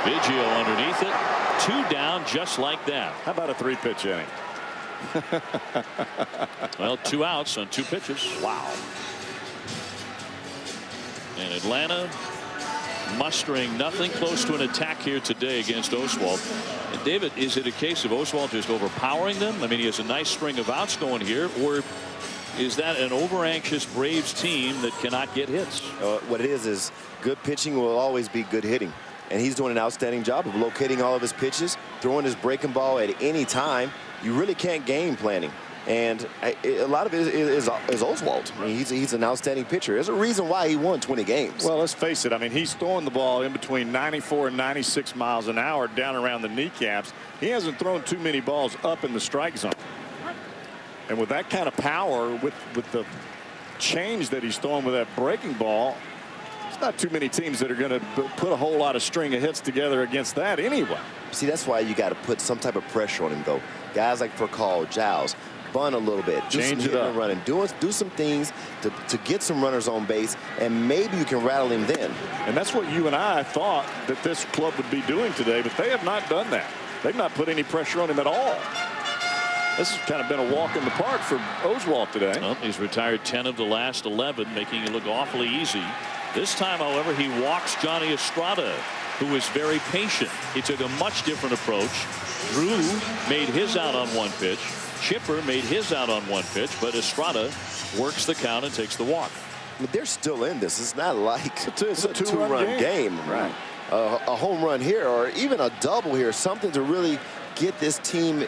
Biggio underneath it. 2 down just like that. How about a 3-pitch inning? Well, 2 outs on 2 pitches. Wow. And Atlanta mustering nothing close to an attack here today against Oswalt. And David, is it a case of Oswalt just overpowering them? I mean, he has a nice string of outs going here, or is that an over-anxious Braves team that cannot get hits? What it is good pitching will always be good hitting. And he's doing an outstanding job of locating all of his pitches, throwing his breaking ball at any time. You really can't game planning. And a lot of it is Oswalt. I mean, he's an outstanding pitcher. There's a reason why he won 20 games. Well, let's face it. I mean, he's throwing the ball in between 94 and 96 miles an hour down around the kneecaps. He hasn't thrown too many balls up in the strike zone. And with that kind of power, with the change that he's throwing with that breaking ball, it's not too many teams that are going to put a whole lot of string of hits together against that anyway. See, that's why you got to put some type of pressure on him, though. Guys like Furcal, Giles, bunt a little bit, change it up, running, do some things to get some runners on base, and maybe you can rattle him then. And that's what you and I thought that this club would be doing today, but they have not done that. They've not put any pressure on him at all. This has kind of been a walk in the park for Oswalt today. Well, he's retired 10 of the last 11, making it look awfully easy. This time, however, he walks Johnny Estrada, who is very patient. He took a much different approach. Drew made his out on 1 pitch. Chipper made his out on 1 pitch, but Estrada works the count and takes the walk. But they're still in this. It's not like it's a two-run game. Right. A home run here or even a double here, something to really get this team,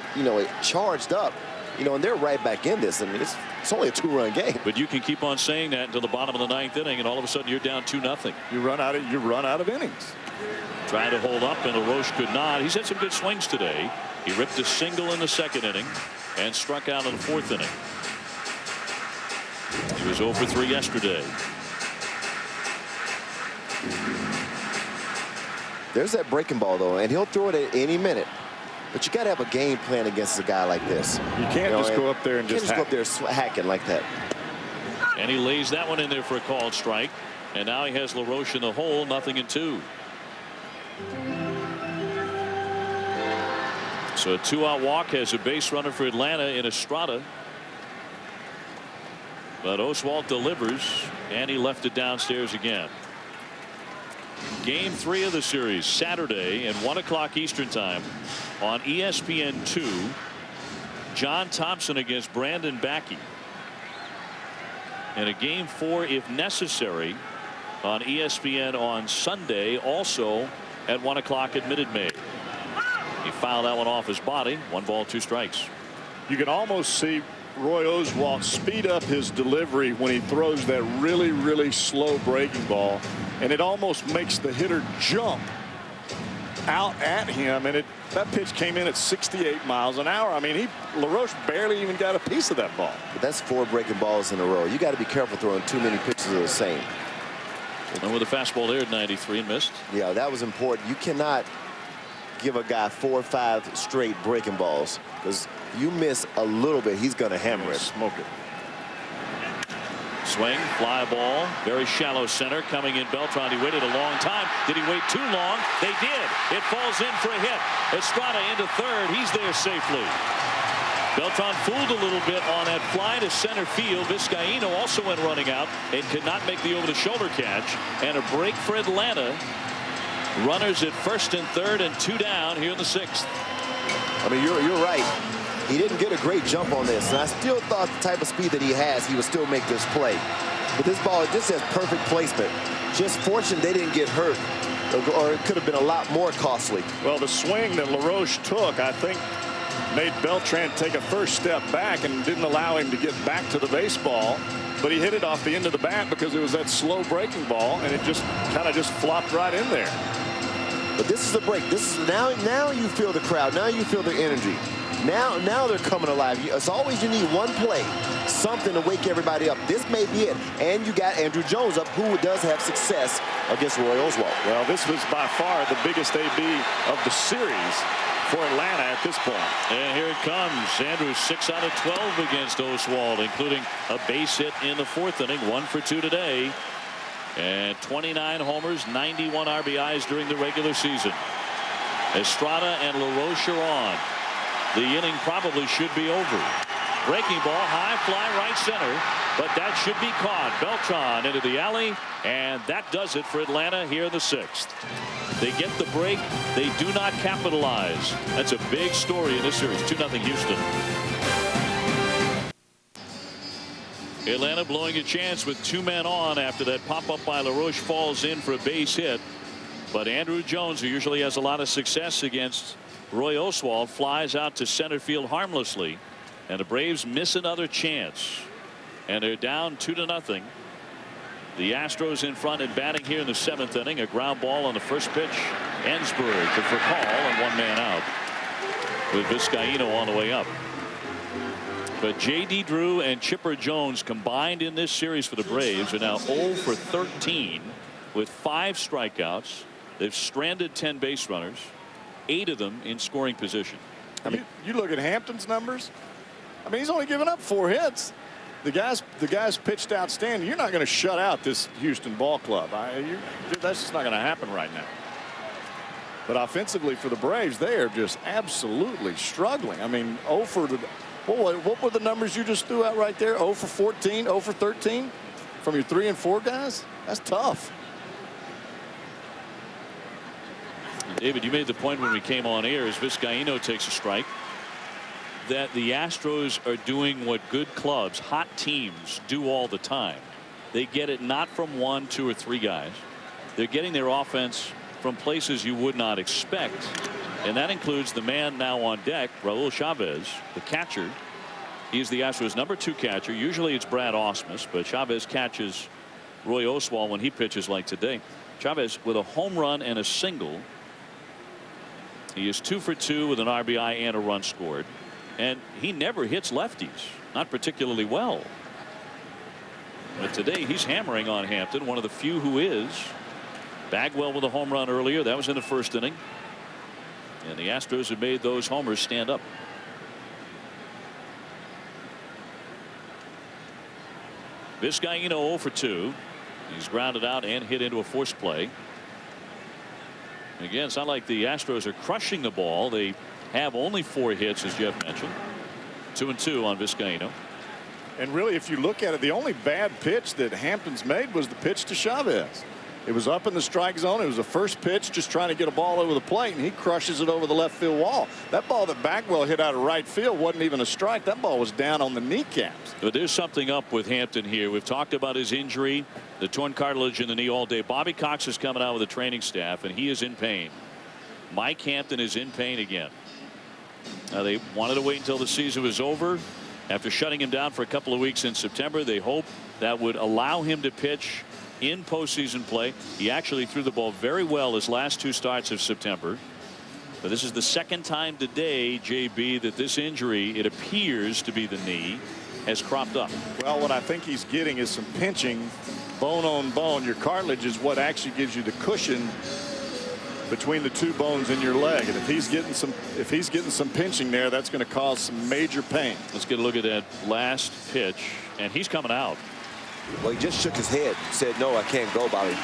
charged up. And they're right back in this. I mean, it's only a 2-run game. But you can keep on saying that until the bottom of the 9th inning, and all of a sudden you're down 2-0. You run out of innings. Trying to hold up, and LaRoche could not. He's had some good swings today. He ripped a single in the second inning and struck out in the fourth inning. He was 0 for 3 yesterday. There's that breaking ball, though, and he'll throw it at any minute. But you got to have a game plan against a guy like this. You can't just go up there and just go up there hacking like that. And he lays that one in there for a called strike. And now he has LaRoche in the hole, 0-2. So a 2-out walk has a base runner for Atlanta in Estrada. But Oswalt delivers, and he left it downstairs again. Game 3 of the series Saturday at 1 o'clock Eastern time on ESPN2. John Thompson against Brandon Backey. And a game 4 if necessary on ESPN on Sunday, also at 1 o'clock at Minute Maid. He fouled that one off his body. 1 ball, 2 strikes. You can almost see Roy Oswalt speed up his delivery when he throws that really slow breaking ball, and it almost makes the hitter jump out at him, and that pitch came in at 68 miles an hour. I mean, LaRoche barely even got a piece of that ball. But that's 4 breaking balls in a row. You got to be careful throwing too many pitches of the same. And with a fastball there at 93 and missed. Yeah, that was important. You cannot give a guy 4 or 5 straight breaking balls, because you miss a little bit, he's going to hammer it. Smoke it. Swing, fly ball, very shallow center coming in. Beltran, he waited a long time. Did he wait too long? They did. It falls in for a hit. Estrada into third. He's there safely. Beltran fooled a little bit on that fly to center field. Vizcaino also went running out and could not make the over-the-shoulder catch. And a break for Atlanta. Runners at first and third and 2 down here in the 6th. I mean, you're right. He didn't get a great jump on this, and I still thought the type of speed that he has, he would still make this play. But this ball just has perfect placement. Just fortunate they didn't get hurt, or it could have been a lot more costly. Well, the swing that LaRoche took, I think, made Beltran take a first step back and didn't allow him to get back to the baseball. But he hit it off the end of the bat because it was that slow breaking ball, and it just kind of just flopped right in there. But this is a break. This is now you feel the crowd. Now you feel the energy. Now they're coming alive. It's always you need one play, something to wake everybody up. This may be it. And you got Andrew Jones up, who does have success against Roy Oswalt. Well, this was by far the biggest AB of the series for Atlanta at this point. And here it comes. Andrews 6 out of 12 against Oswalt, including a base hit in the 4th inning. 1 for 2 today. And 29 homers, 91 RBIs during the regular season. Estrada and LaRoche are on. The inning probably should be over. Breaking ball, high fly right center, but that should be caught. Beltran into the alley, and that does it for Atlanta here in the 6th. They get the break. They do not capitalize. That's a big story in this series. 2-0 Houston. Atlanta blowing a chance with 2 men on after that pop-up by LaRoche falls in for a base hit. But Andrew Jones, who usually has a lot of success against Roy Oswalt, flies out to center field harmlessly. And the Braves miss another chance. And they're down 2-0. The Astros in front and batting here in the 7th inning. A ground ball on the first pitch. Ensberg for call and 1 man out with Vizcaino on the way up. But J.D. Drew and Chipper Jones combined in this series for the Braves are now 0 for 13 with 5 strikeouts. They've stranded 10 base runners, 8 of them in scoring position. I mean, you look at Hampton's numbers. I mean, he's only given up 4 hits. The guys pitched outstanding. You're not going to shut out this Houston ball club. That's just not going to happen right now. But offensively for the Braves, they are just absolutely struggling. I mean, 0 for the. What were the numbers you just threw out right there? 0 for 14, 0 for 13 from your 3 and 4 guys? That's tough. David, you made the point when we came on air as Vizcaino takes a strike that the Astros are doing what good clubs, hot teams, do all the time. They get it not from 1, 2, or 3 guys. They're getting their offense from places you would not expect. And that includes the man now on deck, Raul Chavez, the catcher. He's the Astros' number 2 catcher. Usually it's Brad Ausmus, but Chavez catches Roy Oswalt when he pitches like today. Chavez with a home run and a single He is 2 for 2 with an RBI and a run scored. And he never hits lefties, not particularly well. But today he's hammering on Hampton, one of the few who is. Bagwell with a home run earlier. That was in the first inning. And the Astros have made those homers stand up. Vizcaíno 0 for 2. He's grounded out and hit into a force play. Again, it's not like the Astros are crushing the ball. They have only 4 hits, as Jeff mentioned. 2-2 on Vizcaíno. And really, if you look at it, the only bad pitch that Hampton's made was the pitch to Chavez. It was up in the strike zone. It was the first pitch, just trying to get a ball over the plate, and he crushes it over the left field wall. That ball that Bagwell hit out of right field wasn't even a strike. That ball was down on the kneecaps. But there's something up with Hampton here. We've talked about his injury, the torn cartilage in the knee all day. Bobby Cox is coming out with the training staff, and he is in pain. Mike Hampton is in pain again. Now, they wanted to wait until the season was over. After shutting him down for a couple of weeks in September, they hope that would allow him to pitch in postseason play. He actually threw the ball very well his last 2 starts of September. But this is the second time today, JB, that this injury, it appears to be the knee, has cropped up. Well, what I think he's getting is some pinching, bone on bone. Your cartilage is what actually gives you the cushion between the 2 bones in your leg, and if he's getting some pinching there, that's going to cause some major pain. Let's get a look at that last pitch, and he's coming out. Well, he just shook his head, said, no, I can't go, Bobby.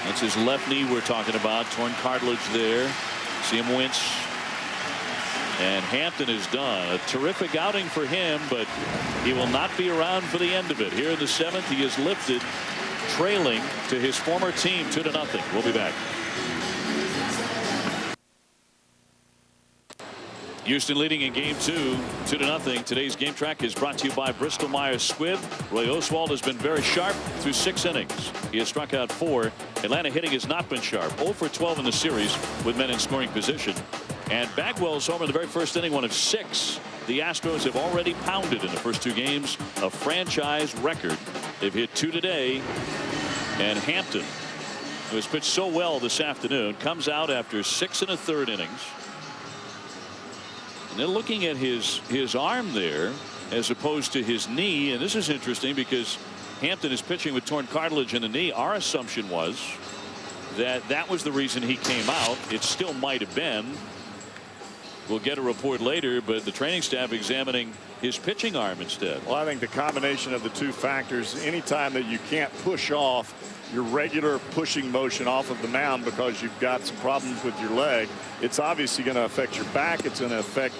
That's his left knee we're talking about. Torn cartilage there. See him wince. And Hampton is done. A terrific outing for him, but he will not be around for the end of it. Here in the 7th, he is lifted, trailing to his former team 2-0. We'll be back. Houston leading in game 2, 2-0. Today's game track is brought to you by Bristol Myers Squibb. Roy Oswalt has been very sharp through 6 innings. He has struck out 4. Atlanta hitting has not been sharp. 0 for 12 in the series with men in scoring position. And Bagwell's homer in the very first inning, 1 of 6. The Astros have already pounded in the first 2 games, a franchise record. They've hit 2 today. And Hampton, who has pitched so well this afternoon, comes out after 6 1/3 innings. And they're looking at his arm there as opposed to his knee. And this is interesting because Hampton is pitching with torn cartilage in the knee. Our assumption was that that was the reason he came out. It still might have been. We'll get a report later, but the training staff examining his pitching arm instead. Well, I think the combination of the 2 factors, anytime that you can't push off your regular pushing motion off of the mound because you've got some problems with your leg, it's obviously going to affect your back. It's going to affect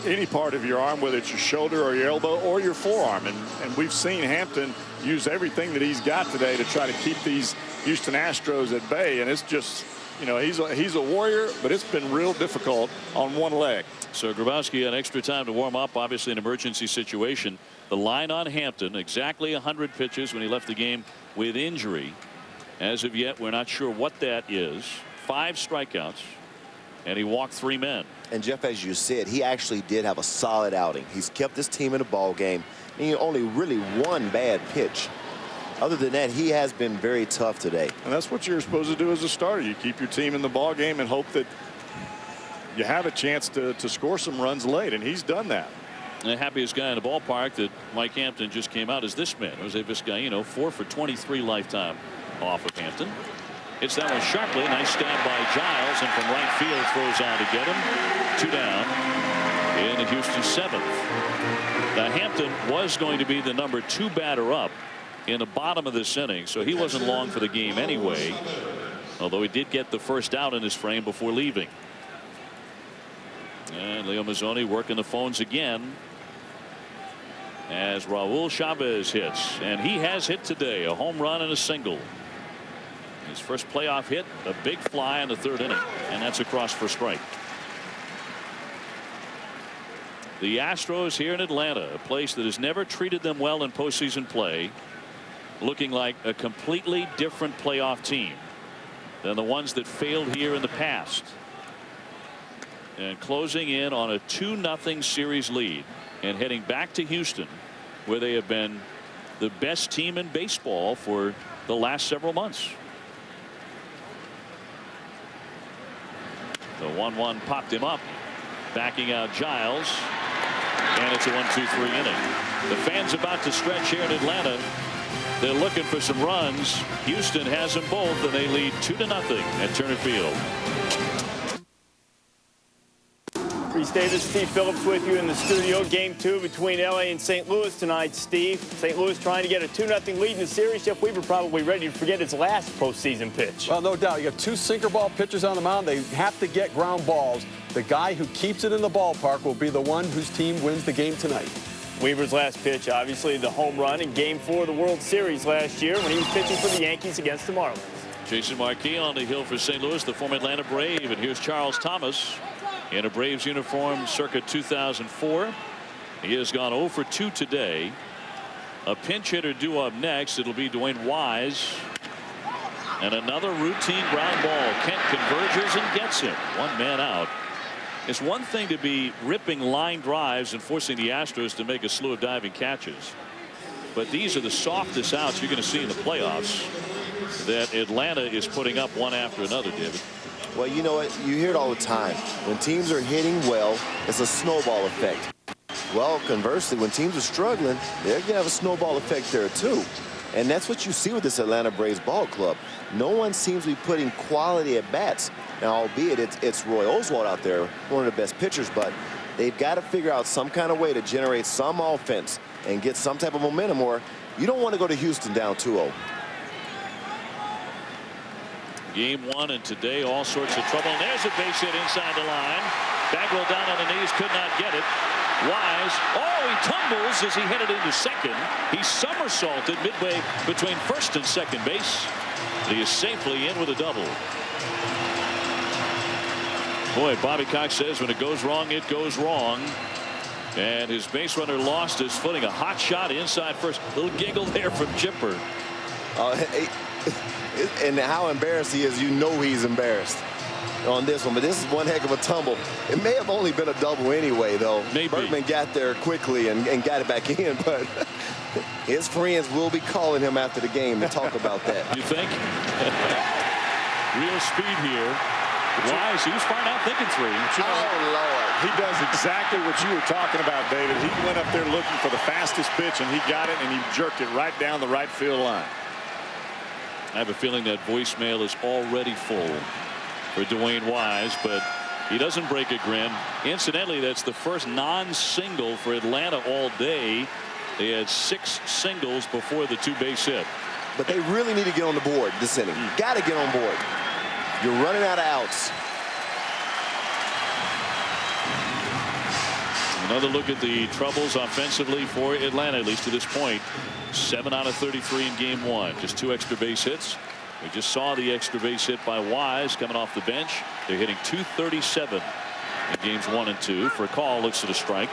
any part of your arm, whether it's your shoulder or your elbow or your forearm. And we've seen Hampton use everything that he's got today to try to keep these Houston Astros at bay. And it's just, you know, he's a warrior, but it's been real difficult on one leg. So Grabowski had extra time to warm up, obviously an emergency situation. The line on Hampton, exactly 100 pitches when he left the game with injury. As of yet, we're not sure what that is. 5 strikeouts, and he walked 3 men. And Jeff, as you said, he actually did have a solid outing. He's kept his team in the ball game. And he only really 1 bad pitch. Other than that, he has been very tough today. And that's what you're supposed to do as a starter. You keep your team in the ball game and hope that you have a chance to score some runs late, and he's done that. And the happiest guy in the ballpark that Mike Hampton just came out is this man, Jose Vizcaíno, 4 for 23 lifetime off of Hampton. Hits that one sharply. Nice stab by Giles, and from right field throws on to get him. 2 down in the Houston 7th. Now Hampton was going to be the number 2 batter up in the bottom of this inning, so he wasn't long for the game anyway, although he did get the first out in his frame before leaving. And Leo Mazzoni working the phones again as Raul Chavez hits, and he has hit today, a home run and a single. His first playoff hit, a big fly in the 3rd inning, and that's across for strike. The Astros here in Atlanta, a place that has never treated them well in postseason play, looking like a completely different playoff team than the ones that failed here in the past. And closing in on a 2-0 series lead and heading back to Houston, where they have been the best team in baseball for the last several months. The 1-1 popped him up, backing out Giles, and it's a 1-2-3 inning. The fans about to stretch here in Atlanta. They're looking for some runs. Houston has them both, and they lead 2-0 at Turner Field. Reese Davis, Steve Phillips with you in the studio. Game 2 between LA and St. Louis tonight, Steve. St. Louis trying to get a 2-0 lead in the series. Jeff Weaver probably ready to forget his last postseason pitch. Well, no doubt. You got 2 sinker ball pitchers on the mound. They have to get ground balls. The guy who keeps it in the ballpark will be the one whose team wins the game tonight. Weaver's last pitch, obviously the home run in Game 4 of the World Series last year when he was pitching for the Yankees against the Marlins. Jason Marquis on the hill for St. Louis, the former Atlanta Brave. And here's Charles Thomas in a Braves uniform circa 2004. He has gone 0 for 2 today. A pinch hitter due up next. It'll be Dwayne Wise. And another routine ground ball. Kent converges and gets him. 1 man out. It's one thing to be ripping line drives and forcing the Astros to make a slew of diving catches. But these are the softest outs you're going to see in the playoffs that Atlanta is putting up one after another, David. Well, you know what? You hear it all the time. When teams are hitting well, it's a snowball effect. Well, conversely, when teams are struggling, they're going to have a snowball effect there, too. And that's what you see with this Atlanta Braves ball club. No one seems to be putting quality at bats. Now, albeit it's Roy Oswalt out there, one of the best pitchers, but they've got to figure out some kind of way to generate some offense and get some type of momentum, or you don't want to go to Houston down 2-0. Game 1, and today all sorts of trouble. And there's a base hit inside the line. Bagwell down on the knees, could not get it. Wise, oh, he tumbles as he headed into second. He somersaulted midway between first and second base. He is safely in with a double. Boy, Bobby Cox says when it goes wrong, it goes wrong. And his base runner lost his footing. A hot shot inside first. Little giggle there from Chipper. And how embarrassed he is, you know he's embarrassed on this one. But this is one heck of a tumble. It may have only been a double anyway, though. Maybe. Bergman got there quickly and got it back in, but his friends will be calling him after the game to talk about that. You think? Real speed here. Wise, he was far out thinking 3. Oh, Lord. He does exactly what you were talking about, David. He went up there looking for the fastest pitch, and he got it, and he jerked it right down the right field line. I have a feeling that voicemail is already full for Dwayne Wise, but he doesn't break a grin. Incidentally, that's the first non-single for Atlanta all day. They had 6 singles before the 2-base hit. But they really need to get on the board this inning. Got to get on board. You're running out of outs. Another look at the troubles offensively for Atlanta, at least to this point. 7 out of 33 in Game 1. Just 2 extra base hits. We just saw the extra base hit by Wise coming off the bench. They're hitting .237 in Games 1 and 2. For a call, looks at a strike.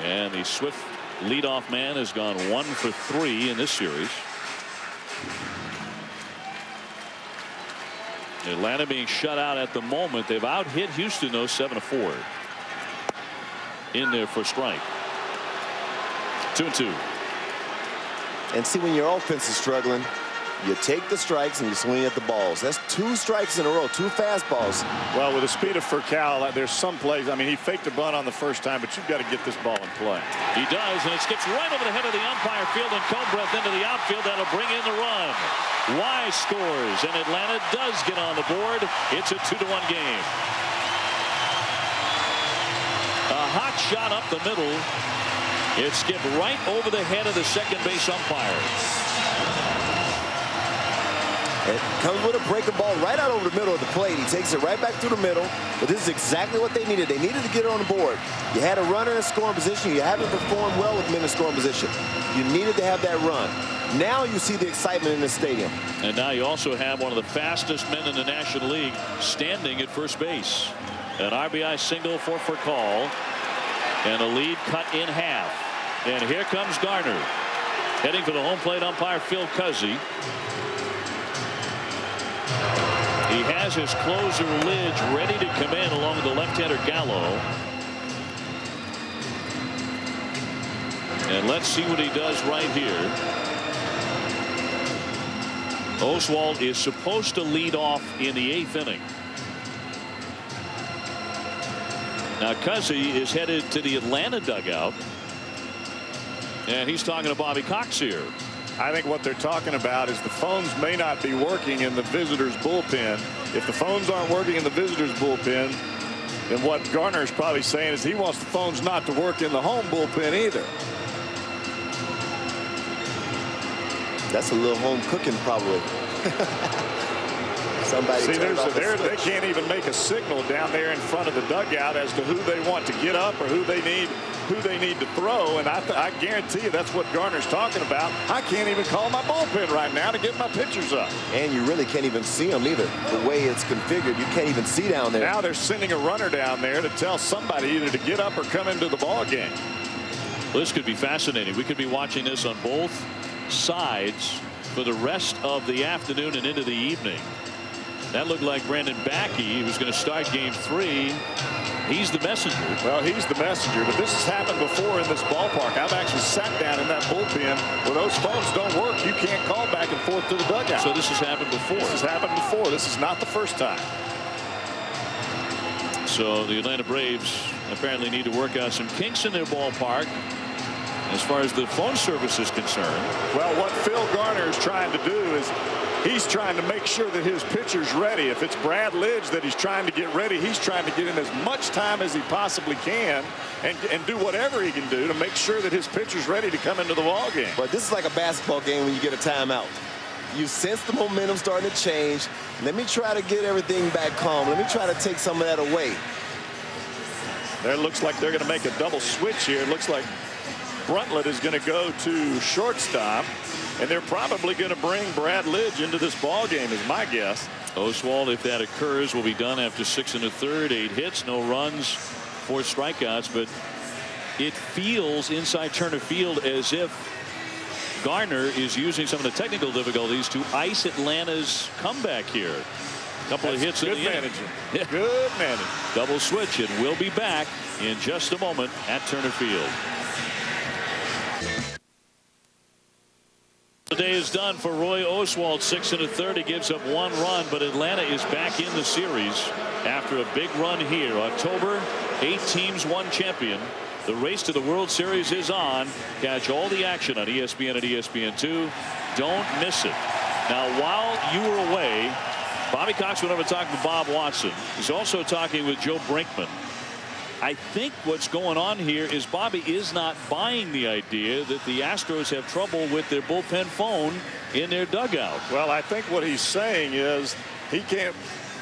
And the Swift leadoff man has gone 1 for 3 in this series. Atlanta being shut out at the moment. They've out-hit Houston, though, 7-4. In there for strike. 2-2. And see, when your offense is struggling, you take the strikes and you swing at the balls. That's 2 strikes in a row, 2 fastballs. Well, with the speed of Furcal, there's some plays. I mean, he faked a bunt on the first time, but you've got to get this ball in play. He does, and it skips right over the head of the umpire field and cone breath into the outfield. That'll bring in the run. Wise scores, and Atlanta does get on the board. It's a 2-1 game. A hot shot up the middle. It skipped right over the head of the second base umpire. It comes with a breaking ball right out over the middle of the plate. He takes it right back through the middle. But this is exactly what they needed. They needed to get it on the board. You had a runner in scoring position. You haven't performed well with men in scoring position. You needed to have that run. Now you see the excitement in the stadium. And now you also have one of the fastest men in the National League standing at first base. An RBI single for Furcal. And a lead cut in half. And here comes Garner. Heading for the home plate umpire, Phil Cuzzy. He has his closer Lidge ready to come in along with the left-hander Gallo. And let's see what he does right here. Oswalt is supposed to lead off in the 8th inning. Now Cuzzy is headed to the Atlanta dugout, and he's talking to Bobby Cox here. I think what they're talking about is the phones may not be working in the visitors' bullpen. If the phones aren't working in the visitors' bullpen, then what Garner is probably saying is he wants the phones not to work in the home bullpen either. That's a little home cooking probably. Somebody See, they they can't even make a signal down there in front of the dugout as to who they want to get up or who they need to throw. And I guarantee you that's what Garner's talking about. I can't even call my bullpen right now to get my pitchers up. And you really can't even see them either. The way it's configured, you can't even see down there. Now they're sending a runner down there to tell somebody either to get up or come into the ball game. Well, this could be fascinating. We could be watching this on both sides for the rest of the afternoon and into the evening. That looked like Brandon Backey, who's going to start game 3. He's the messenger. Well, he's the messenger, but this has happened before in this ballpark. I've actually sat down in that bullpen where those phones don't work. You can't call back and forth to the dugout. So this has happened before. This has happened before. This is not the first time. So the Atlanta Braves apparently need to work out some kinks in their ballpark as far as the phone service is concerned. Well, what Phil Garner is trying to do is he's trying to make sure that his pitcher's ready. If it's Brad Lidge that he's trying to get ready, he's trying to get in as much time as he possibly can and do whatever he can do to make sure that his pitcher's ready to come into the ball game. But this is like a basketball game when you get a timeout. You sense the momentum starting to change. Let me try to get everything back calm. Let me try to take some of that away. There looks like they're going to make a double switch here. It looks like Bruntlett is going to go to shortstop, and they're probably going to bring Brad Lidge into this ball game is my guess. Oswald, if that occurs, will be done after 6 1/3, 8 hits, no runs, 4 strikeouts. But it feels inside Turner Field as if Garner is using some of the technical difficulties to ice Atlanta's comeback here. A couple of hits in the inning. Yeah. Good managing. Double switch, and we'll be back in just a moment at Turner Field. The day is done for Roy Oswalt. 6 1/3. He gives up 1 run, but Atlanta is back in the series after a big run here. October, 8 teams, 1 champion. The race to the World Series is on. Catch all the action on ESPN and ESPN2. Don't miss it. Now, while you were away, Bobby Cox went over talking to Bob Watson. He's also talking with Joe Brinkman. I think what's going on here is Bobby is not buying the idea that the Astros have trouble with their bullpen phone in their dugout. Well, I think what he's saying is he can't.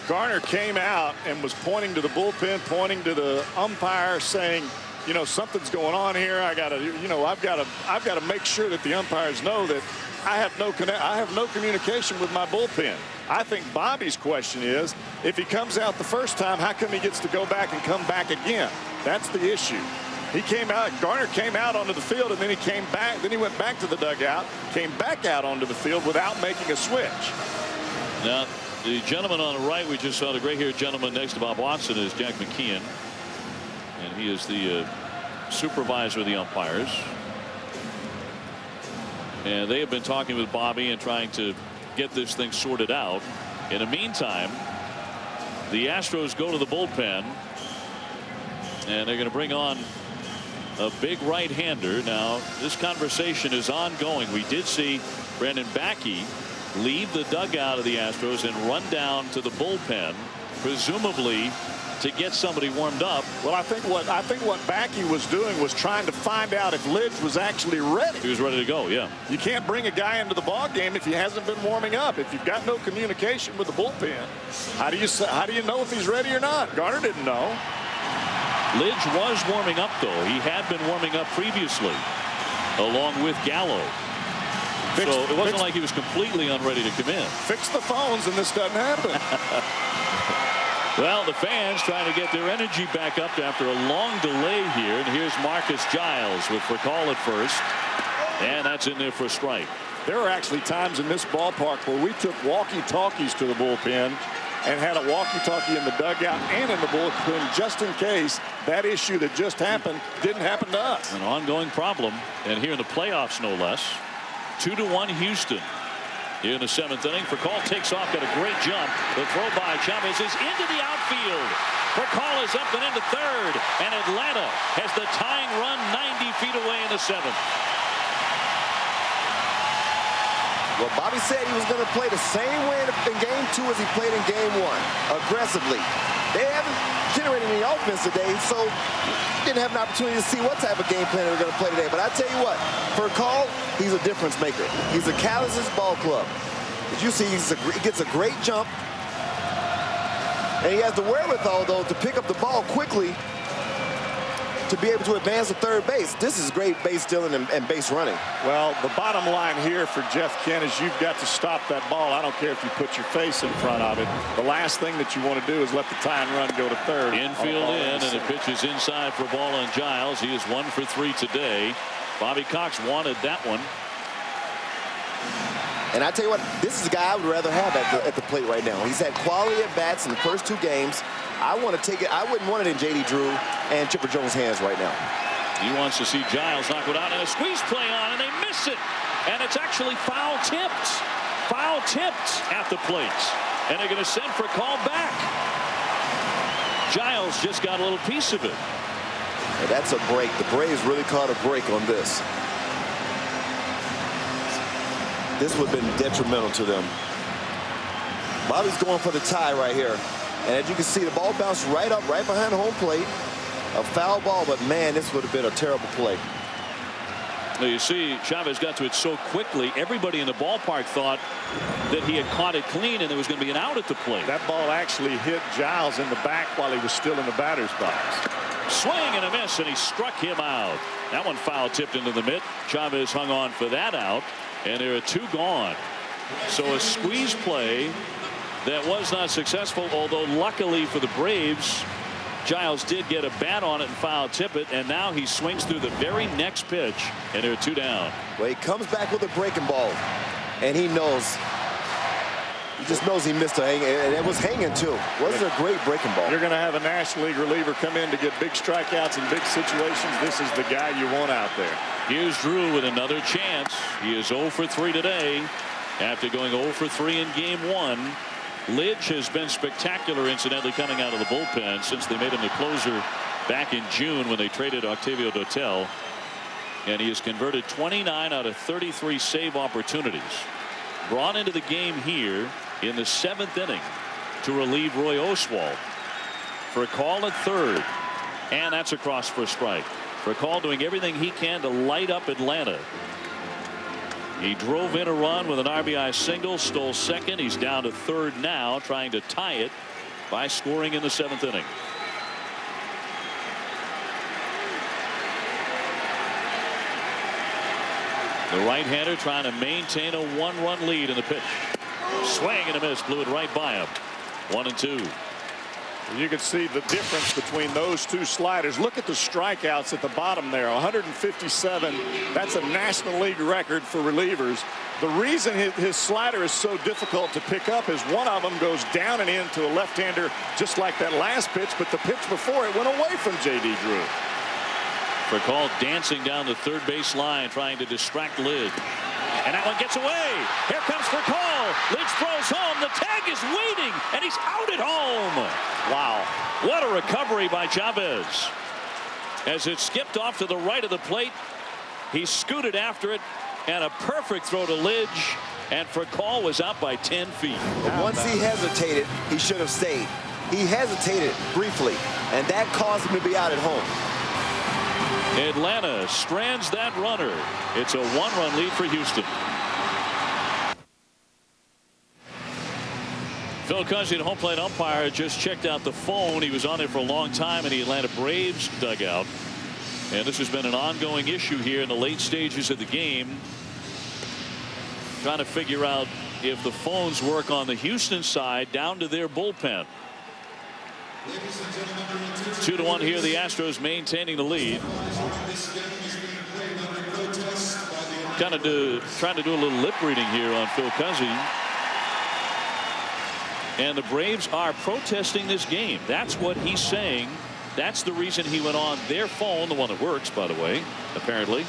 Garner came out and was pointing to the bullpen, pointing to the umpire, saying, you know, something's going on here. I got to, you know, I've got to make sure that the umpires know that I have no communication with my bullpen. I think Bobby's question is, if he comes out the first time, how come he gets to go back and come back again? That's the issue. He came out, Garner came out onto the field, and then he came back. Then he went back to the dugout, came back out onto the field without making a switch. Now, the gentleman on the right, we just saw the gray-haired gentleman next to Bob Watson, is Jack McKeon, and he is the supervisor of the umpires. And they have been talking with Bobby and trying to get this thing sorted out. In the meantime, the Astros go to the bullpen, and they're going to bring on a big right-hander. Now, this conversation is ongoing. We did see Brandon Backey leave the dugout of the Astros and run down to the bullpen, presumably to get somebody warmed up. Well, I think what Backey was doing was trying to find out if Lidge was actually ready. He was ready to go, yeah. You can't bring a guy into the ball game if he hasn't been warming up. If you've got no communication with the bullpen, how do you know if he's ready or not? Garner didn't know. Lidge was warming up, though. He had been warming up previously, along with Gallo. So it wasn't like he was completely unready to come in. Fix the phones and this doesn't happen. Well, the fans trying to get their energy back up after a long delay here. And here's Marcus Giles with Fricall at first. And that's in there for a strike. There are actually times in this ballpark where we took walkie-talkies to the bullpen and had a walkie-talkie in the dugout and in the bullpen just in case that issue that just happened didn't happen to us. An ongoing problem. And here in the playoffs, no less. 2-1 Houston. Here in the 7th inning, Call takes off, got a great jump. The throw by Chavez is into the outfield. Call is up and into third, and Atlanta has the tying run 90 feet away in the 7th. Well, Bobby said he was going to play the same way in Game 2 as he played in Game 1, aggressively. They haven't generated any offense today, so didn't have an opportunity to see what type of game plan they were going to play today. But I tell you what, for Call, he's a difference maker. He's a catalyst ball club. As you see, he gets a great jump, and he has the wherewithal, though, to pick up the ball quickly to be able to advance to third base. This is great base stealing and base running. Well, the bottom line here for Jeff Kent is you've got to stop that ball. I don't care if you put your face in front of it. The last thing that you want to do is let the tying run go to third. Infield in, and the pitch is inside for ball on Giles. He is 1 for 3 today. Bobby Cox wanted that one. And I tell you what, this is a guy I would rather have at the plate right now. He's had quality at bats in the first 2 games. I want to take it. I wouldn't want it in J.D. Drew and Chipper Jones' hands right now. He wants to see Giles knock it out, and a squeeze play on, and they miss it. And it's actually foul tipped. Foul tipped at the plate. And they're going to send Call back. Giles just got a little piece of it. And that's a break. The Braves really caught a break on this. This would have been detrimental to them. Bobby's going for the tie right here. And as you can see, the ball bounced right up, right behind home plate. A foul ball, but man, this would have been a terrible play. Now you see, Chavez got to it so quickly, everybody in the ballpark thought that he had caught it clean and there was going to be an out at the plate. That ball actually hit Giles in the back while he was still in the batter's box. Swing and a miss, and he struck him out. That one foul tipped into the mitt. Chavez hung on for that out, and there are 2 gone. So a squeeze play that was not successful, although luckily for the Braves, Giles did get a bat on it and foul tip it, and now he swings through the very next pitch, and there are 2 down. Well, he comes back with a breaking ball, and he knows. He just knows he missed a hang, and it was hanging too. Wasn't a great breaking ball. You're going to have a National League reliever come in to get big strikeouts in big situations. This is the guy you want out there. Here's Drew with another chance. He is 0 for 3 today after going 0 for 3 in Game 1. Lidge has been spectacular, incidentally, coming out of the bullpen since they made him the closer back in June when they traded Octavio Dotel. And he has converted 29 out of 33 save opportunities. Brought into the game here in the 7th inning to relieve Roy Oswalt. Call at third, and that's across for a strike. Call doing everything he can to light up Atlanta. He drove in a run with an RBI single, stole second. He's down to third now, trying to tie it by scoring in the 7th inning. The right-hander trying to maintain a 1-run lead in the pitch. Swing and a miss, blew it right by him. 1-2. You can see the difference between those 2 sliders. Look at the strikeouts at the bottom there. 157. That's a National League record for relievers. The reason his slider is so difficult to pick up is one of them goes down and in to a left-hander just like that last pitch, but the pitch before it went away from J.D. Drew. Call dancing down the third base line, trying to distract Lidge. And that one gets away. Here comes Call. Lidge throws home. The tag is waiting, and he's out at home. Wow. What a recovery by Chavez. As it skipped off to the right of the plate, he scooted after it, and a perfect throw to Lidge. And Call was out by 10 feet. But once he hesitated, he should have stayed. He hesitated briefly, and that caused him to be out at home. Atlanta strands that runner. It's a 1-run lead for Houston. Phil Cuzzy, the home plate umpire, just checked out the phone. He was on there for a long time in the Atlanta Braves dugout. And this has been an ongoing issue here in the late stages of the game. Trying to figure out if the phones work on the Houston side down to their bullpen. 2-1 here. The Astros maintaining the lead. Trying to do a little lip reading here on Phil Cuzzy. And the Braves are protesting this game. That's what he's saying. That's the reason he went on their phone, the one that works, by the way, apparently,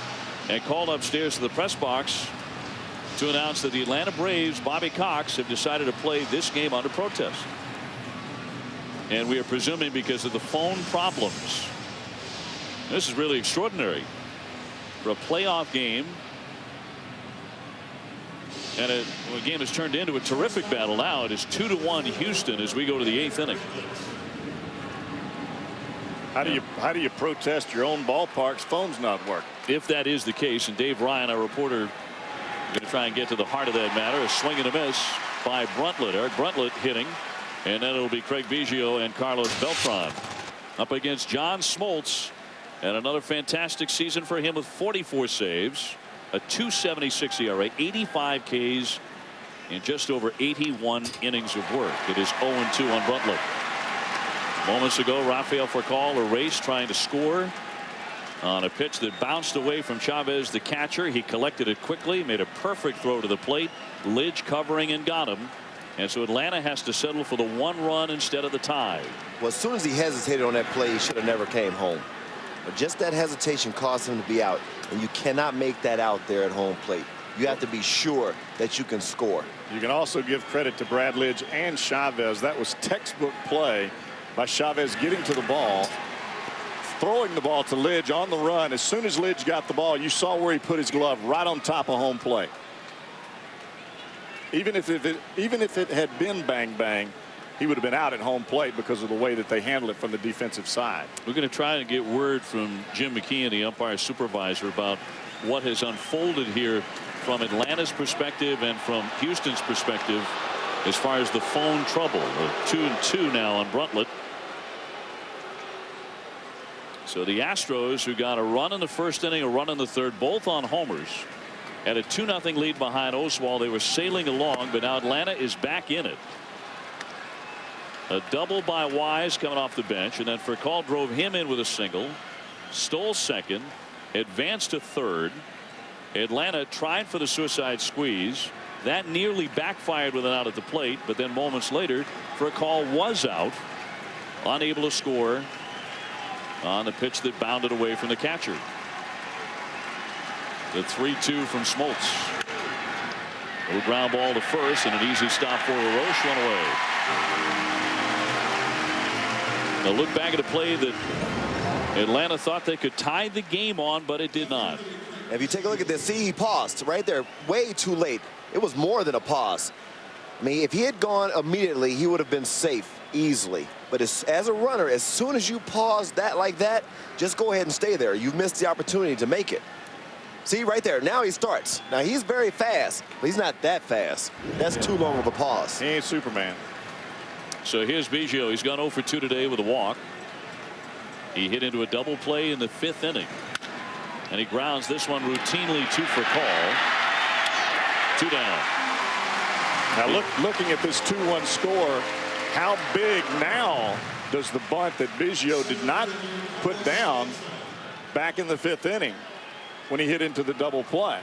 and called upstairs to the press box to announce that the Atlanta Braves, Bobby Cox, have decided to play this game under protest. And we are presuming because of the phone problems. This is really extraordinary for a playoff game. And the game has turned into a terrific battle now. It is 2-1 Houston as we go to the 8th inning. How do you protest your own ballpark's phone's not working? If that is the case, and Dave Ryan, our reporter, going to try and get to the heart of that matter. A swing and a miss by Bruntlett. Eric Bruntlett hitting. And then it'll be Craig Biggio and Carlos Beltran up against John Smoltz. And another fantastic season for him with 44 saves, a .276 ERA, 85 Ks in just over 81 innings of work. It is 0-2 on Bruntlett. Moments ago, Rafael Furcal erased trying to score on a pitch that bounced away from Chavez, the catcher. He collected it quickly, made a perfect throw to the plate. Lidge covering and got him. And so Atlanta has to settle for the 1 run instead of the tie. Well, as soon as he hesitated on that play, he should have never came home. But just that hesitation caused him to be out. And you cannot make that out there at home plate. You have to be sure that you can score. You can also give credit to Brad Lidge and Chavez. That was textbook play by Chavez getting to the ball, throwing the ball to Lidge on the run. As soon as Lidge got the ball, you saw where he put his glove, right on top of home plate. Even if it had been bang bang, he would have been out at home plate because of the way that they handle it from the defensive side. We're going to try and get word from Jim McKeon, the umpire supervisor, about what has unfolded here from Atlanta's perspective and from Houston's perspective as far as the phone trouble. 2-2 now on Bruntlett. So the Astros, who got a run in the first inning, a run in the third, both on homers, had a 2-0 lead behind Oswald. They were sailing along, but now Atlanta is back in it. A double by Wise coming off the bench, and then Furcal drove him in with a single, stole second, advanced to third. Atlanta tried for the suicide squeeze. That nearly backfired with an out at the plate, but then moments later, Furcal was out, unable to score on the pitch that bounded away from the catcher. The 3-2 from Smoltz. Little ground ball to first and an easy stop for LaRoche, one away. Now look back at a play that Atlanta thought they could tie the game on, but it did not. If you take a look at this, see, he paused right there way too late. It was more than a pause. I mean, if he had gone immediately, he would have been safe easily. But as a runner, as soon as you pause that like that, just go ahead and stay there. You've missed the opportunity to make it. See right there, now he starts. Now he's very fast, but he's not that fast. That's too long of a pause. He ain't Superman. So here's Biggio. He's gone 0 for 2 today with a walk. He hit into a double play in the 5th inning. And he grounds this one routinely to Furcal. 2 down. Now looking at this 2-1 score, how big now does the bunt that Biggio did not put down back in the 5th inning when he hit into the double play?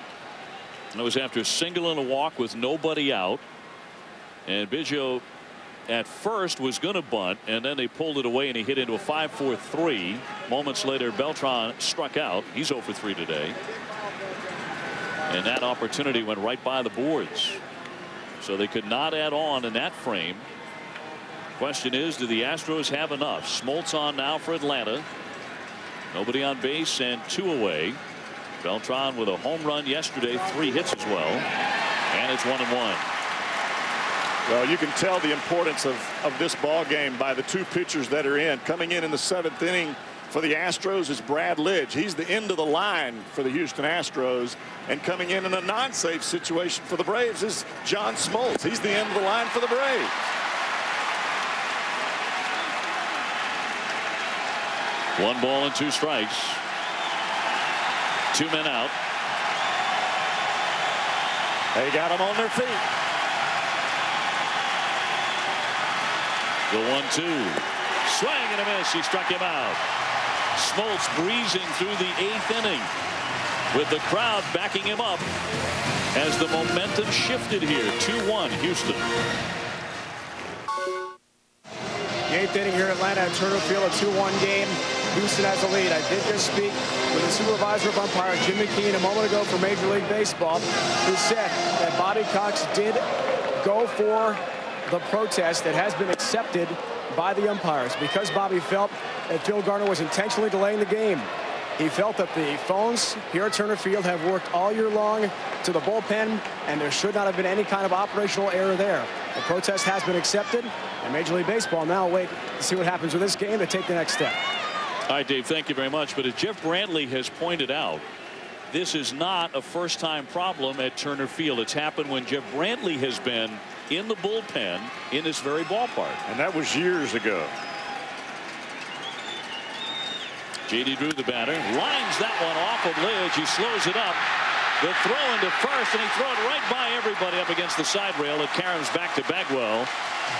And it was after a single and a walk with nobody out. And Biggio at first was going to bunt, and then they pulled it away and he hit into a 5-4-3. Moments later, Beltran struck out. He's 0 for 3 today. And that opportunity went right by the boards. So they could not add on in that frame. Question is, do the Astros have enough? Smoltz on now for Atlanta. Nobody on base and 2 away. Beltran with a home run yesterday, 3 hits as well. And it's 1-1. Well, you can tell the importance of this ball game by the 2 pitchers that are in. Coming in the 7th inning for the Astros is Brad Lidge. He's the end of the line for the Houston Astros. And coming in a non-safe situation for the Braves is John Smoltz. He's the end of the line for the Braves. One ball and 2 strikes. 2 men out. They got them on their feet. The 1-2. Swing and a miss. He struck him out. Smoltz breezing through the 8th inning with the crowd backing him up as the momentum shifted here. 2-1 Houston. The 8th inning here in Atlanta at Turner Field, a 2-1 game. Houston has the lead. I did just speak with the supervisor of umpires, Jim McKean, a moment ago for Major League Baseball, who said that Bobby Cox did go for the protest that has been accepted by the umpires because Bobby felt that Phil Garner was intentionally delaying the game. He felt that the phones here at Turner Field have worked all year long to the bullpen, and there should not have been any kind of operational error there. The protest has been accepted, and Major League Baseball now wait to see what happens with this game to take the next step. All right, Dave, thank you very much. But as Jeff Brantley has pointed out, this is not a first-time problem at Turner Field. It's happened when Jeff Brantley has been in the bullpen in this very ballpark. And that was years ago. J.D. Drew, the batter, lines that one off of Lidge. He slows it up. The throw into first, and he throws it right by everybody up against the side rail. It caroms back to Bagwell.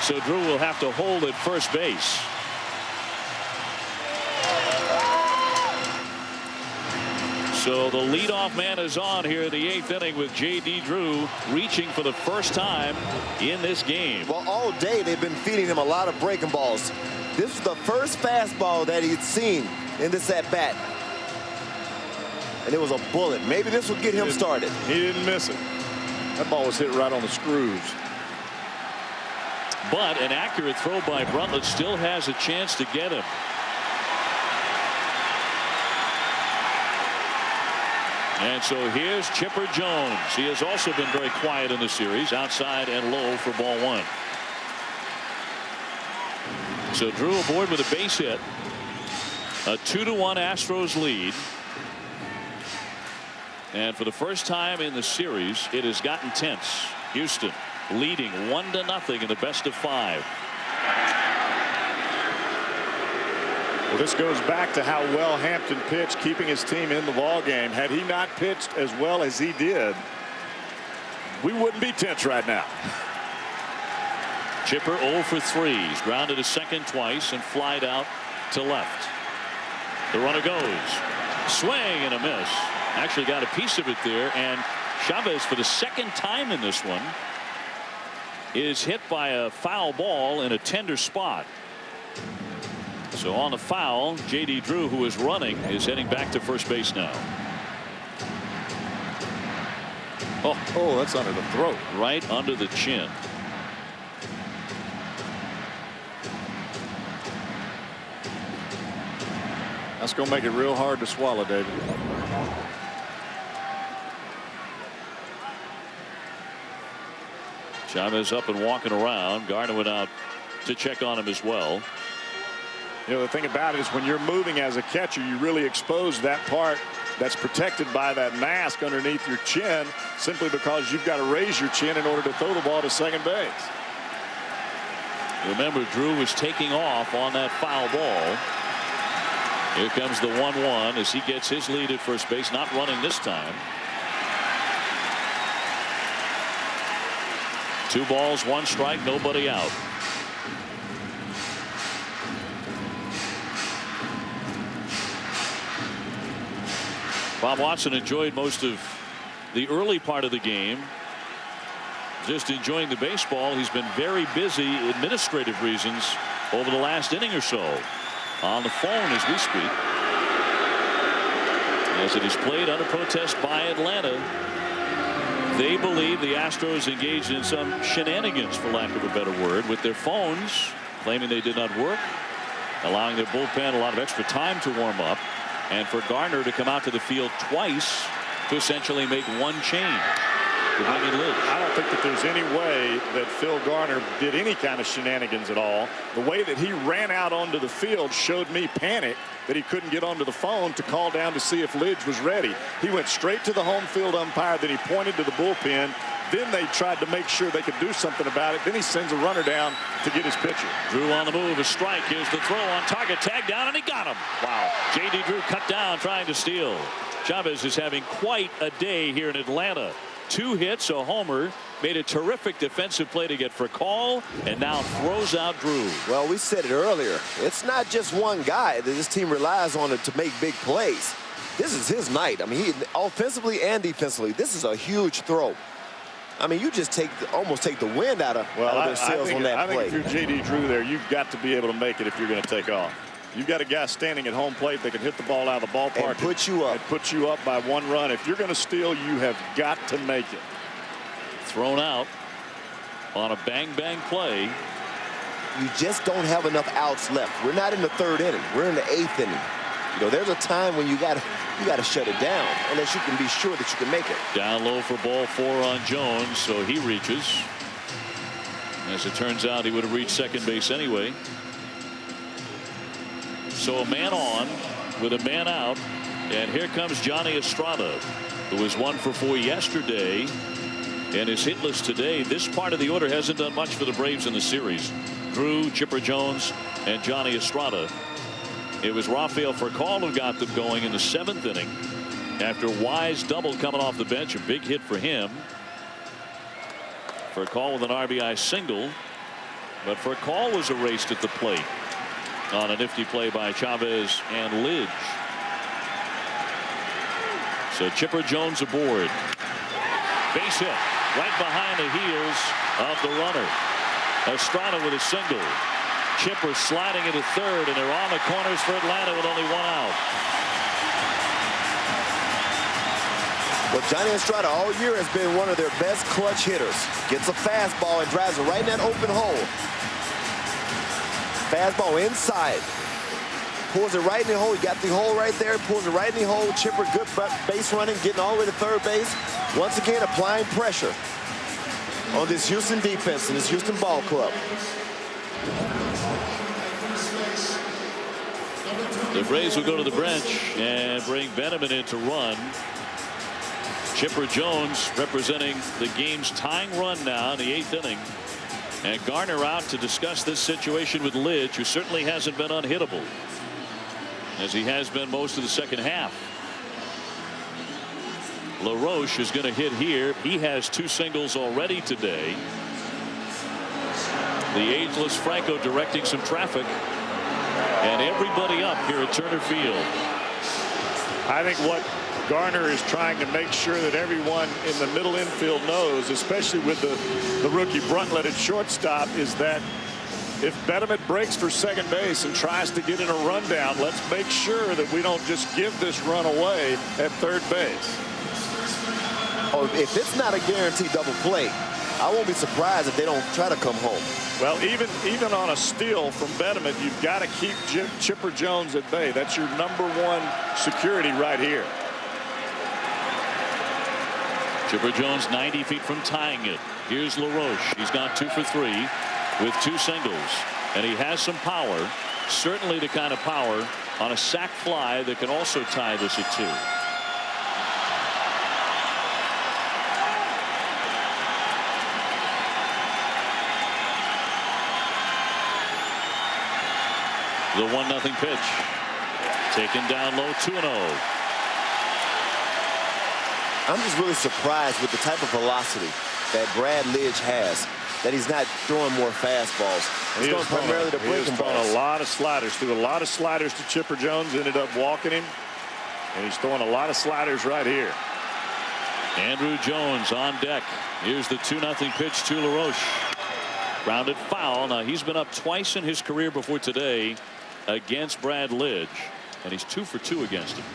So Drew will have to hold at first base. So the leadoff man is on here in the 8th inning with J.D. Drew reaching for the first time in this game. Well, all day they've been feeding him a lot of breaking balls. This is the first fastball that he'd seen in this at-bat. And it was a bullet. Maybe this will get him started. He didn't miss it. That ball was hit right on the screws. But an accurate throw by Bruntlett still has a chance to get him. And so here's Chipper Jones. He has also been very quiet in the series, outside and low for ball one. So Drew aboard with a base hit. A 2-1 Astros lead. And for the first time in the series, it has gotten tense. Houston leading 1-0 in the best of 5. Well, this goes back to how well Hampton pitched, keeping his team in the ball game. Had he not pitched as well as he did, we wouldn't be tense right now. Chipper 0 for 3. He's grounded to second twice and flied out to left. The runner goes. Swing and a miss. Actually got a piece of it there, and Chavez, for the second time in this one, is hit by a foul ball in a tender spot. So on the foul, J.D. Drew, who is running, is heading back to first base now. Oh, that's under the throat. Right under the chin. That's going to make it real hard to swallow, David. Chavez up and walking around. Garner went out to check on him as well. You know, the thing about it is when you're moving as a catcher, you really expose that part that's protected by that mask underneath your chin, simply because you've got to raise your chin in order to throw the ball to second base. Remember, Drew was taking off on that foul ball. Here comes the 1-1 as he gets his lead at first base, not running this time. 2 balls, 1 strike, nobody out. Bob Watson enjoyed most of the early part of the game. Just enjoying the baseball. He's been very busy, administrative reasons, over the last inning or so. On the phone as we speak. As it is played under protest by Atlanta. They believe the Astros engaged in some shenanigans, for lack of a better word, with their phones, claiming they did not work, allowing their bullpen a lot of extra time to warm up, and for Garner to come out to the field twice to essentially make one change. I don't think that there's any way that Phil Garner did any kind of shenanigans at all. The way that he ran out onto the field showed me panic that he couldn't get onto the phone to call down to see if Lidge was ready. He went straight to the home field umpire, then he pointed to the bullpen. Then they tried to make sure they could do something about it. Then he sends a runner down to get his pitcher. Drew on the move, a strike. Here's the throw on target, tag down, and he got him. Wow. J.D. Drew cut down trying to steal. Chavez is having quite a day here in Atlanta. 2 hits, a homer, made a terrific defensive play to get for call, and now throws out Drew. Well, we said it earlier. It's not just one guy that this team relies on to make big plays. This is his night. I mean, he offensively and defensively, this is a huge throw. I mean, you just almost take the wind out of their sails on that play. I think if you're J.D. Drew there, you've got to be able to make it if you're going to take off. You've got a guy standing at home plate that can hit the ball out of the ballpark and put you up. And put you up by 1 run. If you're going to steal, you have got to make it. Thrown out on a bang-bang play. You just don't have enough outs left. We're not in the 3rd inning. We're in the 8th inning. You know, there's a time when you got to shut it down unless you can be sure that you can make it. Down low for ball 4 on Jones, so he reaches. As it turns out, he would have reached second base anyway. So a man on with a man out, and here comes Johnny Estrada, who was 1 for 4 yesterday and is hitless today. This part of the order hasn't done much for the Braves in the series. Drew, Chipper Jones, and Johnny Estrada. It was Rafael Furcal who got them going in the 7th inning after Wise double coming off the bench. A big hit for him. Furcal with an RBI single, but Furcal was erased at the plate on a nifty play by Chavez and Lidge. So Chipper Jones aboard. Base hit right behind the heels of the runner. Estrada with a single. Chipper sliding into 3rd, and they're on the corners for Atlanta with only 1 out. Well, Johnny Estrada all year has been one of their best clutch hitters. Gets a fastball and drives it right in that open hole. Fastball inside. Pulls it right in the hole. He got the hole right there. Pulls it right in the hole. Chipper, good base running, getting all the way to 3rd base. Once again, applying pressure on this Houston defense and this Houston ball club. The Braves will go to the bench and bring Veneman in to run. Chipper Jones representing the game's tying run now in the 8th inning. And Garner out to discuss this situation with Lidge, who certainly hasn't been unhittable, as he has been most of the second half. LaRoche is going to hit here. He has 2 singles already today. The ageless Franco directing some traffic. And everybody up here at Turner Field. I think what Garner is trying to make sure that everyone in the middle infield knows, especially with the rookie Bruntlett at shortstop, is that if Betterman breaks for second base and tries to get in a rundown, let's make sure that we don't just give this run away at 3rd base. Oh, if it's not a guaranteed double play, I won't be surprised if they don't try to come home. Well, even on a steal from Betterman, you've got to keep Chipper Jones at bay. That's your #1 security right here. Chipper Jones 90 feet from tying it. Here's LaRoche. He's gone 2 for 3 with 2 singles, and he has some power, certainly the kind of power on a sac fly that can also tie this at 2. The 1-0 pitch taken down low, 2-0. I'm just really surprised with the type of velocity that Brad Lidge has, that he's not throwing more fastballs. He's going primarily to breaking balls. He's throwing a lot of sliders, threw a lot of sliders to Chipper Jones, ended up walking him, and he's throwing a lot of sliders right here. Andrew Jones on deck. Here's the 2-0 pitch to LaRoche. Grounded foul. Now he's been up twice in his career before today against Brad Lidge, and he's 2 for 2 against him.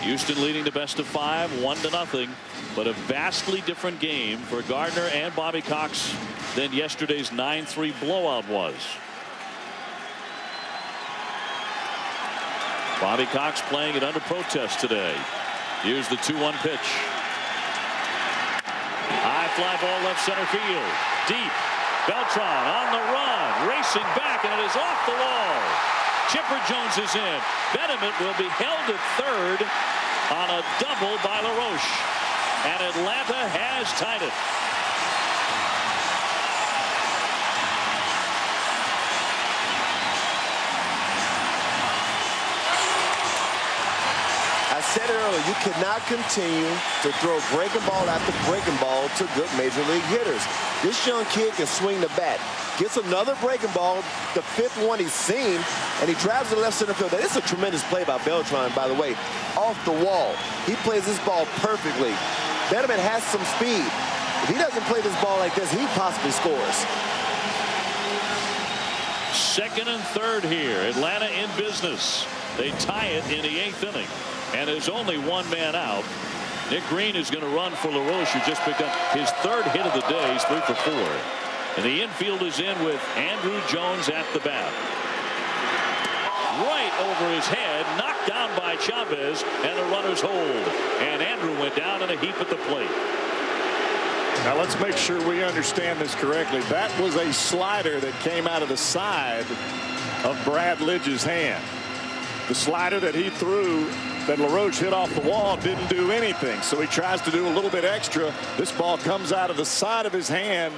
Houston leading the best of 5, 1-0, but a vastly different game for Gardner and Bobby Cox than yesterday's 9-3 blowout was. Bobby Cox playing it under protest today. Here's the 2-1 pitch. High fly ball left center field. Deep. Beltran on the run, racing back, and it is off the wall. Chipper Jones is in. Betterman will be held at 3rd on a double by LaRoche. And Atlanta has tied it. I said it earlier, you cannot continue to throw breaking ball after breaking ball to good major league hitters. This young kid can swing the bat. Gets another breaking ball, the 5th one he's seen, and he drives to the left center field. It's a tremendous play by Beltran, by the way, off the wall. He plays this ball perfectly. Betterman has some speed. If he doesn't play this ball like this, he possibly scores. 2nd and 3rd here. Atlanta in business. They tie it in the 8th inning. And there's only one man out. Nick Green is going to run for LaRoche, who just picked up his 3rd hit of the day. He's 3 for 4. And the infield is in with Andrew Jones at the bat. Right over his head, knocked down by Chavez, and the runners hold. And Andrew went down in a heap at the plate. Now let's make sure we understand this correctly. That was a slider that came out of the side of Brad Lidge's hand. The slider that he threw that LaRoche hit off the wall didn't do anything. So he tries to do a little bit extra. This ball comes out of the side of his hand.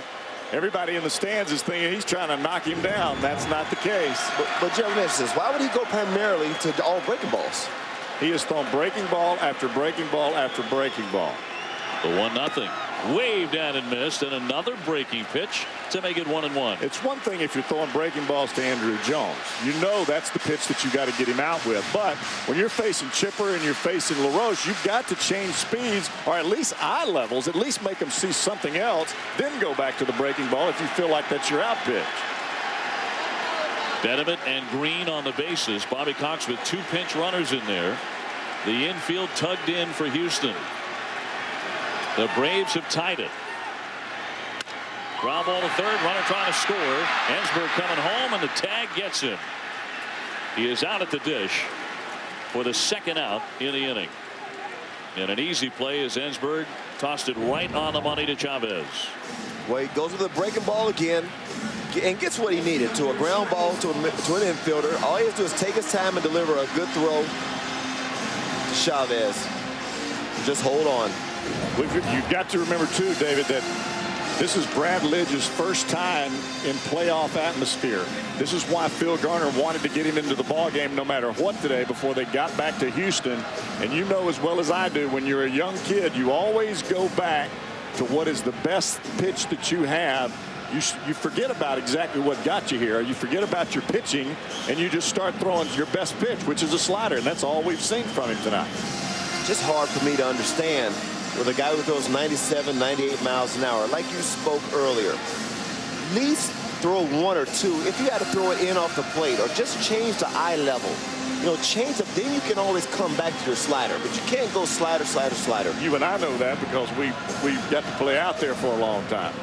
Everybody in the stands is thinking he's trying to knock him down. That's not the case. But Jerry mentions, why would he go primarily to all breaking balls? He has thrown breaking ball after breaking ball after breaking ball. The 1-0. Waved at and missed, and another breaking pitch to make it 1-1. It's one thing if you're throwing breaking balls to Andrew Jones. You know that's the pitch that you got to get him out with. But when you're facing Chipper and you're facing LaRoche, you've got to change speeds, or at least eye levels, at least make them see something else, then go back to the breaking ball if you feel like that's your out pitch. Bennett and Green on the bases. Bobby Cox with 2 pinch runners in there. The infield tugged in for Houston. The Braves have tied it. Ground ball to 3rd. Runner trying to score. Ensberg coming home, and the tag gets him. He is out at the dish for the 2nd out in the inning. And an easy play as Ensberg tossed it right on the money to Chavez. Well, he goes with the breaking ball again and gets what he needed, to a ground ball to an infielder. All he has to do is take his time and deliver a good throw to Chavez. Just hold on. You've got to remember, too, David, that this is Brad Lidge's first time in playoff atmosphere. This is why Phil Garner wanted to get him into the ballgame no matter what today before they got back to Houston. And you know as well as I do, when you're a young kid, you always go back to what is the best pitch that you have. You forget about exactly what got you here. You forget about your pitching, and you just start throwing your best pitch, which is a slider. And that's all we've seen from him tonight. Just hard for me to understand with a guy who throws 97, 98 miles an hour. Like you spoke earlier, at least throw 1 or 2. If you had to throw it in off the plate, or just change the eye level, you know, change it, then you can always come back to your slider. But you can't go slider, slider, slider. You and I know that because we've got to play out there for a long time.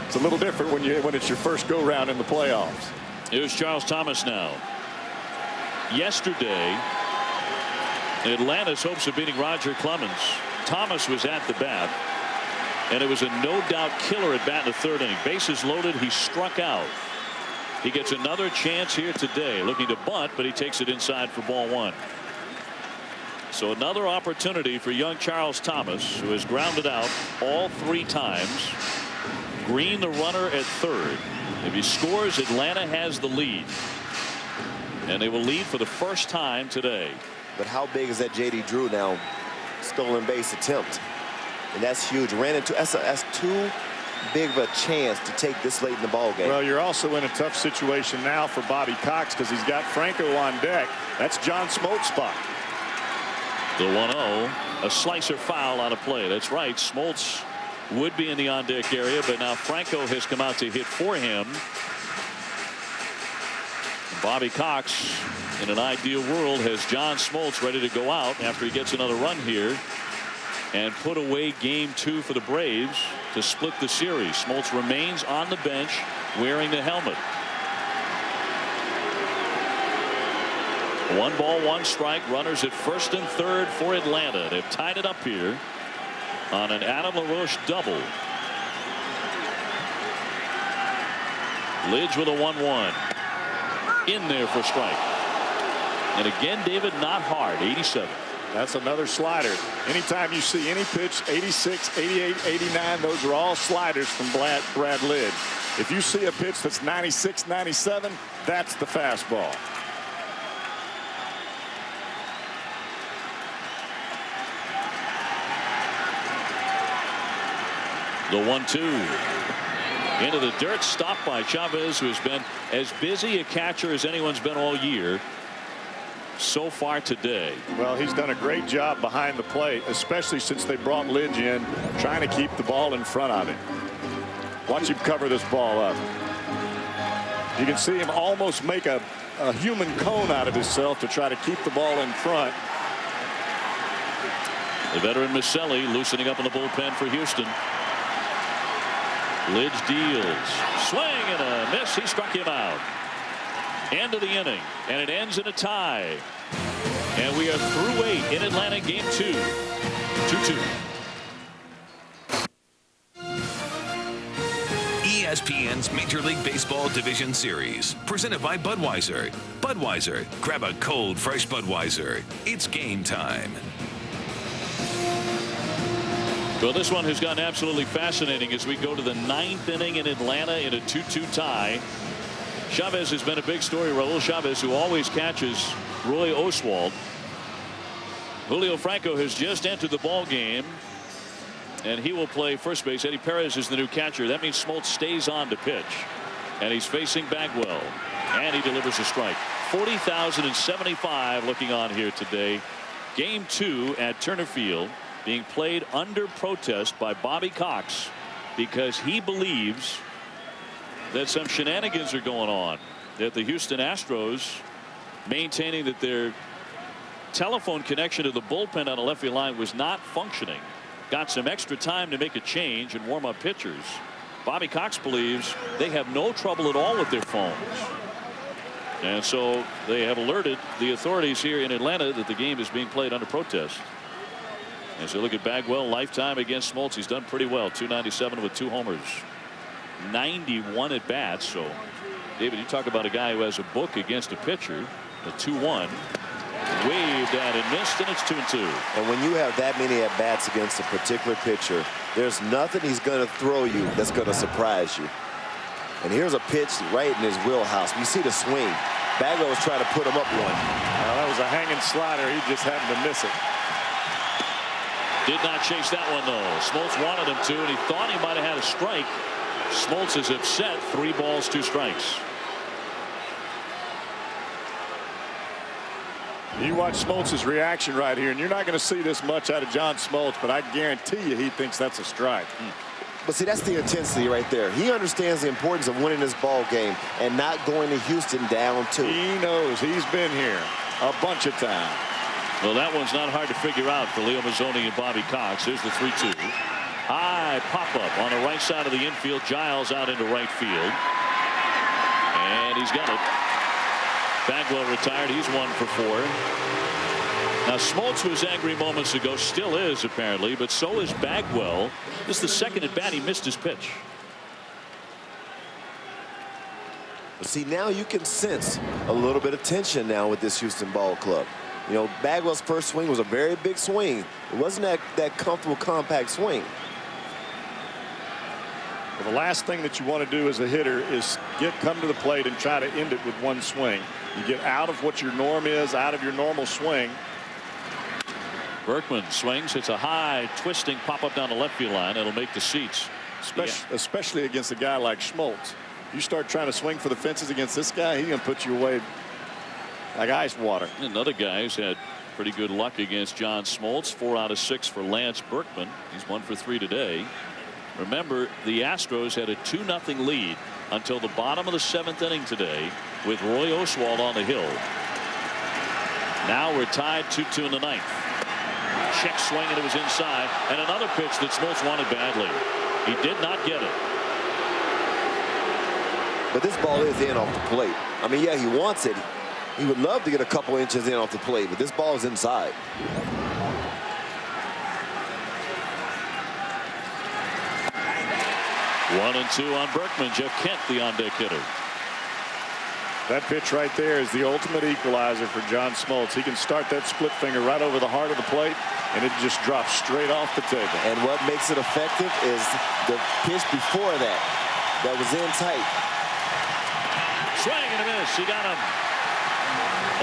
It's a little different when it's your first go round in the playoffs. Here's Charles Thomas now. Yesterday, Atlanta's hopes of beating Roger Clemens. Thomas was at the bat, and it was a no-doubt killer at bat in the 3rd inning. Bases loaded, he struck out. He gets another chance here today, looking to bunt, but he takes it inside for ball 1. So another opportunity for young Charles Thomas, who has grounded out all 3 times. Green, the runner, at 3rd. If he scores, Atlanta has the lead, and they will lead for the first time today. But how big is that J.D. Drew now stolen base attempt? And that's huge. Ran into that's too big of a chance to take this late in the ball game. Well, you're also in a tough situation now for Bobby Cox because he's got Franco on deck. That's John Smoltz's spot. The 1-0, a slicer foul on a play. That's right. Smoltz would be in the on-deck area, but now Franco has come out to hit for him. Bobby Cox, in an ideal world, has John Smoltz ready to go out after he gets another run here and put away game 2 for the Braves to split the series. Smoltz remains on the bench wearing the helmet. 1 ball, 1 strike. Runners at 1st and 3rd for Atlanta. They've tied it up here on an Adam LaRoche double. Lidge with a 1-1. In there for strike. And again, David, not hard. 87. That's another slider. Anytime you see any pitch, 86, 88, 89, those are all sliders from Brad Lidge. If you see a pitch that's 96, 97, that's the fastball. The 1-2. Into the dirt, stopped by Chavez, who has been as busy a catcher as anyone's been all year so far today. Well, he's done a great job behind the plate, especially since they brought Lidge in, trying to keep the ball in front of him. Watch him cover this ball up. You can see him almost make a human cone out of himself to try to keep the ball in front. The veteran Maselli loosening up in the bullpen for Houston. Lidge deals. Swing and a miss. He struck him out. End of the inning, and it ends in a tie. And we are through 8 in Atlanta, game 2. 2-2. ESPN's Major League Baseball Division Series, presented by Budweiser. Budweiser, grab a cold, fresh Budweiser. It's game time. Well, this one has gotten absolutely fascinating as we go to the 9th inning in Atlanta in a 2-2 tie. Chavez has been a big story. Raul Chavez, who always catches Roy Oswalt. Julio Franco has just entered the ball game, and he will play first base. Eddie Perez is the new catcher. That means Smoltz stays on to pitch, and he's facing Bagwell, and he delivers a strike. 40,075 looking on here today. Game 2 at Turner Field, being played under protest by Bobby Cox because he believes that some shenanigans are going on, that the Houston Astros maintaining that their telephone connection to the bullpen on the left field line was not functioning. Got some extra time to make a change and warm up pitchers. Bobby Cox believes they have no trouble at all with their phones. And so they have alerted the authorities here in Atlanta that the game is being played under protest. As you look at Bagwell, lifetime against Smoltz, he's done pretty well. 297 with 2 homers. 91 at bats. So, David, you talk about a guy who has a book against a pitcher. The 2-1. Waved at and missed, and it's 2-2. And when you have that many at bats against a particular pitcher, there's nothing he's going to throw you that's going to surprise you. And here's a pitch right in his wheelhouse. You see the swing. Bagwell was trying to put him up one. Well, that was a hanging slider. He just happened to miss it. Did not chase that one, though. Smoltz wanted him to, and he thought he might have had a strike. Smoltz is upset. 3 balls, 2 strikes. You watch Smoltz's reaction right here, and you're not going to see this much out of John Smoltz, but I guarantee you he thinks that's a strike. But see, that's the intensity right there. He understands the importance of winning this ball game and not going to Houston down 2. He knows. He's been here a bunch of times. Well, that one's not hard to figure out for Leo Mazzoni and Bobby Cox. Here's the 3-2. High pop-up on the right side of the infield. Giles out into right field. And he's got it. Bagwell retired. He's 1 for 4. Now, Smoltz was angry moments ago. Still is, apparently. But so is Bagwell. This is the second at bat he missed his pitch. See, now you can sense a little bit of tension now with this Houston ball club. You know, Bagwell's first swing was a very big swing. It wasn't that comfortable, compact swing. Well, the last thing that you want to do as a hitter is come to the plate and try to end it with one swing. You get out of what your norm is, out of your normal swing. Berkman swings. It's a high twisting pop-up down the left field line. It'll make the seats. Especially against a guy like Smoltz. You start trying to swing for the fences against this guy, he's going to put you away like ice water. Another guy who's had pretty good luck against John Smoltz. 4 out of 6 for Lance Berkman. He's 1 for 3 today. Remember, the Astros had a 2-0 lead until the bottom of the 7th inning today with Roy Oswalt on the hill. Now we're tied 2-2 in the 9th. Check swing, and it was inside. And another pitch that Smoltz wanted badly. He did not get it. But this ball is in off the plate. I mean, yeah, he wants it. He would love to get a couple inches in off the plate, but this ball is inside. One and 2 on Berkman. Jeff Kent, the on-deck hitter. That pitch right there is the ultimate equalizer for John Smoltz. He can start that split finger right over the heart of the plate, and it just drops straight off the table. And what makes it effective is the pitch before that was in tight. Swing and a miss. He got him.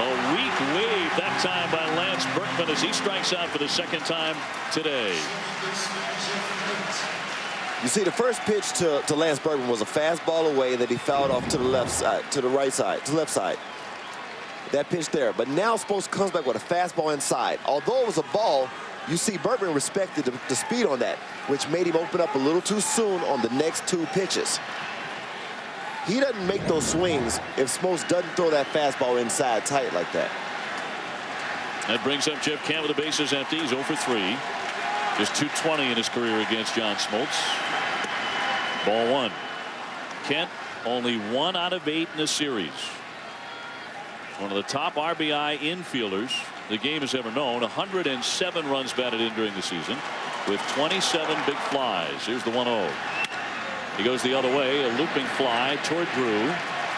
A weak wave that time by Lance Berkman as he strikes out for the 2nd time today. You see, the first pitch to Lance Berkman was a fastball away that he fouled off to the left side, to the right side, to the left side. That pitch there. But now Smoltz comes back with a fastball inside. Although it was a ball, you see Berkman respected the speed on that, which made him open up a little too soon on the next 2 pitches. he doesn't make those swings if Smoltz doesn't throw that fastball inside tight like that. That brings up Jeff Kent with the bases empty. He's 0 for 3. Just .220 in his career against John Smoltz. Ball 1. Kent only 1 out of 8 in the series. One of the top RBI infielders the game has ever known. 107 runs batted in during the season with 27 big flies. Here's the 1-0. He goes the other way, a looping fly toward Drew,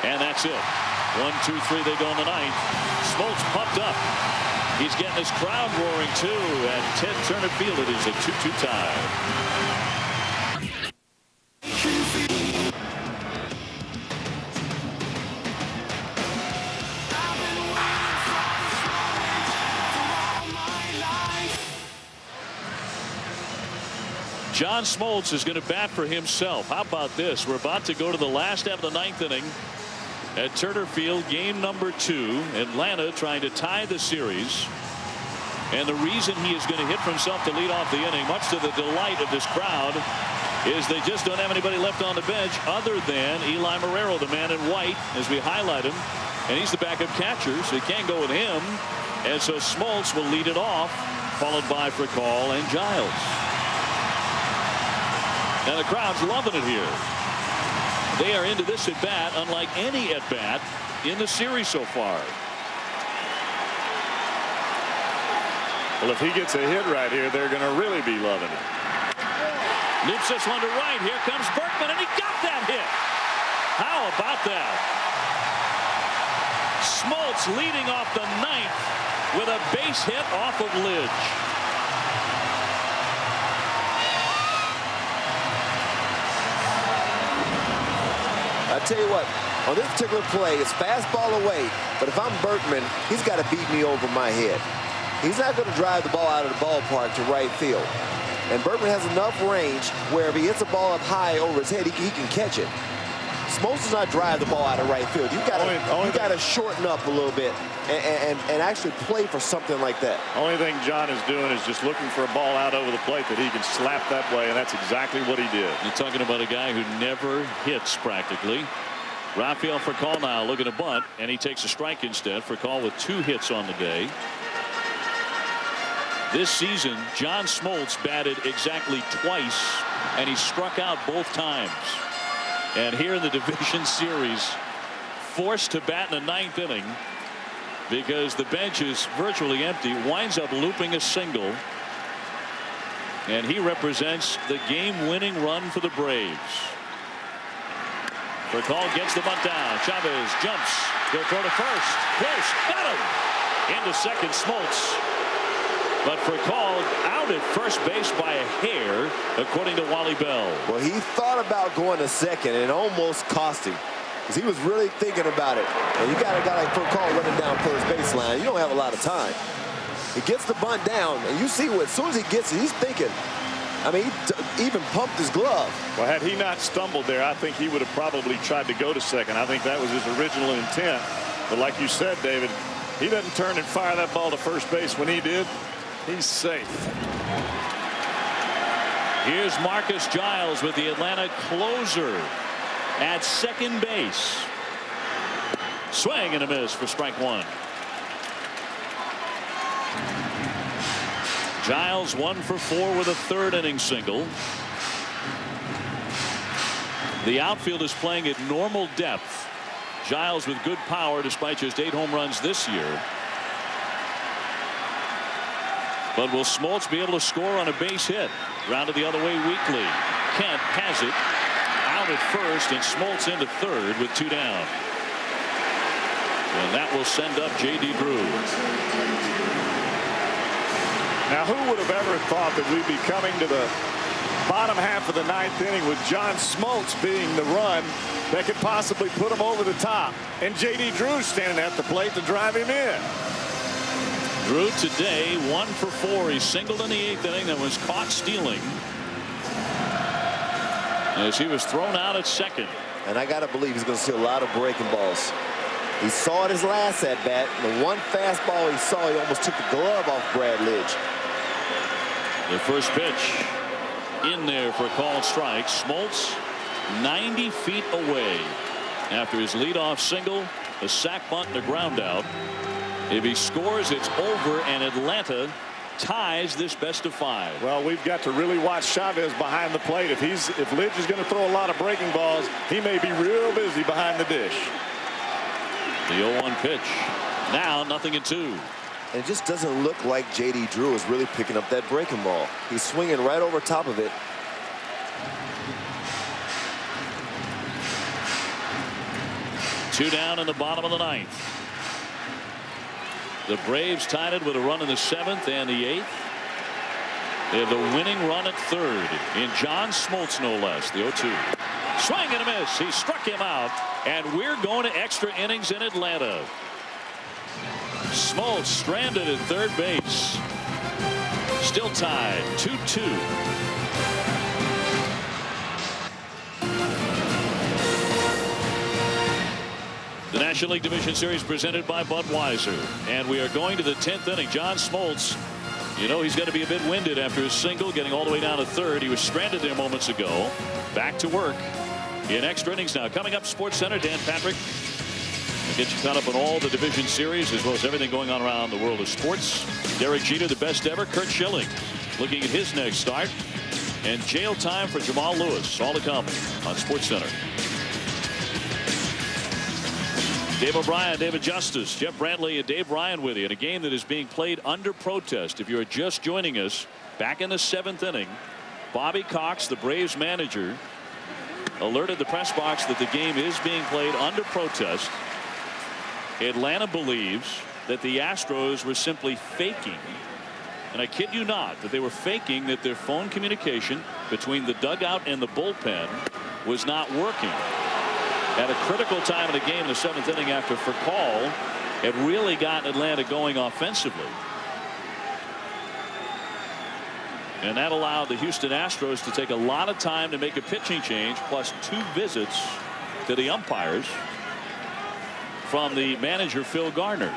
and that's it. 1, 2, 3, they go in the ninth. Smoltz pumped up. He's getting his crowd roaring too at Ted Turner Field. It is a 2-2 tie. John Smoltz is going to bat for himself. How about this? We're about to go to the last half of the 9th inning at Turner Field, game number 2. Atlanta trying to tie the series. And the reason he is going to hit for himself to lead off the inning, much to the delight of this crowd, is they just don't have anybody left on the bench other than Eli Marrero, the man in white, as we highlight him. And he's the backup catcher, so you can't go with him. And so Smoltz will lead it off, followed by Fricall and Giles. And the crowd's loving it here. They are into this at bat unlike any at bat in the series so far. Well, if he gets a hit right here, they're going to really be loving it. Loops this one to right. Here comes Berkman, and he got that hit. How about that? Smoltz leading off the 9th with a base hit off of Lidge. I tell you what, on this particular play, it's fastball away. But if I'm Berkman, he's got to beat me over my head. He's not going to drive the ball out of the ballpark to right field. And Berkman has enough range where if he hits a ball up high over his head, he can catch it. Smoltz does not drive the ball out of right field. You got to shorten up a little bit and actually play for something like that. Only thing John is doing is just looking for a ball out over the plate that he can slap that way, and that's exactly what he did. You're talking about a guy who never hits practically. Rafael Fricall now looking to bunt, and he takes a strike instead. Fricall with 2 hits on the day. This season, John Smoltz batted exactly twice, and he struck out both times. And here in the division series, forced to bat in the 9th inning because the bench is virtually empty, winds up looping a single. And he represents the game-winning run for the Braves. Fricall gets the bunt down. Chavez jumps. He'll throw to first. Close. Got him. Into second, Smoltz. But Fricall out at first base by a hair, according to Wally Bell. Well, he thought about going to second, and it almost cost him. Because he was really thinking about it. And you got a guy like Fricall running down first baseline. You don't have a lot of time. He gets the bunt down, and you see what, as soon as he gets it, he's thinking. I mean, he even pumped his glove. Well, had he not stumbled there, I think he would have probably tried to go to second. I think that was his original intent. But like you said, David, he doesn't turn and fire that ball to first base. When he did, he's safe. Here's Marcus Giles with the Atlanta closer at second base. Swing and a miss for strike 1. Giles 1 for 4 with a 3rd inning single. The outfield is playing at normal depth. Giles with good power despite just 8 home runs this year. But will Smoltz be able to score on a base hit? Grounded the other way weakly. Kent has it. Out at first, and Smoltz into 3rd with 2 down. And that will send up J.D. Drew. Now, who would have ever thought that we'd be coming to the bottom half of the 9th inning with John Smoltz being the run that could possibly put him over the top, and J.D. Drew standing at the plate to drive him in. Drew today 1 for 4. He singled in the 8th inning, that was caught stealing as he was thrown out at second. And I got to believe he's going to see a lot of breaking balls. He saw it his last at bat. The one fastball he saw, he almost took the glove off Brad Lidge. The first pitch in there for a called strike. Smoltz 90 feet away. after his leadoff single, a sac bunt, and a ground out. If he scores, it's over, and Atlanta ties this best of 5. Well, we've got to really watch Chavez behind the plate. If Lidge is going to throw a lot of breaking balls, he may be real busy behind the dish. The 0-1 pitch. Now 0-2. And it just doesn't look like J.D. Drew is really picking up that breaking ball. He's swinging right over top of it. Two down in the bottom of the 9th. The Braves tied it with a run in the 7th and the 8th. They have the winning run at 3rd in John Smoltz, no less. The 0-2. Swing and a miss. He struck him out, and we're going to extra innings in Atlanta. Smoltz stranded at 3rd base. Still tied 2-2. The National League Division Series presented by Budweiser. And we are going to the 10th inning. John Smoltz, you know, he's going to be a bit winded after his single, getting all the way down to 3rd. He was stranded there moments ago. Back to work in extra innings now. Coming up, Sports Center, Dan Patrick will get you caught up on all the division series as well as everything going on around the world of sports. Derek Jeter, the best ever. Kurt Schilling looking at his next start. And jail time for Jamal Lewis. All to come on Sports Center. Dave O'Brien, David Justice, Jeff Brantley, and Dave Ryan with you in a game that is being played under protest. If you're just joining us, back in the 7th inning, Bobby Cox, the Braves manager, alerted the press box that the game is being played under protest. Atlanta believes that the Astros were simply faking, and I kid you not, that they were faking that their phone communication between the dugout and the bullpen was not working. At a critical time in the game in the 7th inning after Furcal, it really got Atlanta going offensively. And that allowed the Houston Astros to take a lot of time to make a pitching change, plus 2 visits to the umpires from the manager, Phil Garner.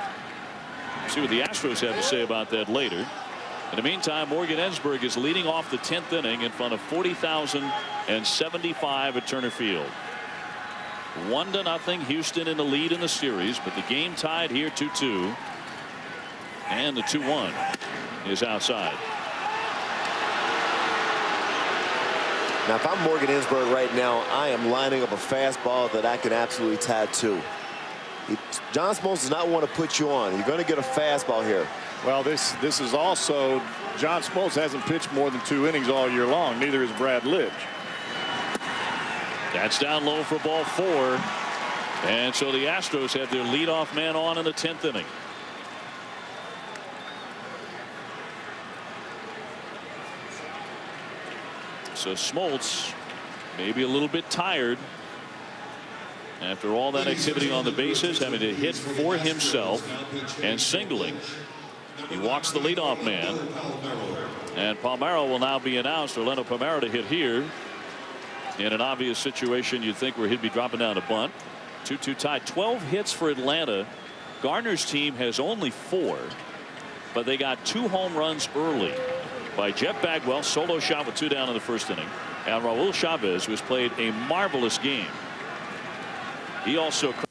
See what the Astros have to say about that later. In the meantime, Morgan Ensberg is leading off the 10th inning in front of 40,075 at Turner Field. 1-0 Houston in the lead in the series, but the game tied here 2-2, and the 2-1 is outside. Now, if I'm Morgan Ensberg right now, I am lining up a fastball that I can absolutely tattoo. John Smoltz does not want to put you on. You're going to get a fastball here. Well, this is also, John Smoltz hasn't pitched more than 2 innings all year long. Neither is Brad Lidge. That's down low for ball 4. And so the Astros have their leadoff man on in the 10th inning. So Smoltz maybe a little bit tired after all that activity on the bases, having to hit for himself and singling. He walks the leadoff man. And Palmeiro will now be announced. Orlando Palmeiro to hit here. In an obvious situation, you'd think where he'd be dropping down a bunt. 2-2 tie. 12 hits for Atlanta. Garner's team has only 4, but they got 2 home runs early by Jeff Bagwell, solo shot with 2 down in the 1st inning, and Raul Chavez, who has played a marvelous game. He also, for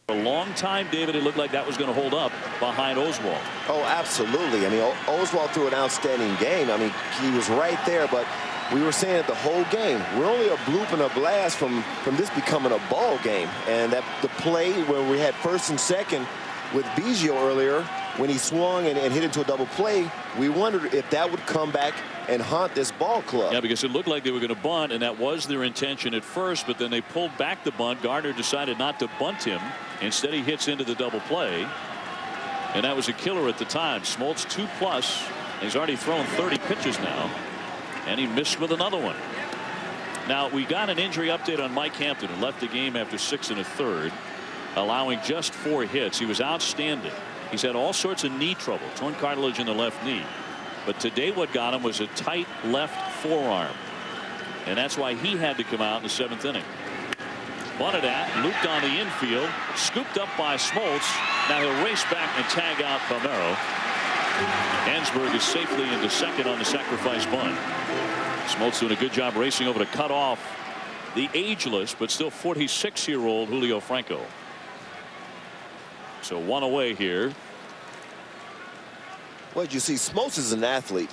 a long time, David, it looked like that was going to hold up behind Oswalt. Oh, absolutely. I mean, Oswalt threw an outstanding game. I mean, he was right there, but we were saying it the whole game. We're only a bloop and a blast from this becoming a ball game. And that the play where we had 1st and 2nd with Biggio earlier, when he swung and hit into a double play, we wondered if that would come back and haunt this ball club. Yeah, because it looked like they were going to bunt, and that was their intention at first, but then they pulled back the bunt. Garner decided not to bunt him. Instead, he hits into the double play, and that was a killer at the time. Smoltz 2+. He's already thrown 30 pitches now, and he missed with another one. Now, we got an injury update on Mike Hampton, who left the game after 6 1/3, allowing just 4 hits. He was outstanding. He's had all sorts of knee trouble, torn cartilage in the left knee. But today what got him was a tight left forearm. And that's why he had to come out in the 7th inning. Bunted at, looped on the infield, scooped up by Smoltz. Now he'll race back and tag out Palmeiro. Ensberg is safely into 2nd on the sacrifice bunt. Smoltz doing a good job racing over to cut off the ageless but still 46-year-old Julio Franco. So one away here. Well, you see, Smoltz is an athlete.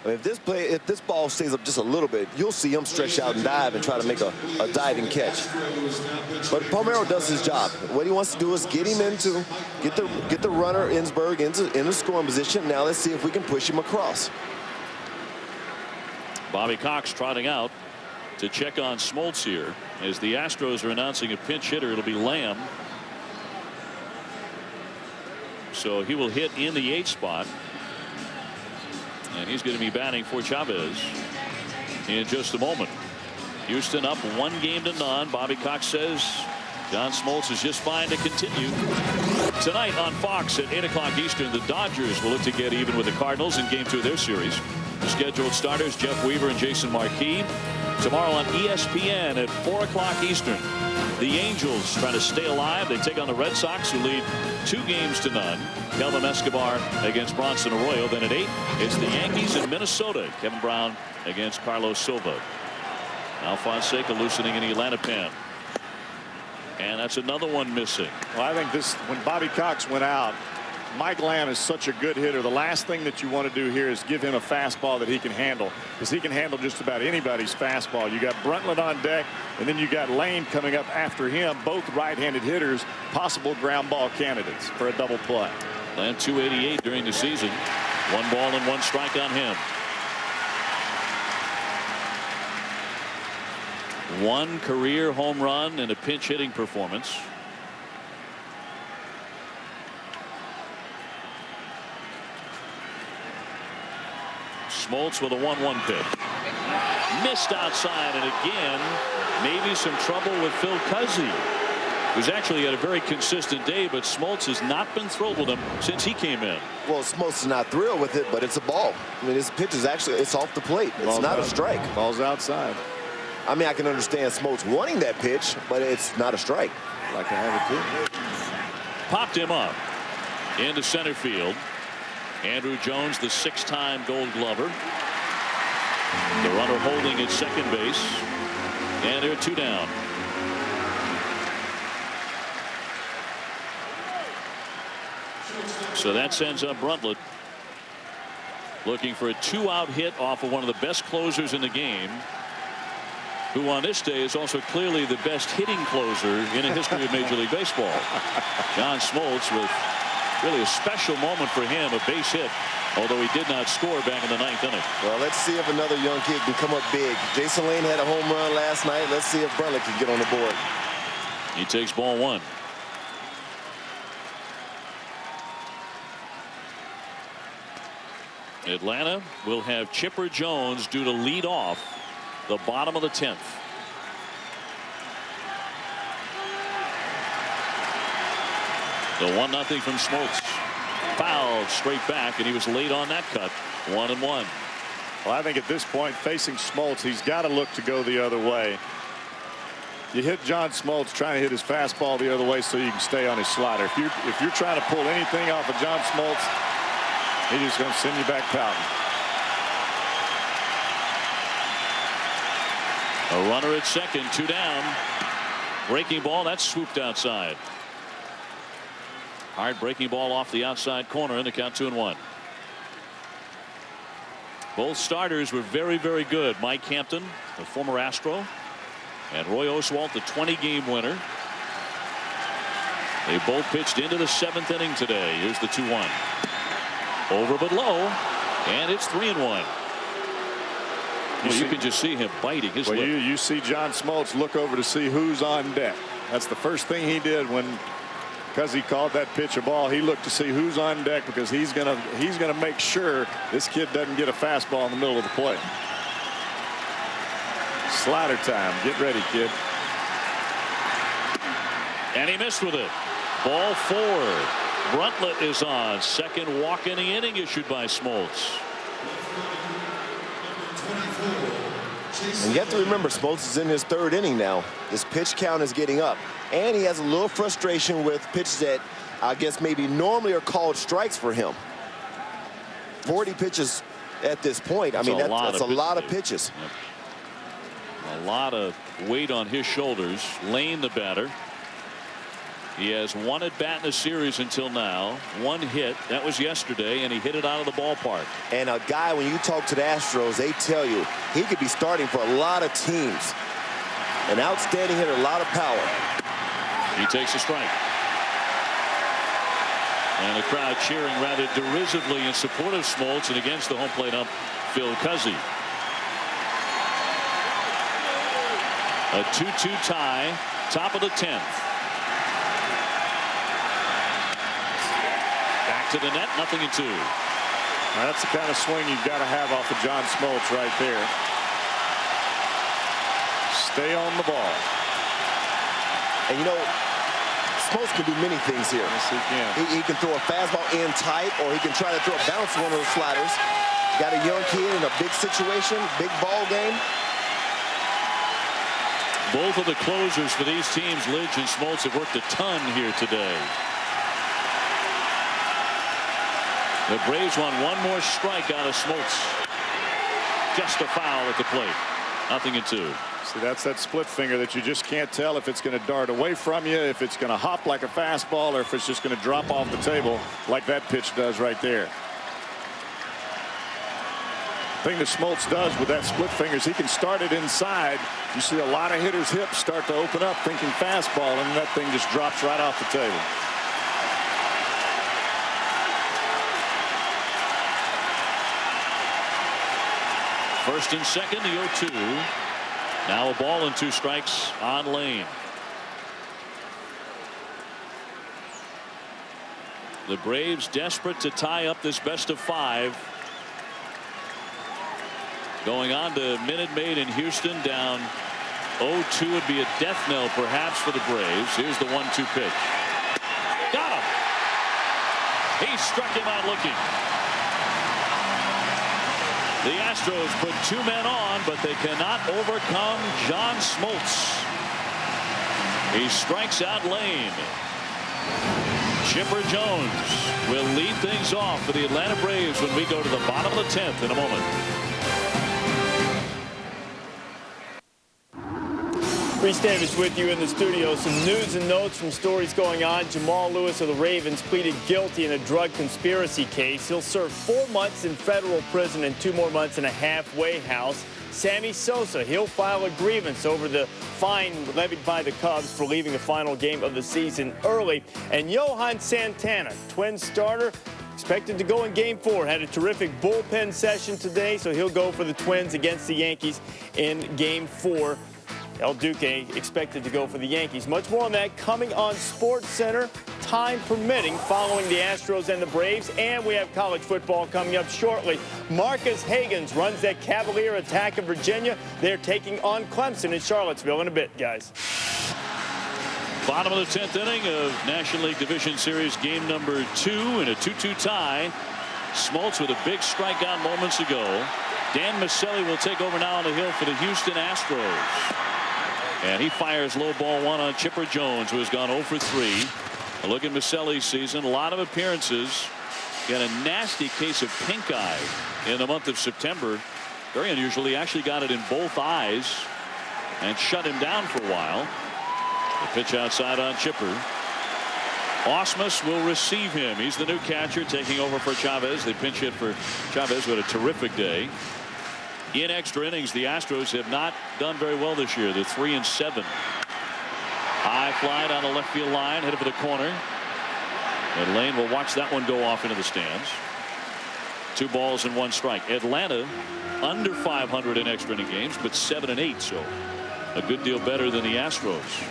I mean, if this ball stays up just a little bit, you'll see him stretch out and dive and try to make a diving catch. But Palmeiro does his job. What he wants to do is get him into get the runner Ensberg into scoring position. Now let's see if we can push him across. Bobby Cox trotting out to check on Smoltz here as the Astros are announcing a pinch hitter. It'll be Lamb. So he will hit in the 8th spot. And he's going to be batting for Chavez in just a moment. Houston up 1-0. Bobby Cox says John Smoltz is just fine to continue. Tonight on Fox at 8 o'clock Eastern, the Dodgers will look to get even with the Cardinals in Game 2 of their series. The scheduled starters, Jeff Weaver and Jason Marquis. Tomorrow on ESPN at 4 o'clock Eastern, the Angels trying to stay alive. They take on the Red Sox, who lead 2-0. Kelvin Escobar against Bronson Arroyo. Then at 8, it's the Yankees in Minnesota. Kevin Brown against Carlos Silva. Alfonseca loosening in the Atlanta pen. And that's another one missing. Well, I think when Bobby Cox went out, Mike Lamb is such a good hitter. The last thing that you want to do here is give him a fastball that he can handle, because he can handle just about anybody's fastball. You got Bruntlett on deck, and then you got Lane coming up after him, both right-handed hitters, possible ground ball candidates for a double play. Lamb 288 during the season. 1 ball and 1 strike on him. 1 career home run and a pinch hitting performance. Smoltz with a 1-1 pitch. Missed outside, and again, maybe some trouble with Phil Cuzzy, who's actually had a very consistent day, but Smoltz has not been thrilled with him since he came in. Well, Smoltz is not thrilled with it, but it's a ball. I mean, this pitch is actually, it's off the plate. It's not a strike. Ball's outside. I mean, I can understand Smoltz wanting that pitch, but it's not a strike. Like to have it too. Popped him up into center field. Andrew Jones, the 6-time Gold Glover. The runner holding at second base. And they're 2 down. So that sends up Bruntlett, looking for a 2-out hit off of one of the best closers in the game, who on this day is also clearly the best hitting closer in the history of Major League Baseball. John Smoltz with really a special moment for him, a base hit, although he did not score back in the 9th inning. Well, let's see if another young kid can come up big. Jason Lane had a home run last night. Let's see if Bruntlett can get on the board. He takes ball 1. Atlanta will have Chipper Jones due to lead off the bottom of the 10th. The 1-0 from Smoltz. Fouled straight back, and he was late on that cut. 1-1. Well, I think at this point, facing Smoltz, he's got to look to go the other way. You hit John Smoltz trying to hit his fastball the other way so you can stay on his slider. If you're trying to pull anything off of John Smoltz, he's just going to send you back pouting. A runner at second, 2 down. Breaking ball, that's swooped outside. Hard breaking ball off the outside corner, and the count 2-1. Both starters were very, very good. Mike Hampton, the former Astro, and Roy Oswalt, the 20-game winner. They both pitched into the 7th inning today. Here's the 2-1. Over but low, and it's 3-1. Well, you can just see him biting his lip. You see John Smoltz look over to see who's on deck. That's the first thing he did because he called that pitch a ball. He looked to see who's on deck, because he's gonna make sure this kid doesn't get a fastball in the middle of the plate. Slider time. Get ready, kid. And he missed with it. Ball 4. Bruntlett is on. Second walk in the inning issued by Smoltz. And you have to remember, Smoltz is in his 3rd inning now. This pitch count is getting up, and he has a little frustration with pitches that I guess maybe normally are called strikes for him. 40 pitches at this point. I mean, that's a lot of pitches. Yep. A lot of weight on his shoulders. Lane, the batter. He has one at bat in the series until now. One hit. That was yesterday, and he hit it out of the ballpark. And a guy, when you talk to the Astros, they tell you he could be starting for a lot of teams. An outstanding hitter, a lot of power. He takes a strike. And the crowd cheering rather derisively in support of Smoltz, and against the home plate ump, Phil Cuzzy. A 2-2 tie, top of the 10th. Back to the net, 0-2. That's the kind of swing you've got to have off of John Smoltz right there. Stay on the ball. And you know, Smoltz can do many things here. Yes, he can. He can throw a fastball in tight, or he can try to throw a bounce one of those sliders. Got a young kid in a big situation, big ball game. Both of the closers for these teams, Lidge and Smoltz, have worked a ton here today. The Braves want one more strike out of Smoltz. Just a foul at the plate. 0-2. See, that's that split finger that you just can't tell if it's going to dart away from you, if it's going to hop like a fastball, or if it's just going to drop off the table like that pitch does right there. The thing that Smoltz does with that split finger is he can start it inside. You see a lot of hitters' hips start to open up thinking fastball, and that thing just drops right off the table. First and second, the 0-2. Now a ball and 2 strikes on Lane. The Braves desperate to tie up this best of 5. Going on to Minute Maid in Houston, down 0-2 would be a death knell perhaps for the Braves. Here's the 1-2 pitch. Got him. He struck him out looking. The Astros put 2 men on, but they cannot overcome John Smoltz. He strikes out Lane. Chipper Jones will lead things off for the Atlanta Braves when we go to the bottom of the 10th in a moment. Reese Davis with you in the studio. Some news and notes from stories going on. Jamal Lewis of the Ravens pleaded guilty in a drug conspiracy case. He'll serve 4 months in federal prison and 2 more months in a halfway house. Sammy Sosa, he'll file a grievance over the fine levied by the Cubs for leaving the final game of the season early. And Johan Santana, Twins starter, expected to go in Game 4. Had a terrific bullpen session today, so he'll go for the Twins against the Yankees in Game 4. El Duque expected to go for the Yankees. Much more on that coming on SportsCenter, time permitting, following the Astros and the Braves. And we have college football coming up shortly. Marcus Hagans runs that Cavalier attack in Virginia. They're taking on Clemson in Charlottesville in a bit, guys. Bottom of the 10th inning of National League Division Series game number 2 in a 2-2 tie. Smoltz with a big strikeout moments ago. Dan Maselli will take over now on the hill for the Houston Astros. And he fires low ball 1 on Chipper Jones, who has gone 0 for 3. A look at Maselli's season. A lot of appearances. Got a nasty case of pink eye in the month of September. Very unusual. He actually got it in both eyes and shut him down for a while. The pitch outside on Chipper. Osmus will receive him. He's the new catcher taking over for Chavez. They pinch hit for Chavez, who had a terrific day. In extra innings, the Astros have not done very well this year. They're 3-7. High fly down the left field line, headed for the corner. And Lane will watch that one go off into the stands. 2 balls and 1 strike. Atlanta under 500 in extra inning games, but 7-8, so a good deal better than the Astros.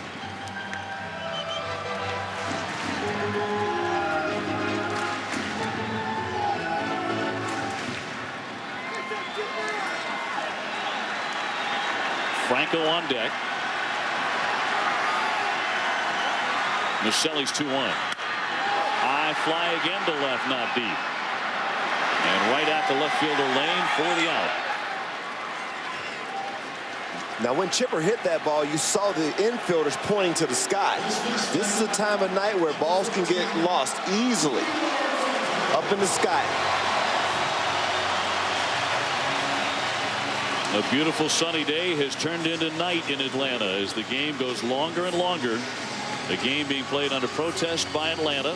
Franco on deck. Maselli's 2-1. High fly again to left, not deep. And right at the left fielder Lane for the out. Now, when Chipper hit that ball, you saw the infielders pointing to the sky. This is a time of night where balls can get lost easily up in the sky. A beautiful sunny day has turned into night in Atlanta as the game goes longer and longer. The game being played under protest by Atlanta.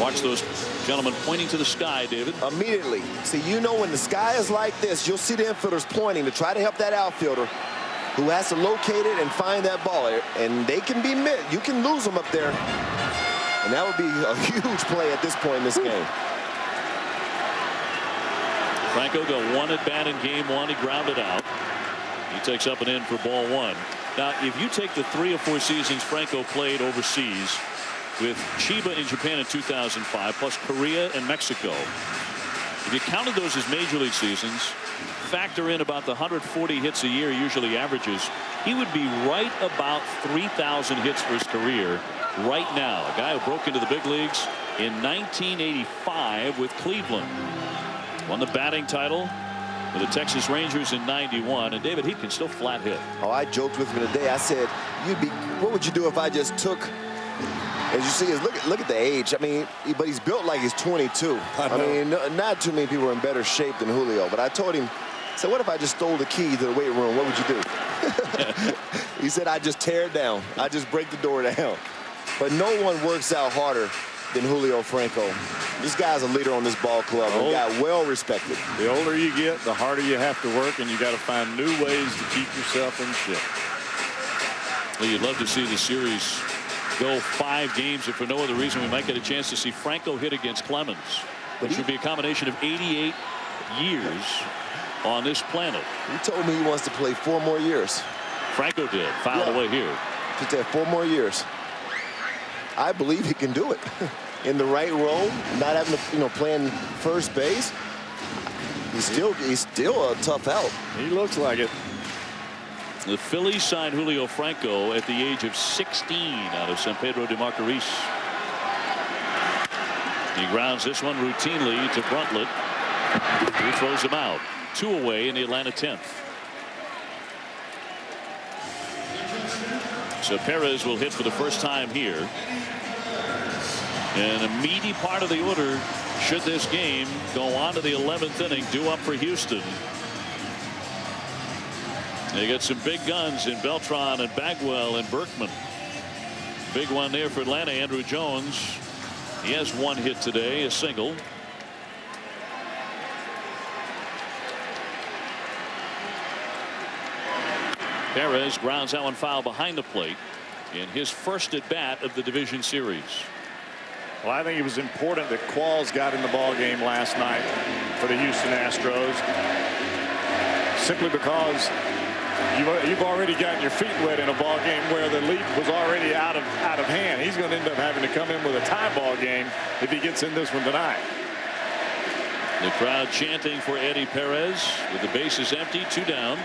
Watch those gentlemen pointing to the sky, David. Immediately. See, you know, when the sky is like this, you'll see the infielders pointing to try to help that outfielder who has to locate it and find that ball. And they can be missed. You can lose them up there. And that would be a huge play at this point in this game. Franco got one at bat in game one. He grounded out. He takes up and in for ball one. Now, if you take the 3 or 4 seasons Franco played overseas with Chiba in Japan in 2005, plus Korea and Mexico, if you counted those as major league seasons, factor in about the 140 hits a year usually averages, he would be right about 3,000 hits for his career right now. A guy who broke into the big leagues in 1985 with Cleveland. Won the batting title for the Texas Rangers in '91. And David, he can still flat hit. Oh, I joked with him today. I said, what would you do if I just took, as you see, look at the age. I mean, but he's built like he's 22. I mean, not too many people are in better shape than Julio. But I told him, so what if I just stole the key to the weight room? What would you do? He said, I just tear it down. I just break the door down. But no one works out harder than Julio Franco. This guy's a leader on this ball club and got well respected. The older you get, the harder you have to work, and you got to find new ways to keep yourself in shape. Well, you'd love to see the series go 5 games, if for no other reason we might get a chance to see Franco hit against Clemens, which would be a combination of 88 years on this planet. He told me he wants to play 4 more years. Franco did. Fouled away here. Just have 4 more years. I believe he can do it. In the right role, not having to, playing first base. He's still a tough help. He looks like it. The Phillies signed Julio Franco at the age of 16 out of San Pedro de Macorís. He grounds this one routinely to Bruntlett, who throws him out. 2 away in the Atlanta 10th. So Perez will hit for the first time here. And a meaty part of the order, should this game go on to the 11th inning, due up for Houston. They got some big guns in Beltran and Bagwell and Berkman. Big one there for Atlanta, Andrew Jones. He has 1 hit today, a single. Perez grounds that one foul behind the plate in his first at bat of the division series. Well, I think it was important that Qualls got in the ball game last night for the Houston Astros, simply because you've already gotten your feet wet in a ball game where the lead was already out of hand. He's going to end up having to come in with a tie ball game if he gets in this one tonight. The crowd chanting for Eddie Perez with the bases empty, 2 down.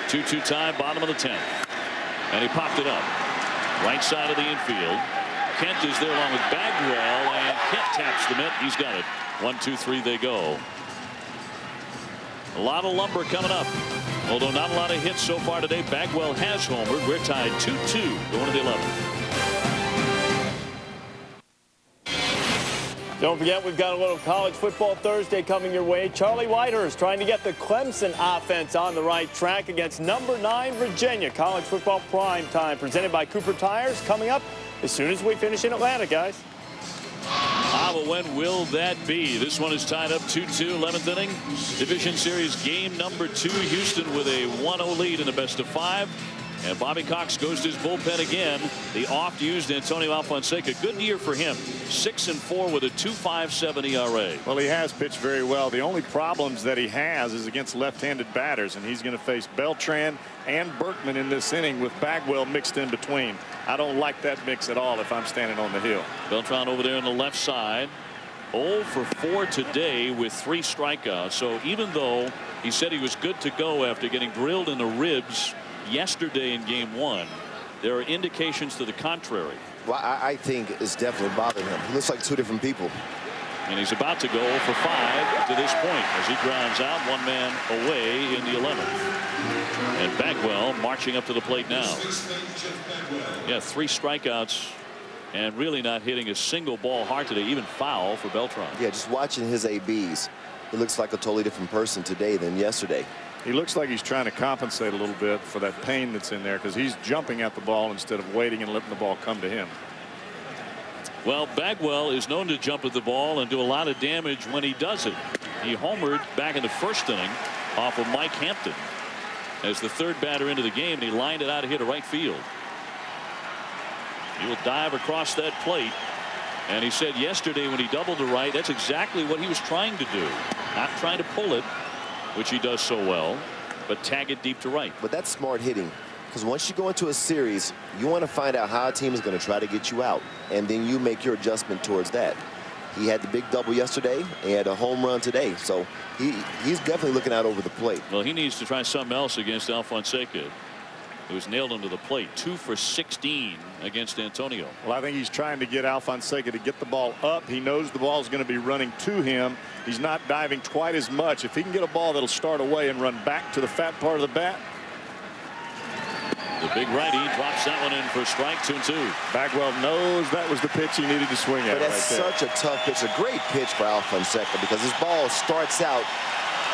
2-2 tie, bottom of the 10th. And he popped it up. Right side of the infield. Kent is there along with Bagwell, and Kent taps the mitt. He's got it. 1-2-3 they go. A lot of lumber coming up. Although not a lot of hits so far today. Bagwell has homered. We're tied 2-2 going to the 11th. Don't forget, we've got a little college football Thursday coming your way. Charlie Whitehurst trying to get the Clemson offense on the right track against number 9 Virginia. College football prime time presented by Cooper Tires coming up as soon as we finish in Atlanta, guys. But when will that be? This one is tied up 2-2, 11th inning. Division Series game number 2. Houston with a 1-0 lead in the best of 5. And Bobby Cox goes to his bullpen again. The oft-used Antonio Alfonseca. Good year for him. 6-4 with a 2.57 ERA. Well, he has pitched very well. The only problems that he has is against left-handed batters, and he's going to face Beltran and Berkman in this inning with Bagwell mixed in between. I don't like that mix at all if I'm standing on the hill. Beltran over there on the left side. 0 for 4 today with 3 strikeouts. So even though he said he was good to go after getting drilled in the ribs yesterday in game 1, there are indications to the contrary. Well, I think it's definitely bothering him. He looks like 2 different people. And he's about to go 0 for 5 to this point as he grounds out 1 man away in the 11th. And Bagwell marching up to the plate now. Yeah, 3 strikeouts and really not hitting a single ball hard today, even foul for Beltran. Yeah, just watching his ABs. he looks like a totally different person today than yesterday. He looks like he's trying to compensate a little bit for that pain that's in there because he's jumping at the ball instead of waiting and letting the ball come to him. Well, Bagwell is known to jump at the ball and do a lot of damage when he does it. He homered back in the first inning off of Mike Hampton as the third batter into the game, and he lined it out of here to right field. He will dive across that plate. And he said yesterday when he doubled to right, that's exactly what he was trying to do. Not trying to pull it, which he does so well, but tag it deep to right. But that's smart hitting, because once you go into a series, you want to find out how a team is going to try to get you out, and then you make your adjustment towards that. He had the big double yesterday. He had a home run today, so he's definitely looking out over the plate. Well, he needs to try something else against Alfonseca, who's nailed him to the plate. 2 for 16 against Antonio. Well, I think he's trying to get Alfonseca to get the ball up. He knows the ball is going to be running to him. He's not diving quite as much. If he can get a ball that'll start away and run back to the fat part of the bat. The big righty drops that one in for strike 2-2. Bagwell knows that was the pitch he needed to swing at. But that's such a tough pitch, a great pitch for Alfonseca, because his ball starts out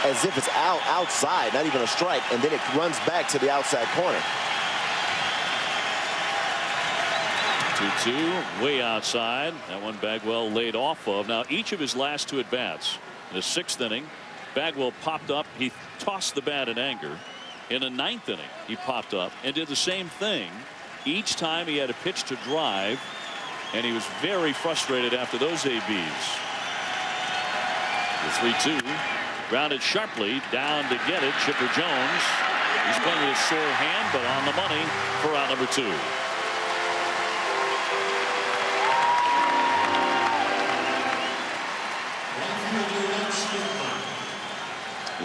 as if it's outside, not even a strike, and then it runs back to the outside corner. 2-2, way outside. That one Bagwell laid off of. Now, each of his last 2 at-bats. In the 6th inning, Bagwell popped up. He tossed the bat in anger. In the 9th inning, he popped up and did the same thing. Each time he had a pitch to drive, and he was very frustrated after those ABs. The 3-2, grounded sharply down to get it. Chipper Jones. He's playing with a sore hand, but on the money for out number 2.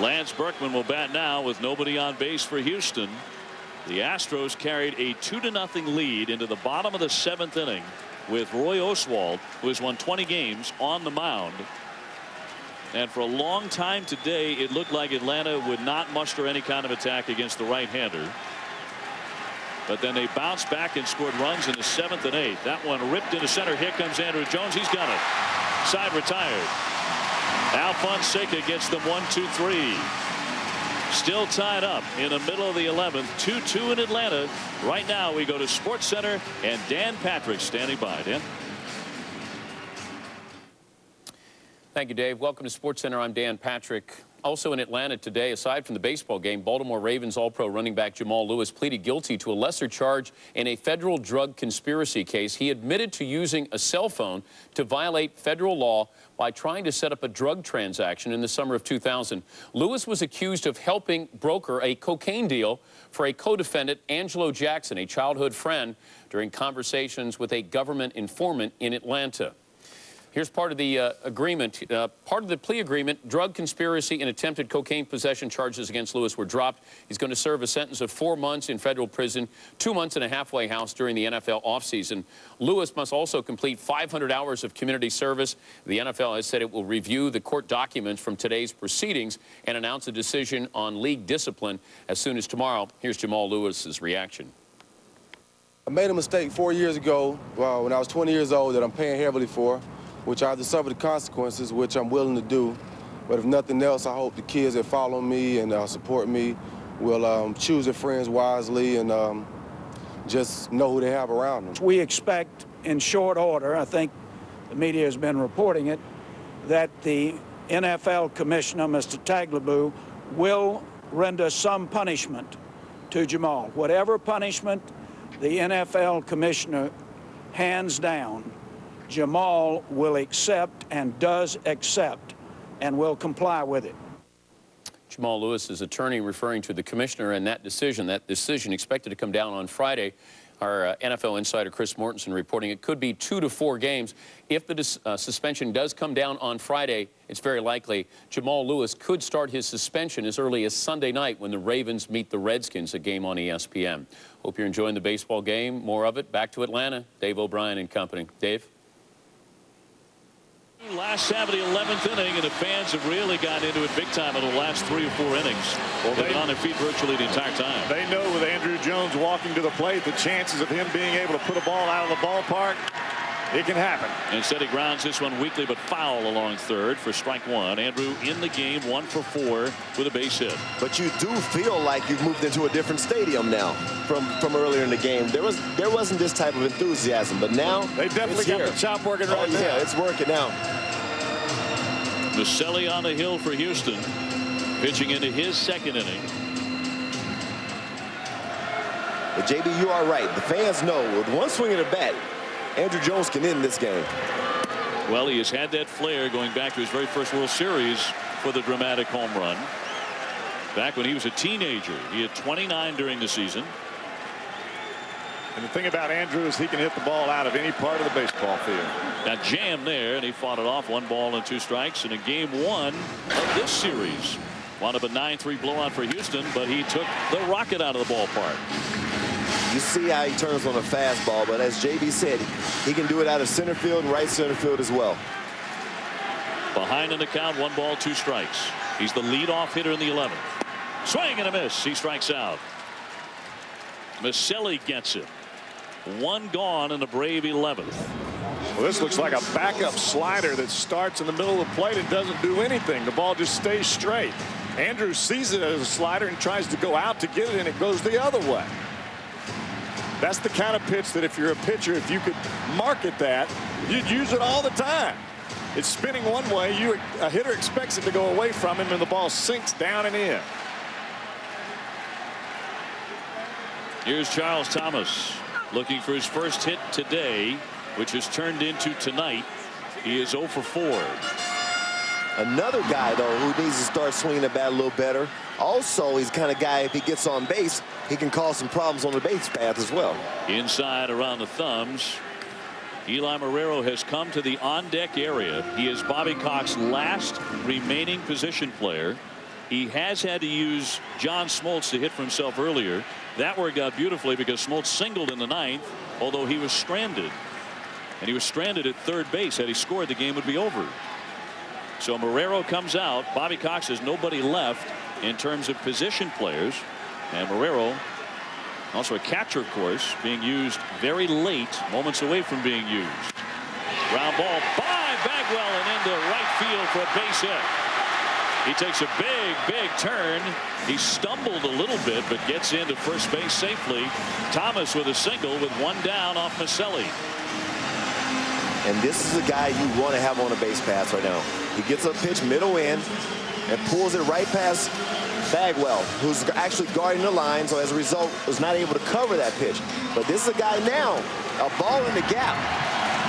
Lance Berkman will bat now with nobody on base for Houston. The Astros carried a 2-0 lead into the bottom of the 7th inning with Roy Oswalt, who has won 20 games, on the mound. And for a long time today, it looked like Atlanta would not muster any kind of attack against the right-hander. But then they bounced back and scored runs in the 7th and 8th. That one ripped into center. Here comes Andrew Jones. He's got it. Side retired. Alfonseca gets them 1-2-3. Still tied up in the middle of the 11th. 2-2 in Atlanta. Right now we go to Sports Center, and Dan Patrick standing by. Dan. Thank you, Dave. Welcome to Sports Center. I'm Dan Patrick. Also in Atlanta today, aside from the baseball game, Baltimore Ravens All-Pro running back Jamal Lewis pleaded guilty to a lesser charge in a federal drug conspiracy case. He admitted to using a cell phone to violate federal law by trying to set up a drug transaction in the summer of 2000. Lewis was accused of helping broker a cocaine deal for a co-defendant, Angelo Jackson, a childhood friend, during conversations with a government informant in Atlanta. Here's part of the agreement. Part of the plea agreement: drug conspiracy and attempted cocaine possession charges against Lewis were dropped. He's going to serve a sentence of 4 months in federal prison, 2 months in a halfway house during the NFL offseason. Lewis must also complete 500 hours of community service. The NFL has said it will review the court documents from today's proceedings and announce a decision on league discipline as soon as tomorrow. Here's Jamal Lewis's reaction. I made a mistake 4 years ago when I was 20 years old that I'm paying heavily for, which I have to suffer the consequences, which I'm willing to do. But if nothing else, I hope the kids that follow me and support me will choose their friends wisely and just know who they have around them. We expect in short order, I think the media has been reporting it, that the NFL commissioner, Mr. Tagliabue, will render some punishment to Jamal. Whatever punishment the NFL commissioner hands down, Jamal will accept and does accept and will comply with it. Jamal Lewis's attorney referring to the commissioner and that decision expected to come down on Friday. Our NFL insider Chris Mortensen reporting it could be 2 to 4 games. If the suspension does come down on Friday, it's very likely Jamal Lewis could start his suspension as early as Sunday night when the Ravens meet the Redskins, a game on ESPN. Hope you're enjoying the baseball game. More of it. Back to Atlanta. Dave O'Brien and company. Dave? Last Saturday, 11th inning, and the fans have really gotten into it big time in the last 3 or 4 innings. Well, they've been on their feet virtually the entire time. They know with Andrew Jones walking to the plate, the chances of him being able to put a ball out of the ballpark It can happen. Instead, he grounds this one weakly, but foul along third for strike one. Andrew in the game, 1 for 4 with a base hit. But you do feel like you've moved into a different stadium now from earlier in the game. There wasn't this type of enthusiasm, but now they definitely got the chop working right now. Yeah, it's working now. Maselli on the hill for Houston, pitching into his second inning. But JB, you are right. The fans know with one swing of the bat, Andrew Jones can end this game. Well, he has had that flair going back to his very first World Series for the dramatic home run. Back when he was a teenager, he had 29 during the season. And the thing about Andrew is he can hit the ball out of any part of the baseball field. That jam there, and he fought it off. 1 ball and 2 strikes. And in game 1 of this series, wound up a 9-3 blowout for Houston, but he took the rocket out of the ballpark. You see how he turns on a fastball, but as JB said, he can do it out of center field and right center field as well. Behind in the count, 1 ball, 2 strikes. He's the leadoff hitter in the 11th. Swing and a miss. He strikes out. Maselli gets it. 1 gone in the Brave 11th. Well, this looks like a backup slider that starts in the middle of the plate and doesn't do anything. The ball just stays straight. Andrew sees it as a slider and tries to go out to get it, and it goes the other way. That's the kind of pitch that if you're a pitcher, if you could market that, you'd use it all the time. It's spinning one way. A hitter expects it to go away from him, and the ball sinks down and in. Here's Charles Thomas looking for his first hit today, which has turned into tonight. He is 0 for 4. Another guy, though, who needs to start swinging the bat a little better. Also, he's the kind of guy, if he gets on base, he can cause some problems on the base path as well. Inside around the thumbs. Eli Marrero has come to the on-deck area. He is Bobby Cox's last remaining position player. He has had to use John Smoltz to hit for himself earlier. That worked out beautifully because Smoltz singled in the 9th, although he was stranded. And he was stranded at third base. Had he scored, the game would be over. So Marrero comes out. Bobby Cox has nobody left in terms of position players. And Marrero, also a catcher, of course, being used very late, moments away from being used. Ground ball by Bagwell and into right field for a base hit. He takes a big turn. He stumbled a little bit, but gets into first base safely. Thomas with a single with 1 down off Maselli. And this is a guy you want to have on a base pass right now. He gets a pitch middle in and pulls it right past Bagwell, who's actually guarding the line, so as a result was not able to cover that pitch. But this is a guy now, a ball in the gap.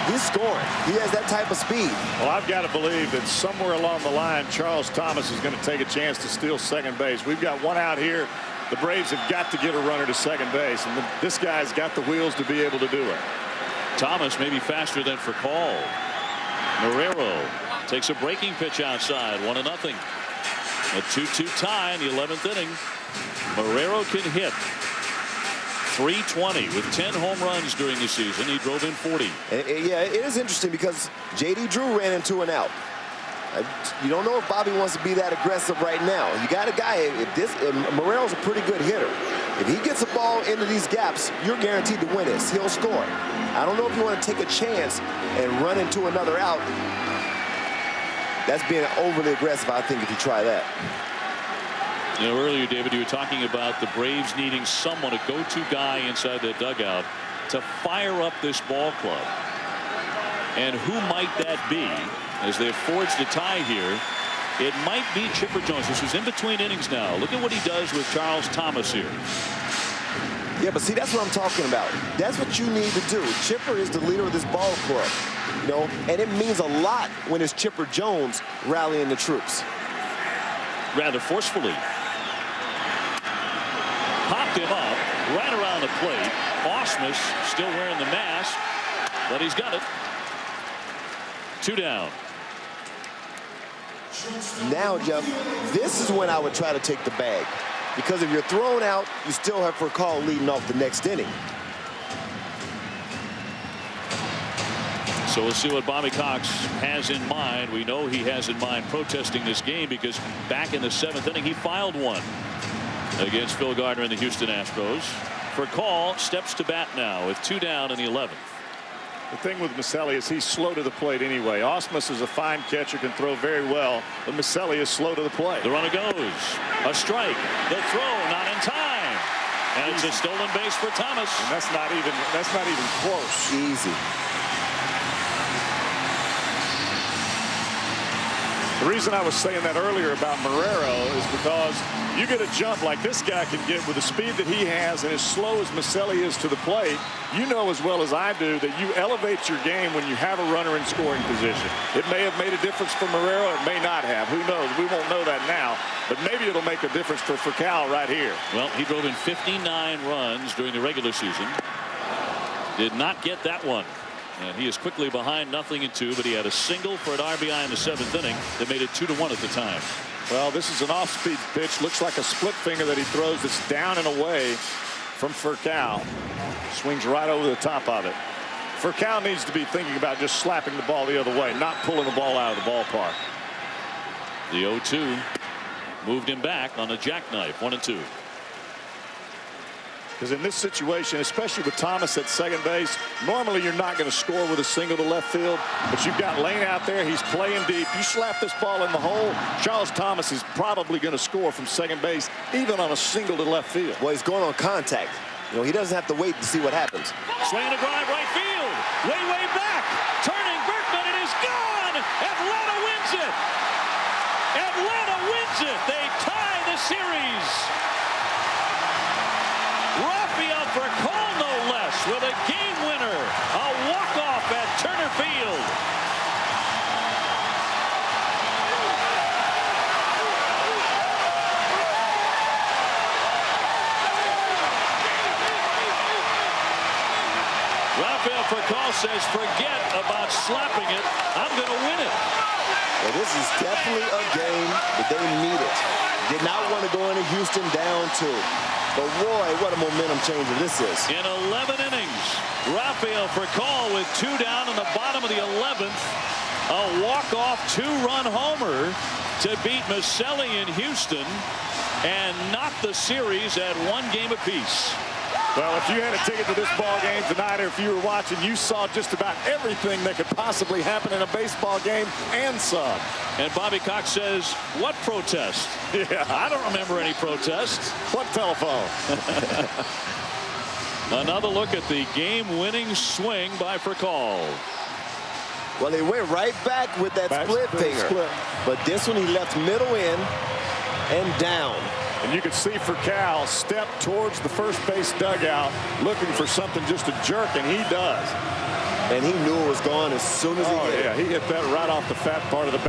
He's scoring. He has that type of speed. Well, I've got to believe that somewhere along the line, Charles Thomas is going to take a chance to steal second base. We've got 1 out here. The Braves have got to get a runner to second base, and this guy's got the wheels to be able to do it. Thomas may be faster than for call. Marrero takes a breaking pitch outside, 1-0. A 2-2 tie in the 11th inning. Marrero can hit. .320 with 10 home runs during the season. He drove in 40. Yeah, it is interesting because J.D. Drew ran into an out. You don't know if Bobby wants to be that aggressive right now. You got a guy, Marrero's a pretty good hitter. If he gets a ball into these gaps, you're guaranteed to win this. He'll score. I don't know if you want to take a chance and run into another out. That's being overly aggressive, I think, if you try that. You know, earlier, David, you were talking about the Braves needing someone, a go-to guy inside the dugout to fire up this ball club. And who might that be? As they've forged a tie here, it might be Chipper Jones. This was in between innings now. Look at what he does with Charles Thomas here. Yeah, but see, that's what I'm talking about. That's what you need to do. Chipper is the leader of this ball club, you know, and it means a lot when it's Chipper Jones rallying the troops. Rather forcefully. Popped him up right around the plate. Ausmus still wearing the mask, but he's got it. 2 down. Now, Jeff, this is when I would try to take the bag. Because if you're thrown out, you still have for a call leading off the next inning. So we'll see what Bobby Cox has in mind. We know he has in mind protesting this game because back in the 7th inning, he filed one against Phil Gardner and the Houston Astros. For call, steps to bat now with 2 down in the 11th. The thing with Maselli is he's slow to the plate anyway. Osmus is a fine catcher, can throw very well, but Maselli is slow to the plate. The runner goes. A strike. The throw not in time. And it's a stolen base for Thomas. And that's not even close. Easy. The reason I was saying that earlier about Marrero is because you get a jump like this guy can get with the speed that he has and as slow as Maselli is to the plate. You know as well as I do that you elevate your game when you have a runner in scoring position. It may have made a difference for Marrero. It may not have. Who knows? We won't know that now. But maybe it'll make a difference for Cal right here. Well, he drove in 59 runs during the regular season. Did not get that one. And he is quickly behind 0-2, but he had a single for an RBI in the 7th inning that made it 2-1 at the time. Well, this is an off-speed pitch. Looks like a split finger that he throws that's down and away from Furcal. Swings right over the top of it. Furcal needs to be thinking about just slapping the ball the other way, not pulling the ball out of the ballpark. The 0-2 moved him back on a jackknife. 1-2. Because in this situation, especially with Thomas at second base, normally you're not going to score with a single to left field, but you've got Lane out there. He's playing deep. You slap this ball in the hole, Charles Thomas is probably going to score from second base, even on a single to left field. Well, he's going on contact. You know, he doesn't have to wait to see what happens. Swinging a drive right field. Way back. Turning Berkman. It is gone. Atlanta wins it. Atlanta wins it. They tie the series. Rafael Furcal, no less, with a game winner. A walk-off at Turner Field. Rafael Furcal says, forget about slapping it. I'm going to win it. Well, this is definitely a game that they needed. Did not want to go into Houston down 2. But boy, what a momentum changer this is. In 11 innings, Rafael Furcal with 2 down in the bottom of the 11th. A walk-off 2-run homer to beat Maselli in Houston and knock the series at 1 game apiece. Well, if you had a ticket to this ball game tonight, or if you were watching, you saw just about everything that could possibly happen in a baseball game and some. And Bobby Cox says, what protest? Yeah, I don't remember any protest. What telephone? Another look at the game-winning swing by Furcal. Well, he went right back with that split finger. But this one he left middle in and down. And you could see Furcal step towards the first base dugout looking for something just to jerk, and he does. And he knew it was gone as soon as he hit it. Yeah, he hit that right off the fat part of the